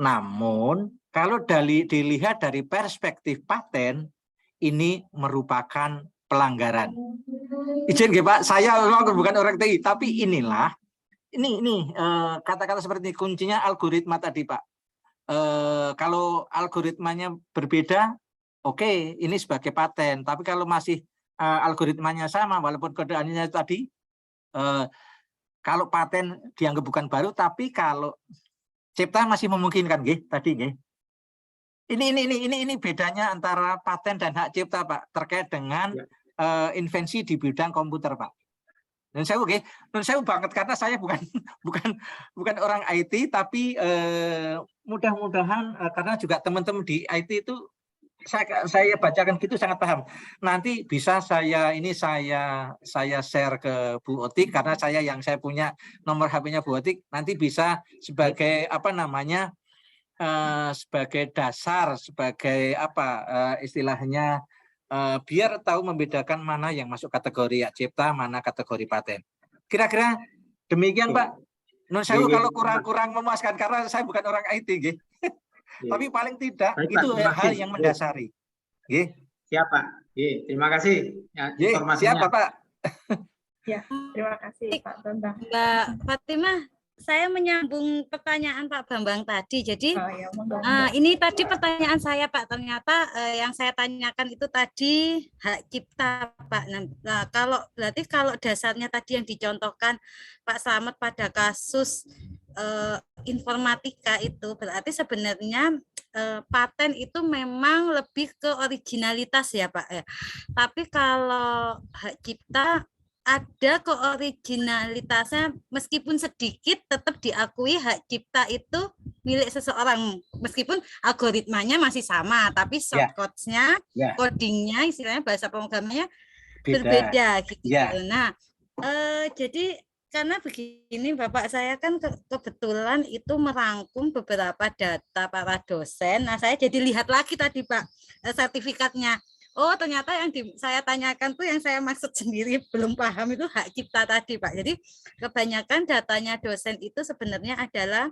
[SPEAKER 3] Namun, kalau dilihat dari perspektif paten, ini merupakan pelanggaran. Izin nggih, Pak, saya bukan orang TI, tapi inilah ini kata-kata seperti ini, kuncinya algoritma tadi, Pak. Kalau algoritmanya berbeda, oke, ini sebagai paten. Tapi kalau masih algoritmanya sama, walaupun kodeannya tadi, kalau paten dianggap bukan baru, tapi kalau cipta masih memungkinkan, nggih, tadi nggih. Ini bedanya antara paten dan hak cipta, Pak, terkait dengan invensi di bidang komputer, Pak. Dan saya banget karena saya bukan orang IT, tapi mudah-mudahan karena juga teman-teman di IT itu saya bacakan gitu sangat paham. Nanti bisa saya share ke Bu Otik karena saya punya nomor HP-nya Bu Otik, nanti bisa sebagai sebagai dasar, sebagai istilahnya biar tahu membedakan mana yang masuk kategori hak cipta, mana kategori paten. Kira-kira demikian, Pak. Nun sewu kalau kurang memuaskan karena saya bukan orang IT, nggih. Tapi paling tidak baik, itu Pak, hal yang mendasari. Nggih.
[SPEAKER 2] Siap, Pak. Terima kasih informasinya.
[SPEAKER 3] Siap, Pak.
[SPEAKER 4] Ya, terima kasih Pak Bambang.
[SPEAKER 1] Mbak Fatimah, saya menyambung pertanyaan Pak Bambang tadi. Jadi ini tadi pertanyaan saya, Pak. Ternyata yang saya tanyakan itu tadi hak cipta, Pak. Nah, kalau dasarnya tadi yang dicontohkan Pak Slamet pada kasus informatika itu berarti sebenarnya paten itu memang lebih ke originalitas ya, Pak. Tapi kalau hak cipta ada keoriginalitasnya, meskipun sedikit tetap diakui hak cipta itu milik seseorang, meskipun algoritmanya masih sama, tapi shortcut-nya, codingnya, istilahnya bahasa pemrogramannya berbeda gitu. Nah, jadi karena begini Bapak, saya kan kebetulan itu merangkum beberapa data para dosen. Nah, saya jadi lihat lagi tadi Pak sertifikatnya. Oh, ternyata yang saya tanyakan tuh yang saya maksud sendiri belum paham itu hak cipta tadi, Pak. Jadi kebanyakan datanya dosen itu sebenarnya adalah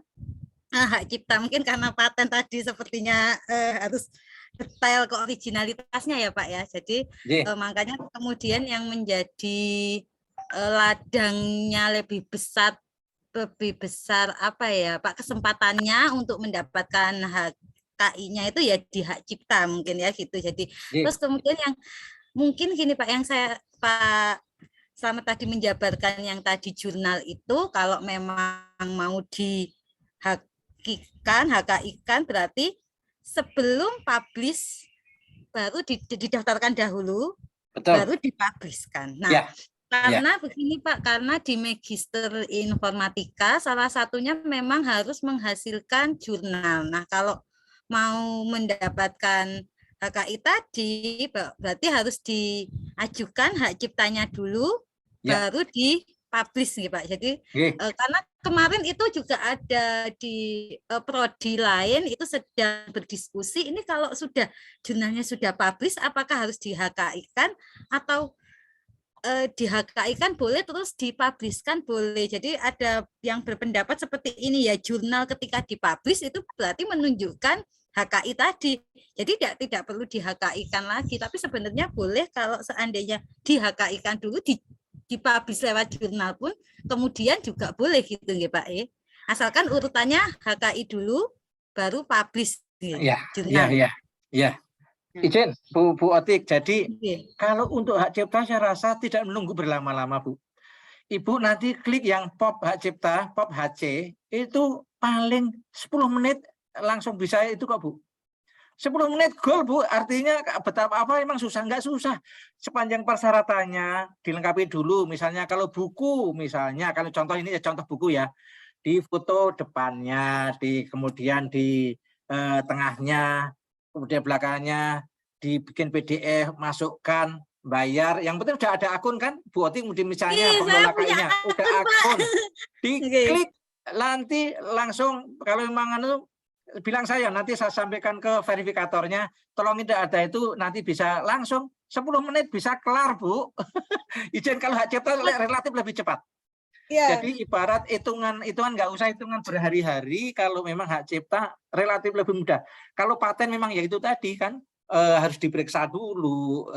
[SPEAKER 1] hak cipta. Mungkin karena paten tadi sepertinya harus detail keoriginalitasnya ya, Pak ya. Jadi makanya kemudian yang menjadi ladangnya lebih besar apa ya, Pak, kesempatannya untuk mendapatkan hak KI-nya itu ya di hak cipta mungkin ya gitu. Jadi terus kemudian yang mungkin gini Pak, yang saya Pak Slamet tadi menjabarkan yang tadi jurnal itu kalau memang mau HKI-kan berarti sebelum publish baru didaftarkan dahulu. Betul. Baru dipublishkan. Nah, Karena begini Pak, karena di Magister Informatika salah satunya memang harus menghasilkan jurnal. Nah, kalau mau mendapatkan HKI tadi berarti harus diajukan hak ciptanya dulu, baru dipublish nih Pak. Jadi karena kemarin itu juga ada di prodi lain itu sedang berdiskusi, ini kalau sudah jurnalnya sudah publish apakah harus di HKI-kan atau di HKI-kan boleh terus dipublishkan boleh. Jadi ada yang berpendapat seperti ini ya, jurnal ketika dipublish itu berarti menunjukkan HKI tadi. Jadi tidak perlu di HKI-kan lagi, tapi sebenarnya boleh kalau seandainya di HKI-kan dulu dipublish lewat jurnal pun kemudian juga boleh gitu ya Pak. Asalkan urutannya HKI dulu baru publish jurnal.
[SPEAKER 3] Iya. Izin Bu Otik, jadi kalau untuk hak cipta saya rasa tidak menunggu berlama-lama Bu. Ibu nanti klik yang POP hak cipta, POP HC, itu paling 10 menit langsung bisa itu kok Bu. 10 menit goal Bu, artinya betapa apa emang susah, enggak susah. Sepanjang persyaratannya dilengkapi dulu, misalnya kalau buku, misalnya kalau contoh ini ya contoh buku ya, di foto depannya, kemudian di tengahnya, kemudian belakangnya dibikin PDF, masukkan, bayar. Yang penting udah ada akun kan, Bu Otik misalnya pengelola KI-nya udah akun, diklik nanti langsung kalau memang bilang saya nanti saya sampaikan ke verifikatornya, tolong tidak ada itu nanti bisa langsung 10 menit bisa kelar Bu. Izin kalau hak cipta relatif lebih cepat. Jadi ibarat hitungan nggak usah hitungan berhari-hari, kalau memang hak cipta relatif lebih mudah. Kalau paten memang ya itu tadi kan harus diperiksa dulu,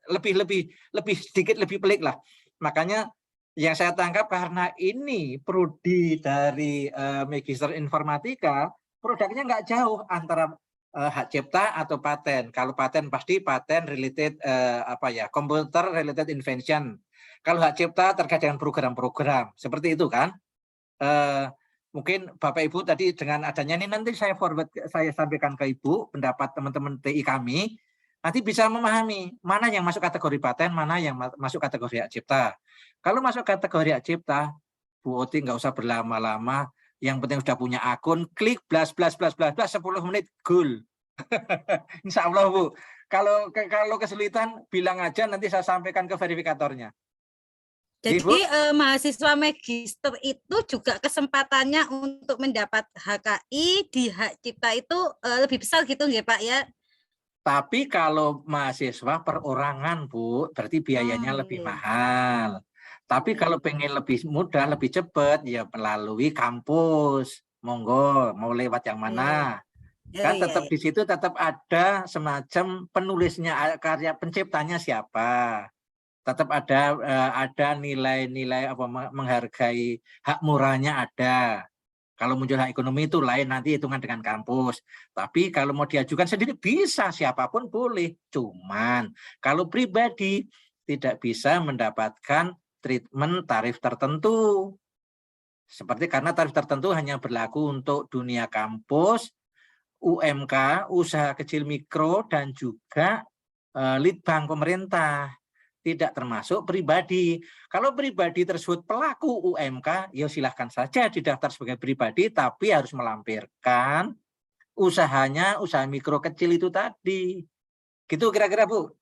[SPEAKER 3] lebih sedikit lebih pelik lah. Makanya yang saya tangkap karena ini prodi dari Magister Informatika, produknya nggak jauh antara hak cipta atau paten. Kalau paten pasti paten related computer related invention. Kalau hak cipta terkait dengan program-program seperti itu kan. Mungkin Bapak Ibu tadi dengan adanya ini nanti saya sampaikan ke Ibu pendapat teman-teman TI kami, nanti bisa memahami mana yang masuk kategori paten, mana yang masuk kategori hak cipta. Kalau masuk kategori hak cipta, Bu Oti nggak usah berlama-lama, yang penting sudah punya akun, klik blas 10 menit goal. Insya Allah Bu. Kalau kesulitan bilang aja, nanti saya sampaikan ke verifikatornya.
[SPEAKER 1] Jadi mahasiswa magister itu juga kesempatannya untuk mendapat HKI di hak cipta itu lebih besar gitu ya Pak ya?
[SPEAKER 3] Tapi kalau mahasiswa perorangan Bu, berarti biayanya lebih mahal. Tapi kalau pengen lebih mudah, lebih cepat, ya melalui kampus. Monggo, mau lewat yang mana? Kan tetap di situ tetap ada semacam penulisnya, karya penciptanya siapa. Tetap ada nilai-nilai menghargai hak murahnya ada. Kalau muncul hak ekonomi itu lain, nanti hitungan dengan kampus. Tapi kalau mau diajukan sendiri bisa, siapapun boleh. Cuman kalau pribadi tidak bisa mendapatkan treatment tarif tertentu. Seperti karena tarif tertentu hanya berlaku untuk dunia kampus, UMK, usaha kecil mikro, dan juga litbang pemerintah. Tidak termasuk pribadi. Kalau pribadi tersebut pelaku UMK, ya silahkan saja didaftar sebagai pribadi, tapi harus melampirkan usahanya, usaha mikro kecil itu tadi. Gitu kira-kira Bu.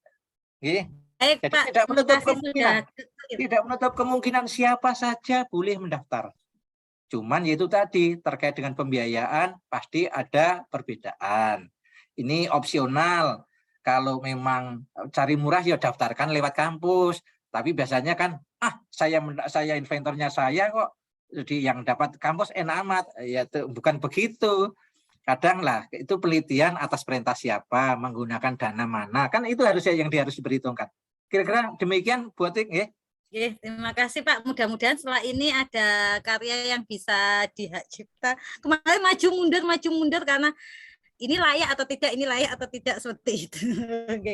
[SPEAKER 3] Jadi
[SPEAKER 1] Pak,
[SPEAKER 3] tidak menutup kemungkinan siapa saja boleh mendaftar. Cuman yaitu tadi terkait dengan pembiayaan pasti ada perbedaan. Ini opsional. Kalau memang cari murah ya daftarkan lewat kampus. Tapi biasanya kan saya inventornya saya kok, jadi yang dapat kampus enak amat. Ya bukan begitu. Kadang lah itu penelitian atas perintah siapa, menggunakan dana mana. Kan itu harus diperhitungkan. Kira-kira demikian Bu Otik ya.
[SPEAKER 1] Terima kasih Pak. Mudah-mudahan setelah ini ada karya yang bisa di hak cipta. Kemarin maju mundur karena ini layak atau tidak seperti itu.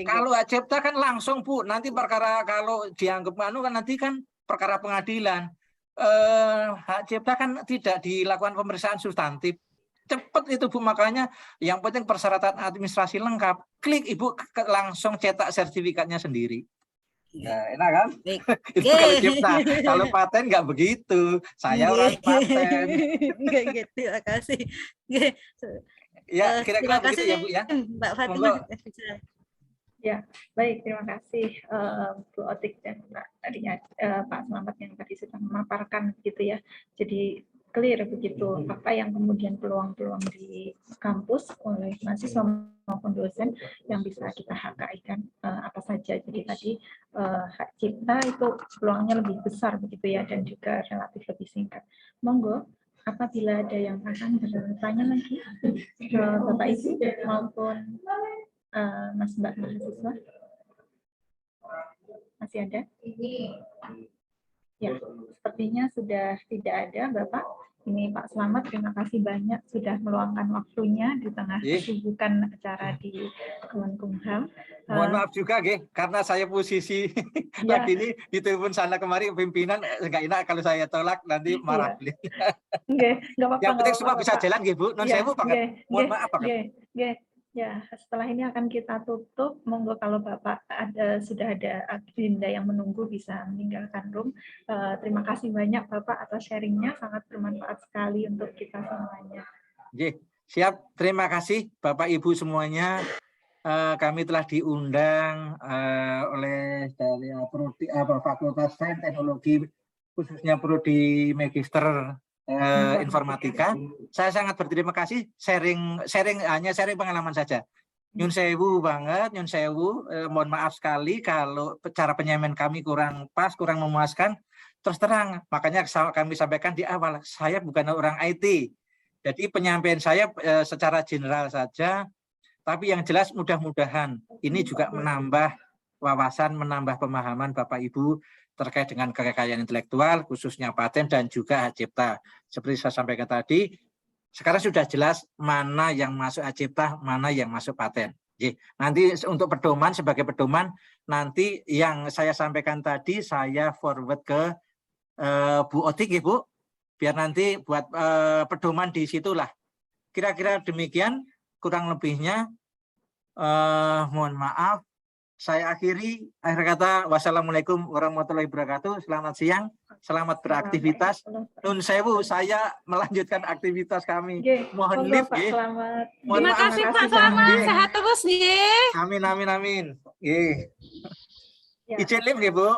[SPEAKER 3] Kalau hak cipta kan langsung Bu, nanti perkara kalau dianggap kan nanti kan perkara pengadilan. Hak cipta kan tidak dilakukan pemeriksaan substantif. Cepat itu Bu, makanya yang penting persyaratan administrasi lengkap. Klik Ibu langsung cetak sertifikatnya sendiri. Ya, enak kan?
[SPEAKER 1] Baik.
[SPEAKER 3] Itu kalau cipta. Kalau paten nggak begitu. Saya orang paten.
[SPEAKER 1] Nggih, terima kasih. Nggih.
[SPEAKER 3] Ya, kira-kira
[SPEAKER 1] Terima
[SPEAKER 3] begitu
[SPEAKER 1] kasih
[SPEAKER 3] ya, Bu ya.
[SPEAKER 1] Mbak
[SPEAKER 3] Monggo.
[SPEAKER 1] Fatimah.
[SPEAKER 4] Ya, baik, terima kasih Bu Otik dan Mbak Pak Selamat yang tadi sudah memaparkan gitu ya. Jadi clear begitu apa yang kemudian peluang-peluang di kampus oleh mahasiswa maupun dosen yang bisa kita HKI-kan apa saja. Jadi tadi hak cipta itu peluangnya lebih besar begitu ya dan juga relatif lebih singkat. Monggo, apabila ada yang akan bertanya lagi Bapak Ibu maupun Mas Mbak mahasiswa, masih ada? Ya, sepertinya sudah tidak ada, Bapak. Ini Pak Selamat, terima kasih banyak sudah meluangkan waktunya di tengah kesibukan acara di Kemenkumham.
[SPEAKER 3] Mohon maaf juga, karena saya posisi lagi ini ditelepon sana kemari pimpinan, nggak enak kalau saya tolak nanti marah.
[SPEAKER 4] Nggak apa-apa.
[SPEAKER 3] Yang penting semua bisa jalan, Bu. Non sewu banget. Mohon maaf banget.
[SPEAKER 4] Ya, setelah ini akan kita tutup. Monggo kalau Bapak sudah ada agenda yang menunggu bisa meninggalkan room. Terima kasih banyak Bapak atas sharingnya, sangat bermanfaat sekali untuk kita semuanya.
[SPEAKER 3] Siap, terima kasih Bapak Ibu semuanya. Kami telah diundang oleh dari Fakultas Sains Teknologi, khususnya Prodi Magister Informatika. Saya sangat berterima kasih hanya sharing pengalaman saja. Nyun sewu banget, nyun sewu. Mohon maaf sekali kalau cara penyampaian kami kurang pas, kurang memuaskan. Terus terang, makanya kami sampaikan di awal, saya bukan orang IT. Jadi penyampaian saya secara general saja, tapi yang jelas mudah-mudahan ini juga menambah wawasan, menambah pemahaman Bapak Ibu terkait dengan kekayaan intelektual, khususnya paten dan juga hak cipta. Seperti saya sampaikan tadi, sekarang sudah jelas mana yang masuk hak cipta, mana yang masuk paten. Nanti untuk pedoman, sebagai pedoman, nanti yang saya sampaikan tadi saya forward ke Bu Otik, Bu, biar nanti buat pedoman di situlah. Kira-kira demikian, kurang lebihnya. Mohon maaf. Saya akhiri, akhir kata, wassalamualaikum warahmatullahi wabarakatuh. Selamat siang, selamat beraktivitas. Nun sewu, saya melanjutkan aktivitas kami. Mohon lift,
[SPEAKER 1] Terima kasih Pak Selamat, sehat terus nggih.
[SPEAKER 3] Amin, amin, amin. Izin lift, Bu.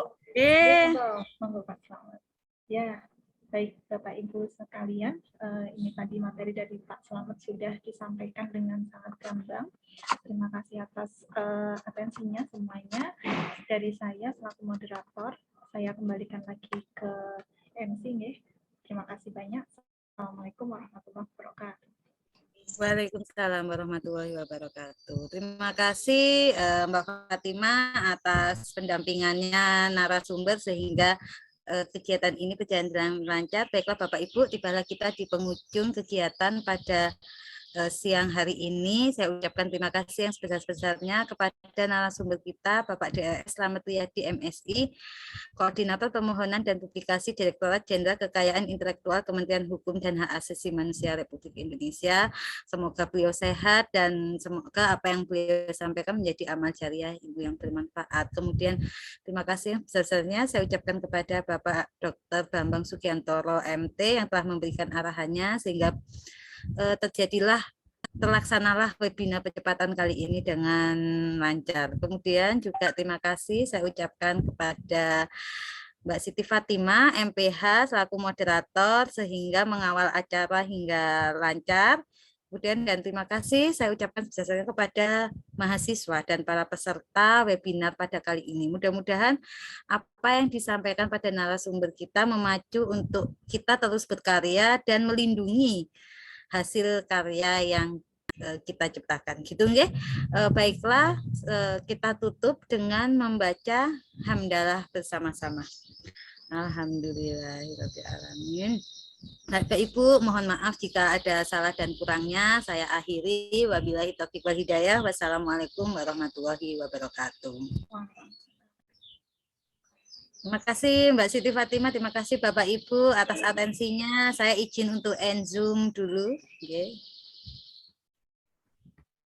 [SPEAKER 4] Monggo Pak Selamat. Ya, baik Bapak Ibu sekalian, ini tadi materi dari Pak Selamat sudah disampaikan dengan sangat gamblang. Terima kasih atas atensinya semuanya. Dari saya selaku moderator, saya kembalikan lagi ke MC nih. Terima kasih banyak. Assalamualaikum warahmatullahi wabarakatuh.
[SPEAKER 1] Waalaikumsalam warahmatullahi wabarakatuh. Terima kasih Mbak Fatimah atas pendampingannya narasumber sehingga kegiatan ini berjalan dengan lancar. Baiklah Bapak Ibu, tibalah kita di penghujung kegiatan pada siang hari ini. Saya ucapkan terima kasih yang sebesar-besarnya kepada narasumber kita, Bapak D.S. Slamet Riyadi, MSI, Koordinator Permohonan dan Publikasi Direktorat Jenderal Kekayaan Intelektual Kementerian Hukum dan Hak Asasi Manusia Republik Indonesia. Semoga beliau sehat dan semoga apa yang beliau sampaikan menjadi amal jariah Ibu yang bermanfaat. Kemudian terima kasih yang besar-besarnya saya ucapkan kepada Bapak Dr. Bambang Sugiantoro, MT, yang telah memberikan arahannya sehingga terlaksanalah webinar percepatan kali ini dengan lancar. Kemudian juga terima kasih saya ucapkan kepada Mbak Siti Fatimah, MPH, selaku moderator sehingga mengawal acara hingga lancar. Kemudian dan terima kasih saya ucapkan sebesar-besarnya kepada mahasiswa dan para peserta webinar pada kali ini. Mudah-mudahan apa yang disampaikan pada narasumber kita memacu untuk kita terus berkarya dan melindungi hasil karya yang kita ciptakan gitu nggih. Baiklah, kita tutup dengan membaca hamdalah bersama-sama. Alhamdulillahirabbil alamin. Bapak Ibu, mohon maaf jika ada salah dan kurangnya. Saya akhiri. Wabillahi taufiq wal hidayah. Wassalamualaikum warahmatullahi wabarakatuh. Terima kasih Mbak Siti Fatimah, terima kasih Bapak Ibu atas atensinya. Saya izin untuk end Zoom dulu. Okay.